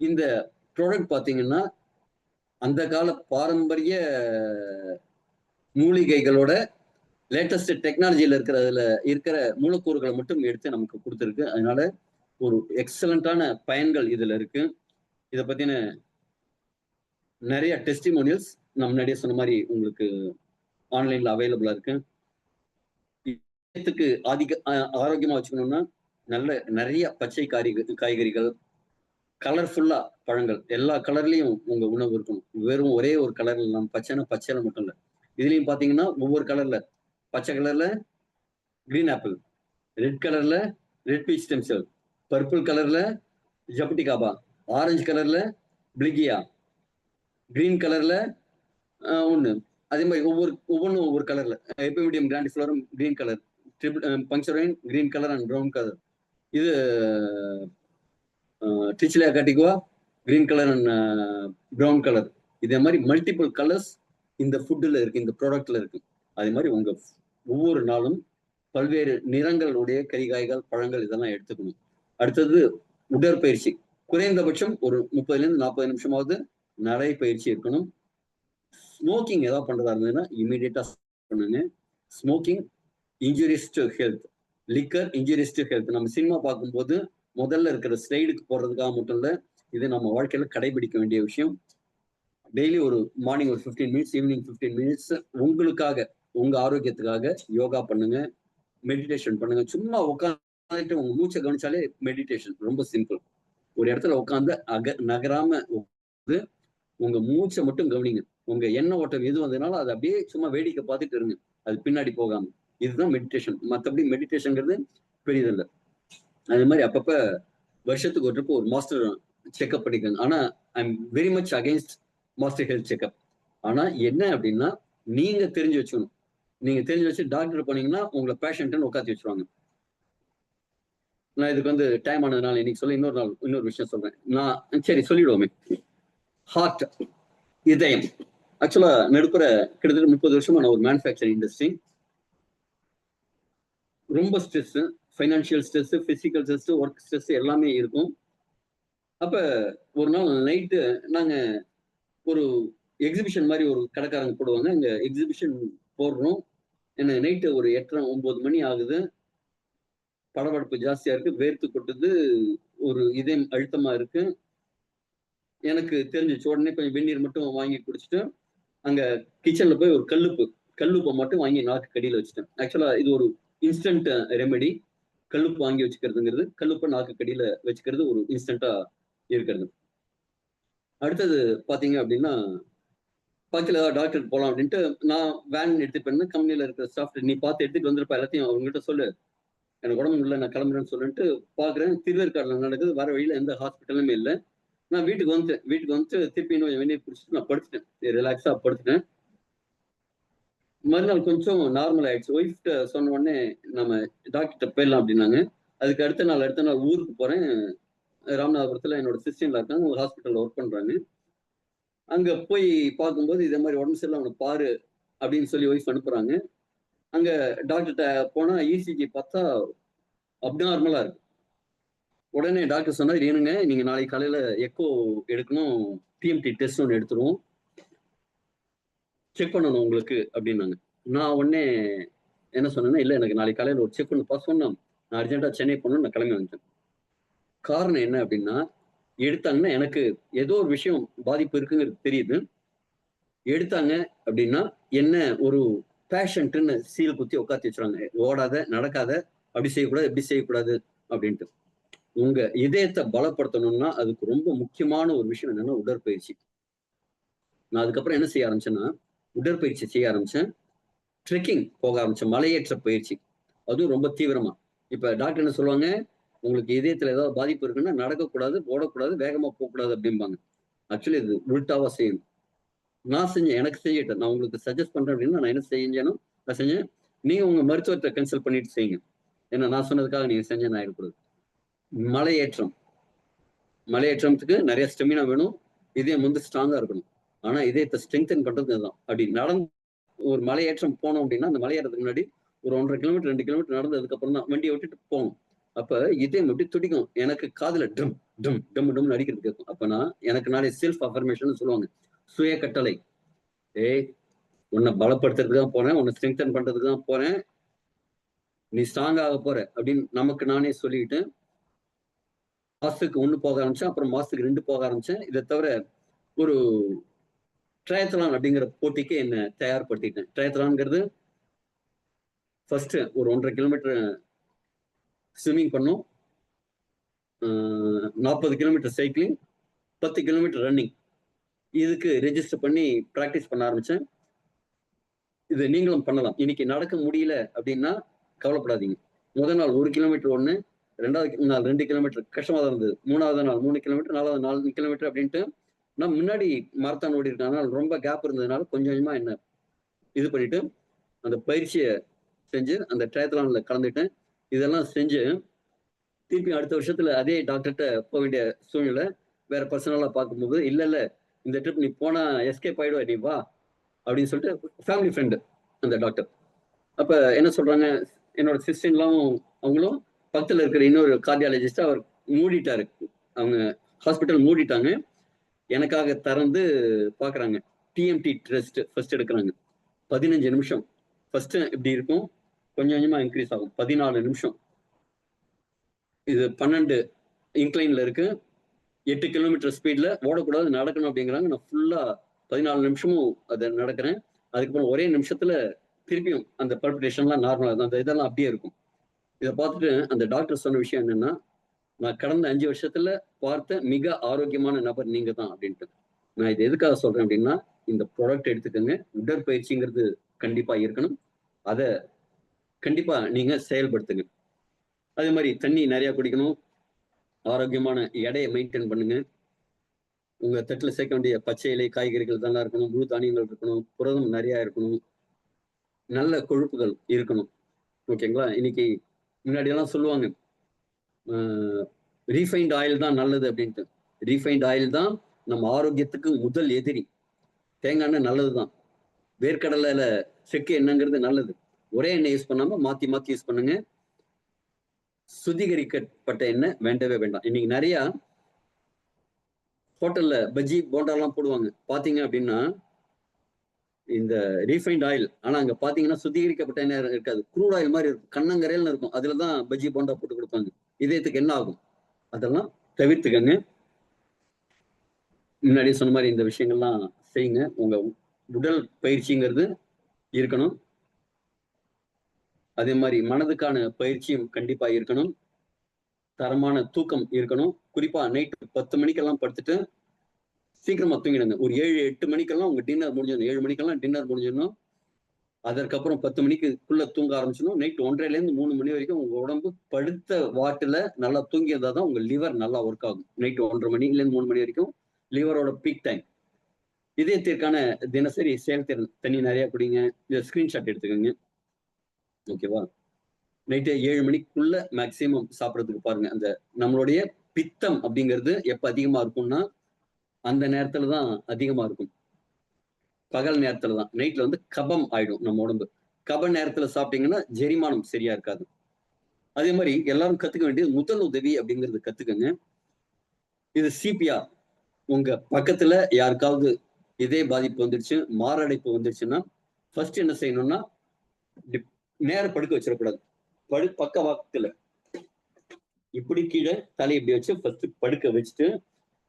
இந்த ப்ராடக்ட் பாத்தீங்கன்னா அந்த கால பாரம்பரிய மூலிகைகளோட லேட்டஸ்ட் டெக்னாலஜியில இருக்கிறதுல இருக்கிற மூலக்கூறுகளை மட்டும் எடுத்து நமக்கு கொடுத்துருக்கு. அதனால ஒரு எக்ஸலண்டான பயன்கள் இதுல இருக்கு. இதை பத்தின நிறைய டெஸ்டிமோனியல்ஸ் நான் முன்னாடியே சொன்ன மாதிரி உங்களுக்கு ஆன்லைன்ல அவைலபிளா இருக்கு. ஆரோக்கியமா வச்சுக்கணும்னா நல்ல நிறைய பச்சை காய்கறிகள், கலர்ஃபுல்லா பழங்கள், எல்லா கலர்லயும் உங்க உணவு இருக்கும். வெறும் ஒரே ஒரு கலர்ல இல்லாம பச்சைனா பச்சையில மட்டும் இல்ல, இதுலயும் பாத்தீங்கன்னா ஒவ்வொரு கலர்ல, பச்சை கலர்ல கிரீன் ஆப்பிள், ரெட் கலர்ல ரெட் பீச் ஸ்டெம் செல், பர்பிள் கலர்ல ஜப்டிகாபா, ஆரஞ்சு கலர்ல பிளிகியா, கிரீன் கலர்ல ஒண்ணு, அதே மாதிரி ஒவ்வொன்றும் ஒவ்வொரு கலர்ல, epimedium grandiflorum green colour, puncture vine green colour and brown colour, இது டிச்சிலியா காட்டிகுவா green colour and brown colour. இதே மாதிரி மல்டிபிள் கலர்ஸ் இந்த ஃபுட்டில் இருக்கு, இந்த ப்ராடக்ட்ல இருக்கு. அதே மாதிரி உங்க ஒவ்வொரு நாளும் பல்வேறு நிறங்களுடைய கறிகாய்கள், பழங்கள் இதெல்லாம் எடுத்துக்கணும். அடுத்தது உடற்பயிற்சி. குறைந்தபட்சம் ஒரு 30லேருந்து 40 நிமிஷமாவது நடைப்பயிற்சி இருக்கணும். ஸ்மோக்கிங் ஏதாவது பண்றதா இருந்ததுன்னா இமீடியட்டா பண்ணுங்க. Smoking injuries to health, liquor injuries to health. நம்ம சினிமா பார்க்கும்போது முதல்ல இருக்கிற ஸ்லைடுக்கு போடுறதுக்காக மட்டும் இல்ல, இது நம்ம வாழ்க்கையில கடைபிடிக்க வேண்டிய விஷயம். டெய்லி ஒரு மார்னிங் ஒரு 15 மினிட்ஸ், ஈவினிங் 15 மினிட்ஸ் உங்களுக்காக, உங்க ஆரோக்கியத்துக்காக யோகா பண்ணுங்க, மெடிடேஷன் பண்ணுங்க. சும்மா உட்காந்துட்டு உங்க மூச்சை கவனிச்சாலே மெடிடேஷன். ரொம்ப சிம்பிள். ஒரு இடத்துல உட்காந்து நகராம உங்க மூச்சை மட்டும் கவனிங்க. உங்க எண்ண ஓட்டம் எது வந்ததுனாலும் அதை அப்படியே சும்மா வேடிக்கை பார்த்துட்டு இருங்க. அது பின்னாடி போகாம. இதுதான் மெடிடேஷன். மற்றபடி மெடிடேஷன்ங்கிறது பெரியதில்லை. அதே மாதிரி அப்பப்ப வருஷத்துக்கு ஒரு ட்ரிப் ஒரு மாஸ்டர் செக்அப் பண்ணிக்கோங்க. ஆனா I am very much against master health checkup. ஆனா என்ன அப்படின்னா நீங்க தெரிஞ்சு வச்சுக்கணும். நீங்க தெரிஞ்சு வச்சு டாக்டர் போனீங்கன்னா உங்களை பேஷண்ட்னு உட்காந்து வச்சுருவாங்க. நான் இதுக்கு வந்து டைம் ஆனதுனால இன்னைக்கு சொல்ல இன்னொரு நாள் இன்னொரு விஷயம் சொல்றேன். நான் சரி சொல்லிடுவோமே. ஹார்ட், இதயம். ஆக்சுவலா நடுப்புற கிட்டத்தட்ட 30 வருஷமா நான் ஒரு மேனுஃபேக்சரிங் இண்டஸ்ட்ரி. ரொம்ப stress, financial stress, physical stress, work stress எல்லாமே இருக்கும். அப்ப ஒரு நாள் நைட்டு நாங்க ஒரு எக்ஸிபிஷன் மாதிரி ஒரு கடைக்காரங்க போடுவாங்க. இங்க எக்ஸிபிஷன் போடுறோம். என்ன நைட்டு ஒரு 8:30 9 மணி ஆகுது. படபடப்பு ஜாஸ்தியா இருக்கு. வேர்த்து கொட்டுது. ஒரு இதயம் அழுத்தமா இருக்கு. எனக்கு தெரிஞ்சிச்சு. உடனே கொஞ்சம் வெந்நீர் மட்டும் வாங்கி குடிச்சிட்டு அங்க கிச்சன்ல போய் ஒரு கல்லுப்பை மட்டும் வாங்கி நாக்கு கடியில வச்சுட்டேன். ஆக்சுவலா இது ஒரு இன்ஸ்டன்ட் ரெமெடி. கல்லுப்பு வாங்கி வச்சுக்கிறதுங்கிறது, கல்லுப்பை நாக்கு கடியில வச்சுக்கிறது ஒரு இன்ஸ்டன்டா இருக்கிறது. அடுத்தது பாத்தீங்க அப்படின்னா பக்கத்துல ஏதாவது டாக்டர் போலாம் அப்படின்ட்டு நான் வேன் எடுத்துட்டு போயிருந்தேன். கம்பெனில இருக்கிற ஸ்டாஃப் நீ பார்த்து எடுத்துட்டு வந்திருப்பா எல்லாத்தையும் அவங்ககிட்ட சொல்லு. எனக்கு உடம்பு இல்லை நான் கிளம்புறேன்னு சொல்லிட்டு பாக்குறேன். திருவேற்காடுல நடக்குது. வர வழியில எந்த ஹாஸ்பிட்டலுமே இல்லை. நான் வீட்டுக்கு வந்துட்டு திருப்பி இன்னும் வெந்நீர் குடிச்சிட்டு நான் படுத்துட்டேன். ரிலாக்ஸா படுத்துட்டேன். மறுநாள் கொஞ்சம் நார்மல் ஆயிடுச்சு. ஒய்ஃப்ட்ட சொன்ன உடனே நம்ம டாக்டர்கிட்ட போயிடலாம் அப்படின்னாங்க. அதுக்கு அடுத்த நாள் ஊருக்கு போறேன். ராமநாதபுரத்துல என்னோட சிஸ்டர்ல இருக்காங்க. ஒரு ஹாஸ்பிட்டல்ல ஒர்க் பண்றாங்க. அங்க போய் பார்க்கும்போது இதே மாதிரி உடம்பு சரியில்லை அவனை பாரு அப்படின்னு சொல்லி ஒய்ஃப் அனுப்புறாங்க. அங்க டாக்டர்கிட்ட போனா இசிஜி பார்த்தா அப்நார்மலா இருக்கு. உடனே டாக்டர் சொன்னார், ஏனுங்க நீங்க நாளைக்கு காலையில எக்கோ எடுக்கணும், டிஎம்டி டெஸ்ட் ஒன்று எடுத்துருவோம், செக் பண்ணணும் உங்களுக்கு அப்படின்னாங்க. நான் உடனே என்ன சொன்னேன்னா, இல்ல எனக்கு நாளைக்கு காலையில ஒரு செக் பண்ணு சொன்னோம். நான் அர்ஜென்ட்டா சென்னை போகணும்னு நான் கிளம்பி வந்துட்டேன். காரணம் என்ன அப்படின்னா, எடுத்தாங்கன்னா எனக்கு ஏதோ ஒரு விஷயம் பாதிப்பு இருக்குங்கிறது தெரியுது. எடுத்தாங்க அப்படின்னா என்ன ஒரு பேஷண்ட்ன்னு சீல் குத்தி உட்காத்தி வச்சுறாங்க. ஓடாத, நடக்காத, அப்படி செய்யக்கூடாது, இப்படி செய்யக்கூடாது அப்படின்ட்டு. உங்க இதயத்தை பலப்படுத்தணும்னா அதுக்கு ரொம்ப முக்கியமான ஒரு விஷயம் என்னன்னா உடற்பயிற்சி. நான் அதுக்கப்புறம் என்ன செய்ய ஆரம்பிச்சேன்னா, உடற்பயிற்சி செய்ய ஆரம்பிச்சேன். ட்ரெக்கிங் போக ஆரம்பிச்சேன். மலையேற்ற பயிற்சி. அதுவும் ரொம்ப தீவிரமா. இப்ப டாக்டர் என்ன சொல்லுவாங்க, உங்களுக்கு இதயத்துல ஏதாவது பாதிப்பு இருக்குன்னா நடக்கக்கூடாது, ஓடக்கூடாது, வேகமா போகக்கூடாது அப்படிம்பாங்க. ஆக்சுவலி இது உல்டாவா செய்யணும். நான் செஞ்சேன். எனக்கு செய்யட்டும். நான் உங்களுக்கு சஜஸ்ட் பண்றேன் அப்படின்னா நான் என்ன செஞ்சேனோ நான் செஞ்சேன். நீங்க உங்க மருத்துவத்தை கன்சல்ட் பண்ணிட்டு செய்யுங்க. ஏன்னா நான் சொன்னதுக்காக நீங்க செஞ்சேன்னு ஆயிடக்கூடாது. மலையேற்றம். மலையேற்றத்துக்கு நிறைய ஸ்டெமினா வேணும். இதயம் வந்து ஸ்ட்ராங்கா இருக்கணும். ஆனா இதயத்தை ஸ்ட்ரெங்தன் பண்றது இதுதான். அப்படி நடந்து ஒரு மலையேற்றம் போனோம் அப்படின்னா, அந்த மலையேறதுக்கு முன்னாடி ஒரு 1.5 கிலோமீட்டர் 2 கிலோமீட்டர் நடந்ததுக்கு அப்புறம் தான் வண்டியை விட்டுட்டு போகணும். அப்ப இதயம் எப்படி துடிக்கும். எனக்கு காதுல டம் டம் டம் டம்னு அடிக்கிறது கேட்கும். அப்ப நான் எனக்கு நானே செல்ஃப் அஃபர்மேஷன் சொல்லுவாங்க. சுய கட்டளை. ஏய் உன்னை பலப்படுத்துறதுக்கு தான் போறேன். உன்னை ஸ்ட்ரெங்தன் பண்றதுக்கு தான் போறேன். நீ ஸ்ட்ராங் ஆக போற அப்படின்னு நமக்கு நானே சொல்லிக்கிட்டு மாசத்துக்கு 1 போக ஆரம்பிச்சேன். அப்புறம் மாசத்துக்கு 2 போக ஆரம்பிச்சேன். இதை தவிர ஒரு ட்ரையத்லான் அப்படிங்கிற போட்டிக்கு என்ன தயார்படுத்திட்டேன். ட்ரையத்லான்ங்கிறது ஃபர்ஸ்ட் ஒரு 1.5 கிலோமீட்டர் ஸ்விம்மிங் பண்ணோம். 40 கிலோமீட்டர் சைக்கிளிங், 10 கிலோமீட்டர் ரன்னிங். இதுக்கு ரெஜிஸ்டர் பண்ணி பிராக்டிஸ் பண்ண ஆரம்பிச்சேன். இது நீங்களும் பண்ணலாம். இன்னைக்கு நடக்க முடியல அப்படின்னா கவலைப்படாதீங்க. முதல் நாள் 1 கிலோமீட்டர் 1, 2வது நாள் 2 கிலோமீட்டர் கஷ்டமா தான் இருந்தது. 3வது நாள் 3 கிலோமீட்டர், 4வது 4 கிலோமீட்டர் அப்படின்ட்டு நான் முன்னாடி மாரத்தான் ஓடி இருக்கேன். அதனால ரொம்ப கேப் இருந்ததுனால கொஞ்சம் கொஞ்சமா என்ன இது பண்ணிட்டு அந்த பயிற்சியை செஞ்சு அந்த ட்ரையத்லான்ல கலந்துட்டேன். இதெல்லாம் செஞ்சு திருப்பி அடுத்த வருஷத்துல அதே டாக்டர்கிட்ட போக வேண்டிய சூழ்நிலை. வேற பர்சனலா பார்க்கும்போது இல்ல இல்ல இந்த ட்ரிப் நீ போனா எஸ்கேப் ஆயிடுவ நீ வா அப்படின்னு சொல்லிட்டு ஃபேமிலி ஃப்ரெண்டு அந்த டாக்டர். அப்ப என்ன சொல்றாங்க, என்னோட சிஸ்டர்லாம் அவங்களும் பக்கத்துல இருக்கிற இன்னொரு கார்டியாலஜிஸ்ட் அவர் மூடிட்டாரு. அவங்க ஹாஸ்பிட்டல் மூடிட்டாங்க. எனக்காக திறந்து பாக்குறாங்க. டிஎம்டி டெஸ்ட் ஃபர்ஸ்ட் எடுக்கிறாங்க. 15 நிமிஷம் ஃபர்ஸ்ட் இப்படி இருக்கும், கொஞ்சம் கொஞ்சமா இன்க்ரீஸ் ஆகும். 14 நிமிஷம். இது 12 இன்க்ளைன்ல இருக்கு. 8 கிலோமீட்டர் ஸ்பீட்ல ஓடக்கூடாது, நடக்கணும் அப்படிங்கிறாங்க. நான் ஃபுல்லா 14 நிமிஷமும் அதை நடக்கிறேன். அதுக்கப்புறம் ஒரே நிமிஷத்துல திருப்பியும் அந்த பல்பிடேஷன்லாம் நார்மலா, அந்த இதெல்லாம் அப்படியே இருக்கும். இதை பார்த்துட்டு அந்த டாக்டர் சொன்ன விஷயம் என்னன்னா, நான் கடந்த 5 வருஷத்துல பார்த்த மிக ஆரோக்கியமான நபர் நீங்க தான் அப்படின்ட்டு. நான் இது எதுக்காக சொல்றேன் அப்படின்னா, இந்த ப்ராடக்ட் எடுத்துக்கோங்க. உடற்பயிற்சிங்கிறது கண்டிப்பா இருக்கணும். அதை கண்டிப்பா நீங்க செயல்படுத்துங்க. அதே மாதிரி தண்ணி நிறைய குடிக்கணும். ஆரோக்கியமான எடையை மெயின்டைன் பண்ணுங்க. உங்க தட்டுல சேர்க்க வேண்டிய பச்சை இலை காய்கறிகள் தான் இருக்கணும், முழு தானியங்கள் இருக்கணும், புரதம் நிறைய இருக்கணும், நல்ல கொழுப்புகள் இருக்கணும். ஓகேங்களா? இன்னைக்கு முன்னாடி எல்லாம் சொல்லுவாங்க ரீஃபைண்ட் ஆயில் தான் நல்லது அப்படின்ட்டு. ரீஃபைண்ட் ஆயில் தான் நம்ம ஆரோக்கியத்துக்கு முதல் எதிரி. தேங்காய் எண்ணெய் நல்லதுதான், வேர்க்கடலையில செக்கு எண்ணெய்ங்கிறது நல்லது. ஒரே எண்ணெய் யூஸ் பண்ணாம மாத்தி மாத்தி யூஸ் பண்ணுங்க. சுத்திகரிக்கப்பட்ட எண்ணெய் வேண்டவே வேண்டாம். இன்னைக்கு நிறைய ஹோட்டல்ல பஜ்ஜி போண்டாலாம் போடுவாங்க. பாத்தீங்க அப்படின்னா இந்த ரீஃபைண்ட் ஆயில், ஆனா அங்க பாத்தீங்கன்னா சுத்திகரிக்கப்பட்ட எண்ணெய் இருக்காது, க்ரூட் ஆயில் மாதிரி இருக்கும், கண்ணங்கரையில் இருக்கும். அதுலதான் பஜ்ஜி போண்டா போட்டு கொடுப்பாங்க. இதயத்துக்கு என்ன ஆகும்? அதெல்லாம் தவிர்த்துக்கங்க. முன்னாடி சொன்ன மாதிரி இந்த விஷயங்கள்லாம் செய்யுங்க. உங்க உடல் பயிற்சிங்கிறது இருக்கணும். அதே மாதிரி மனதுக்கான பயிற்சியும் கண்டிப்பா இருக்கணும். தரமான தூக்கம் இருக்கணும். குறிப்பா நைட்டு 10 மணிக்கெல்லாம் படுத்துட்டு சீக்கிரமா தூங்கிடுங்க. ஒரு 7-8 மணிக்கெல்லாம் உங்க டின்னர் முடிஞ்சிடணும். 7 மணிக்கெல்லாம் டின்னர் முடிஞ்சிடணும். அதற்கப்புறம் 10 மணிக்குள்ள தூங்க ஆரம்பிச்சிடணும். நைட் 1:30லேருந்து 3 மணி வரைக்கும் உங்க உடம்பு படுத்த வாட்டுல நல்லா தூங்கி இருந்தா தான் உங்க லிவர் நல்லா ஒர்க் ஆகும். நைட் 1:30 மணிலேருந்து 3 மணி வரைக்கும் லிவரோட பீக் டைம். இதயத்திற்கான தினசரி செயல்திறன், தண்ணி நிறைய குடிங்க. இதை ஸ்கிரீன்ஷாட் எடுத்துக்கோங்க. ஓகேவா? நைட்டு 7 மணிக்குள்ள மேக்சிமம் சாப்பிடறதுக்கு பாருங்க. அந்த நம்மளுடைய பித்தம் அப்படிங்கிறது எப்ப அதிகமா இருக்கும்னா அந்த நேரத்துல தான் அதிகமா இருக்கும். பகல் நேரத்துல தான். நைட்ல வந்து கபம் ஆயிடும் நம்ம உடம்பு. கப நேரத்துல சாப்பிட்டீங்கன்னா ஜெரிமானம் சரியா இருக்காது. அதே மாதிரி எல்லாரும் கத்துக்க வேண்டியது முதல் உதவி அப்படிங்கிறது கத்துக்கங்க. இது சிபிஆர். உங்க பக்கத்துல யாருக்காவது இதய பாதிப்பு வந்துருச்சு, மாரடைப்பு வந்துருச்சுன்னா ஃபர்ஸ்ட் என்ன செய்யணும்னா, நேர படுக்க வச்சிடக்கூடாது. பக்க வாக்கத்துல இப்படி கீழே தலை இப்படி வச்சு ஃபர்ஸ்ட் படுக்க வச்சுட்டு,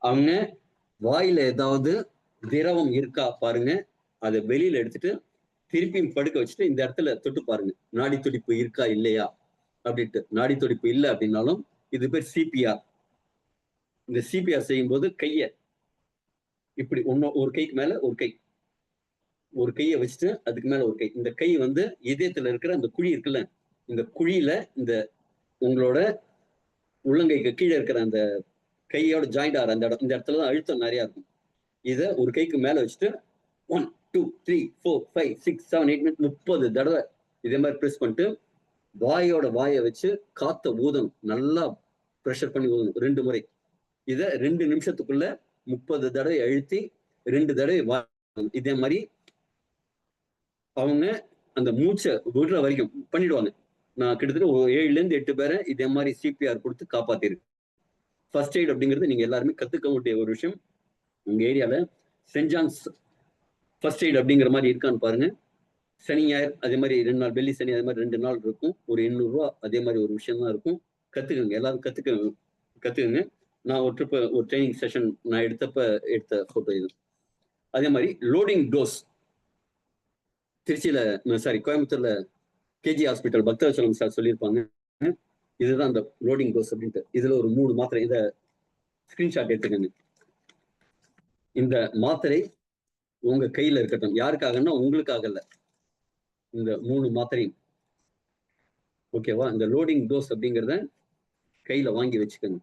அவங்க வாயில ஏதாவது திரவம் இருக்கா பாருங்க. அதை வெளியில எடுத்துட்டு திருப்பியும் படுக்க வச்சுட்டு இந்த இடத்துல தொட்டு பாருங்க, நாடி துடிப்பு இருக்கா இல்லையா அப்படின்ட்டு. நாடி துடிப்பு இல்லை அப்படின்னாலும் இது பேர் சிபிஆர். இந்த சிபிஆர் செய்யும் போது கைய இப்படி ஒரு கைக்கு மேல ஒரு கையை வச்சுட்டு அதுக்கு மேல ஒரு கை, இந்த கை வந்து இதயத்துல இருக்கிற அந்த குழி இருக்குல்ல, இந்த குழியில இந்த உங்களோட உள்ளங்கைக்கு கீழே இருக்கிற அந்த கையோட ஜாயிண்ட் ஆகிற அந்த இடம், இந்த இடத்துலதான் அழுத்தம் நிறைய இருக்கும். இதை ஒரு கைக்கு மேல வச்சுட்டு 1 2 3 4 5 6 7 8 30 தடவை இதே மாதிரி ப்ரெஸ் பண்ணிட்டு வாயை வச்சு காத்த ஊதணும். நல்லா ப்ரெஷர் பண்ணி ஊதணும் 2 முறை. இதை 2 நிமிஷத்துக்குள்ள 30 தடவை அழுத்தி 2 தடவை இதே மாதிரி அவங்க அந்த மூச்சை விடுற வரைக்கும் பண்ணிடுவாங்க. நான் கிட்டத்தட்ட 7-8 பேரை இதே மாதிரி சிபிஆர் கொடுத்து காப்பாத்திருக்கு. ஃபர்ஸ்ட் எய்ட் அப்படிங்கிறது நீங்க எல்லாருமே கத்துக்க வேண்டிய ஒரு விஷயம். உங்க ஏரியால சென்ட் ஜான்ஸ் ஃபர்ஸ்ட் எய்ட் அப்படிங்கிற மாதிரி இருக்கான்னு பாருங்க. சனி ஞாயிறு அதே மாதிரி 2 நாள், வெள்ளி சனி அதே மாதிரி 2 நாள் இருக்கும். ஒரு 800 ரூபா அதே மாதிரி ஒரு விஷயம் தான் இருக்கும். கத்துக்குங்க, எல்லாரும் கத்துக்குங்க. நான் ஒரு ட்ரிப் ஒரு ட்ரைனிங் செஷன் நான் எடுத்த போட்டோ இது. அதே மாதிரி லோடிங் டோஸ் திருச்சியில கோயம்புத்தூர்ல கேஜி ஹாஸ்பிட்டல் பக்தவச்சலம் சார் சொல்லியிருப்பாங்க. இதுதான் அந்த லோடிங் டோஸ் அப்படின்ட்டு. இதுல ஒரு 3 மாத்திரை, இதை ஸ்கிரீன்ஷாட் எடுத்துக்கங்க. இந்த மாத்திரை உங்க கையில இருக்கட்டும். யாருக்காகன்னா உங்களுக்காக இல்ல, இந்த 3 மாத்திரையும். ஓகேவா? இந்த லோடிங் டோஸ் அப்படிங்கிறத கையில வாங்கி வச்சுக்கோங்க.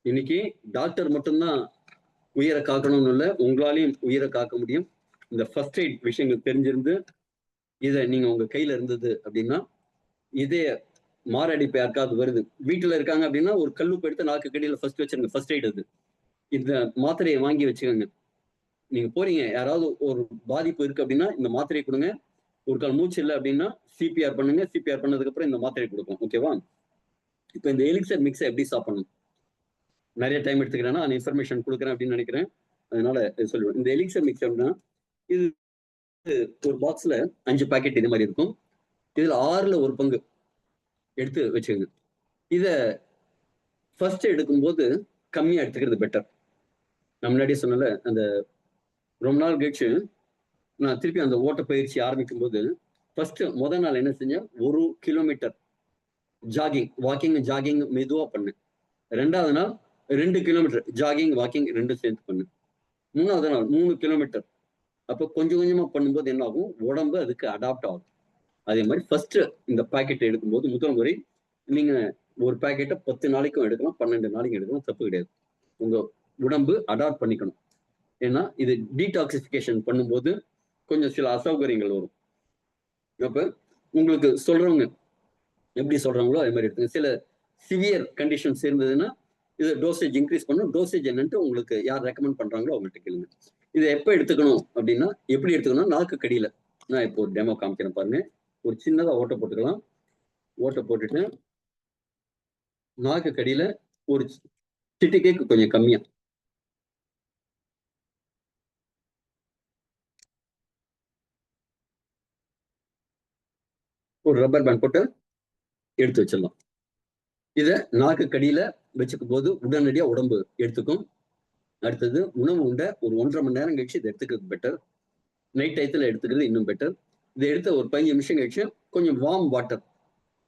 இன்னைக்கு டாக்டர் மட்டும்தான் உயிரை காக்கணும்னு இல்லை, உங்களாலையும் உயிரை காக்க முடியும். இந்த ஃபர்ஸ்ட் எய்ட் விஷயங்கள் தெரிஞ்சிருந்து இதை நீங்க உங்க கையில இருந்தது அப்படின்னா, இதே மாரடைப்பு யாருக்காவது வருது, வீட்டுல இருக்காங்க அப்படின்னா ஒரு கல்லுப்பு எடுத்து நாக்கு கடியில ஃபர்ஸ்ட் வச்சிருங்க. ஃபர்ஸ்ட் எய்ட் அது. இந்த மாத்திரையை வாங்கி வச்சுக்கோங்க. நீங்க போறீங்க, யாராவது ஒரு பாதிப்பு இருக்கு அப்படின்னா இந்த மாத்திரையை கொடுங்க. ஒரு கால் மூச்சு இல்லை அப்படின்னா சிபிஆர் பண்ணுங்க. சிபிஆர் பண்ணதுக்கு அப்புறம் இந்த மாத்திரை கொடுக்கும். ஓகேவா? இப்ப இந்த எலிக்சர் மிக்ஸை எப்படி சாப்பிடணும்? நிறைய டைம் எடுத்துக்கிறேன்னா அந்த இன்ஃபர்மேஷன் கொடுக்குறேன் அப்படின்னு நினைக்கிறேன். அதனால சொல்லுவேன். இந்த எலிக்சர் மிக்ஸ் அப்படின்னா இது ஒரு பாக்ஸ்ல 5 பாக்கெட் இது மாதிரி இருக்கும். இதுல 6ல் 1 பங்கு எடுத்து வச்சுக்கோங்க. இத ஃபர்ஸ்ட் எடுக்கும்போது கம்மியா எடுத்துக்கிறது பெட்டர். நான் முன்னாடியே சொன்னல, அந்த ரொம்ப நாள் கழிச்சு நான் திருப்பி அந்த ஓட்ட பயிற்சி ஆரம்பிக்கும் போது ஃபர்ஸ்ட் முதல் நாள் என்ன செஞ்சேன், 1 கிலோமீட்டர் ஜாகிங் மெதுவா பண்ணேன். 2வது நாள் 2 கிலோமீட்டர் ஜாகிங் வாக்கிங் 2 சேர்த்து பண்ணேன். 3வது நாள் 3 கிலோமீட்டர். அப்போ கொஞ்சம் கொஞ்சமா பண்ணும்போது என்ன ஆகும், உடம்பு அதுக்கு அடாப்ட் ஆகும். அதே மாதிரி ஃபர்ஸ்ட் இந்த பாக்கெட் எடுக்கும்போது முதல் முறை நீங்க ஒரு பாக்கெட்டை 10 நாளைக்கும் எடுக்கலாம், 12 நாளைக்கும் எடுக்கலாம், தப்பு கிடையாது. உங்க உடம்பு அடாப்ட் பண்ணிக்கணும். ஏன்னா இது டீடாக்சிஃபிகேஷன் பண்ணும்போது கொஞ்சம் சில அசௌகரியங்கள் வரும். அப்ப உங்களுக்கு சொல்றவங்க எப்படி சொல்றாங்களோ அதே மாதிரி எடுத்துங்க. சில சிவியர் கண்டிஷன்ஸ் இருந்ததுன்னா இது டோசேஜ் இன்க்ரீஸ் பண்ணும். டோசேஜ் என்னன்ட்டு உங்களுக்கு யார் ரெக்கமெண்ட் பண்றாங்களோ அவங்கள்ட்ட கேளுங்க. இதை எப்போ எடுத்துக்கணும் அப்படின்னா, எப்படி எடுத்துக்கணும், நாக்கு கடியில. நான் இப்போ ஒரு டெமோ காமிக்கிறேன் பாருங்க. ஒரு சின்னதா ஓட்டை போட்டுக்கலாம். ஓட்டை போட்டுட்டு நாக்கு கடியில ஒரு சிட்டிக்கைக்கு கொஞ்சம் கம்மியா ஒரு ரப்பர் பேண்ட் போட்டு எடுத்து வச்சிடலாம். இதை நாக்கு கடியில வச்சுக்கும் போது உடனடியா உடம்பு எடுத்துக்கும். அடுத்தது உணவு உண்ட ஒரு 1.5 மணி நேரம் கழிச்சு இதை எடுத்துக்கிறது பெட்டர். நைட் டயத்துல எடுத்துக்கிறது இன்னும் பெட்டர். இதை எடுத்த ஒரு 15 நிமிஷம் கழிச்சு கொஞ்சம் வார்ம் வாட்டர்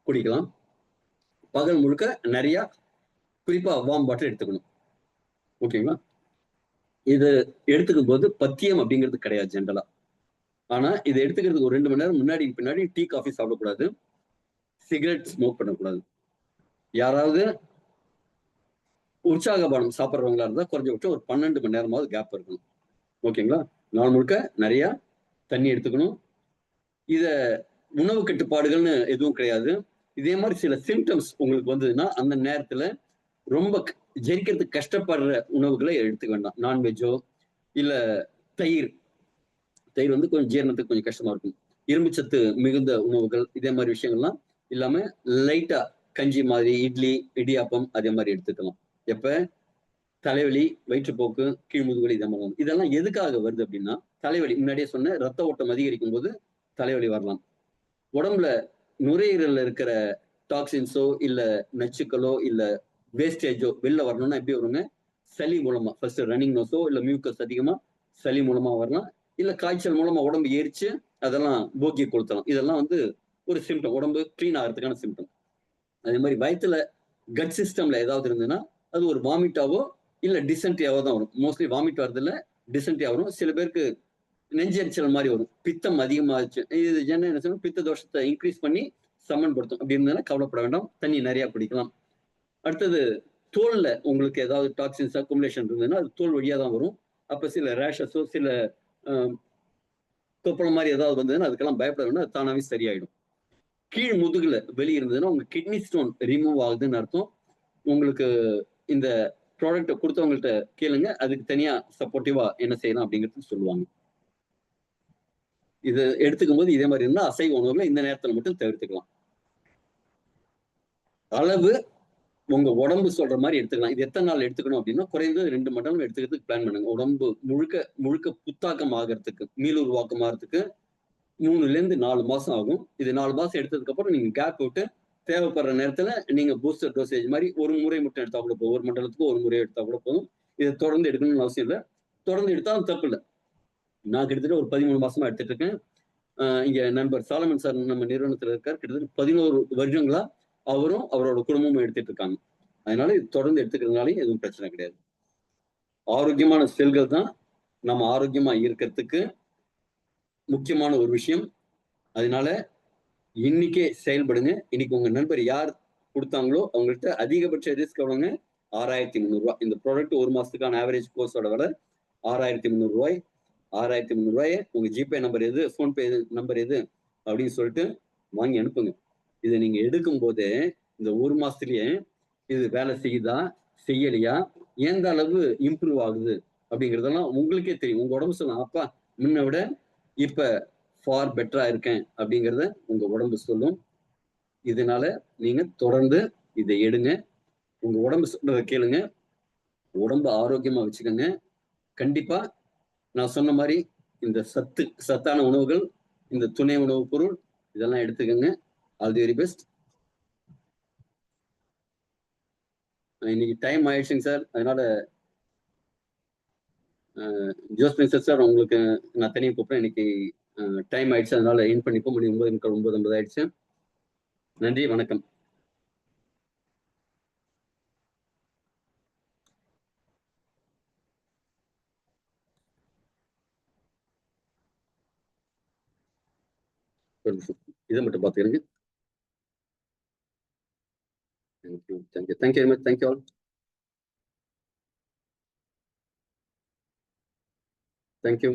குடிக்கலாம். பகல் முழுக்க நிறைய குறிப்பா வார்ம் வாட்டர் எடுத்துக்கணும். ஓகேங்களா? இது எடுத்துக்கும் போது பத்தியம் அப்படிங்கிறது கிடையாது ஜென்ரலா. ஆனா இதை எடுத்துக்கிறதுக்கு ஒரு 2 மணி நேரம் முன்னாடி பின்னாடி டீ காஃபி சாப்பிடக்கூடாது, சிகரெட் ஸ்மோக் பண்ணக்கூடாது. யாராவது உற்சாகபானம் சாப்பிட்றவங்களா இருந்தா குறைஞ்சபட்சம் ஒரு 12 மணி நேரமாவது கேப் இருக்கணும். ஓகேங்களா? நாள் முழுக்க நிறைய தண்ணி எடுத்துக்கணும். இத உணவு கட்டுப்பாடுகள்னு எதுவும் கிடையாது. இதே மாதிரி சில சிம்டம்ஸ் உங்களுக்கு வந்ததுன்னா அந்த நேரத்துல ரொம்ப ஜெரிக்கிறதுக்கு கஷ்டப்படுற உணவுகளை எடுத்துக்க வேண்டாம். நான்வெஜ்ஜோ இல்ல தயிர் வந்து கொஞ்சம் ஜீரணத்துக்கு கொஞ்சம் கஷ்டமா இருக்கும். இரும்புச்சத்து மிகுந்த உணவுகள் இதே மாதிரி விஷயங்கள்லாம் இல்லாம லைட்டா கஞ்சி மாதிரி, இட்லி, இடியாப்பம் அதே மாதிரி எடுத்துக்கலாம். எப்ப தலைவலி, வயிற்றுப்போக்கு, கீழ்முதுகுவலி இதே மாதிரி. இதெல்லாம் எதுக்காக வருது அப்படின்னா, தலைவலி முன்னாடியே சொன்ன ரத்த ஓட்டம் அதிகரிக்கும் போது தலைவலி வரலாம். உடம்புல நுரையீரல்ல இருக்கிற டாக்ஸின்ஸோ இல்ல நச்சுக்களோ இல்ல வேஸ்டேஜோ வெளில வரணும்னா எப்படி வருங்க, சளி மூலமா. ஃபர்ஸ்ட் ரன்னிங் நோஸோ இல்ல மியூக்கஸ் அதிகமா சளி மூலமா வரலாம். இல்ல காய்ச்சல் மூலமா உடம்பு எரிச்சு அதெல்லாம் போக்கி கொளுத்தலாம். இதெல்லாம் வந்து ஒரு சிம்டம், உடம்பு கிளீன் ஆகிறதுக்கான சிம்டம். அதே மாதிரி வயிற்றுல கட் சிஸ்டம்ல ஏதாவது இருந்ததுன்னா அது ஒரு வாமிட்டாவோ இல்ல டிசென்ட்ரியாவோ தான் வரும். மோஸ்ட்லி வாமிட் வரதுல டிசென்ட்ரியா வரும். சில பேருக்கு நெஞ்செரிச்சல் மாதிரி வரும். பித்தம் அதிகமாச்சு. இது என்ன சொல்லும், பித்த தோஷத்தை இன்க்ரீஸ் பண்ணி சமன்படுத்தும். அப்படி இருந்ததுன்னா கவலைப்பட வேண்டாம், தண்ணி நிறைய குடிக்கலாம். அடுத்தது தோல்ல உங்களுக்கு ஏதாவது டாக்ஸின்ஸ் அக்குமுலேஷன் இருந்ததுன்னா அது தோல் வழியா தான் வரும். அப்ப சில ரேஷஸோ சில கொப்பளம் மாதிரி ஏதாவது வந்ததுன்னா அதுக்கெல்லாம் பயப்பட வேண்டாம், அது தானாவே சரியாயிடும். கீழ் முதுகுல வெளி இருந்ததுன்னா உங்க கிட்னி ஸ்டோன் ரிமூவ் ஆகுதுன்னு அர்த்தம். உங்களுக்கு இந்த ப்ராடக்ட்டை கொடுத்தவங்கள்ட்ட கேளுங்க, அதுக்கு தனியா சப்போர்ட்டிவா என்ன செய்யலாம் அப்படிங்கிறது சொல்லுவாங்க. இது எடுத்துக்கும் போது இதே மாதிரி இருந்தா அசைவ உணவுகளை இந்த நேரத்துல மட்டும் தவிர்த்துக்கலாம். அளவு உங்க உடம்பு சொல்ற மாதிரி எடுத்துக்கலாம். இது எத்தனை நாள் எடுத்துக்கணும் அப்படின்னா, குறைந்தது 2 மணி நேரம் எடுத்துக்கிறதுக்கு பிளான் பண்ணுங்க. உடம்பு முழுக்க புத்தாக்கம் ஆகிறதுக்கு, மீளுருவாக்கம் ஆகிறதுக்கு 3ல இருந்து 4 மாசம் ஆகும். இது 4 மாசம் எடுத்ததுக்கு அப்புறம் நீங்க கேப் விட்டு தேவைப்படுற நேரத்துல நீங்க பூஸ்டர் டோசேஜ் மாதிரி ஒரு முறை மட்டும் எடுத்தா கூட போதும். ஒரு மண்டலத்துக்கு ஒரு முறை எடுத்தா கூட போதும். இதை தொடர்ந்து எடுக்கணும்னு அவசியம் இல்லை. தொடர்ந்து எடுத்தாலும் தப்பு இல்லை. நான் கிட்டத்தட்ட ஒரு 13 மாசமா எடுத்துட்டு இருக்கேன். இங்க நண்பர் சாலமன் சார் நம்ம நிறுவனத்துல இருக்கார். கிட்டத்தட்ட 11 வருடங்களா அவரும் அவரோட குடும்பமும் எடுத்துட்டு இருக்காங்க. அதனால இது தொடர்ந்து எடுத்துக்கிறதுனாலையும் எதுவும் பிரச்சனை கிடையாது. ஆரோக்கியமான செல்கள் தான் நம்ம ஆரோக்கியமா இருக்கிறதுக்கு முக்கியமான ஒரு விஷயம். அதனால இன்னைக்கே செயல்படுங்க. இன்னைக்கு உங்க நண்பர் யார் கொடுத்தாங்களோ அவங்கள்ட்ட அதிகபட்ச ரிஸ்க் எவ்வளவுங்க, 6,300 ரூபாய். இந்த ப்ராடக்ட் ஒரு மாசத்துக்கான ஆவரேஜ் கோர்ஸோட விலை 6,300 ரூபாய். 6,300 ரூபாயை உங்க ஜிபே நம்பர் எது, போன்பே நம்பர் எது அப்படின்னு சொல்லிட்டு வாங்கி அனுப்புங்க. இதை நீங்க எடுக்கும் போதே இந்த ஒரு மாசத்துலயே இது வேலை செய்யுதா செய்யலையா, எந்த அளவு இம்ப்ரூவ் ஆகுது அப்படிங்கிறதெல்லாம் உங்களுக்கே தெரியும். உங்க உடம்பு சொல்லலாம், அப்பா முன்ன விட இப்ப ஃபார் பெட்டரா இருக்கேன் அப்படிங்கிறத உங்க உடம்பு சொல்லும். இதனால நீங்க தொடர்ந்து இதை எடுங்க. உங்க உடம்பு சொல்றத கேளுங்க. உடம்ப ஆரோக்கியமா வச்சுக்கோங்க. கண்டிப்பா நான் சொன்ன மாரி இந்த சத்தான உணவுகள், இந்த துணை உணவுப் பொருள் இதெல்லாம் எடுத்துக்கங்க. All the very best. இன்னைக்கு டைம் ஆயிடுச்சுங்க சார். அதனால ஜோஸ்பின் சார் உங்களுக்கு நான் தனியா கூப்பிடுறேன். இன்னைக்கு டைம் ஆயிடுச்சு. அதனால எண்ட் பண்ணிப்போம். மணி 9:50 ஆயிடுச்சு. நன்றி, வணக்கம். இதை மட்டும் பார்த்துக்கிறேங்க. Thank you, thank you, thank you very much. Thank you all. Thank you.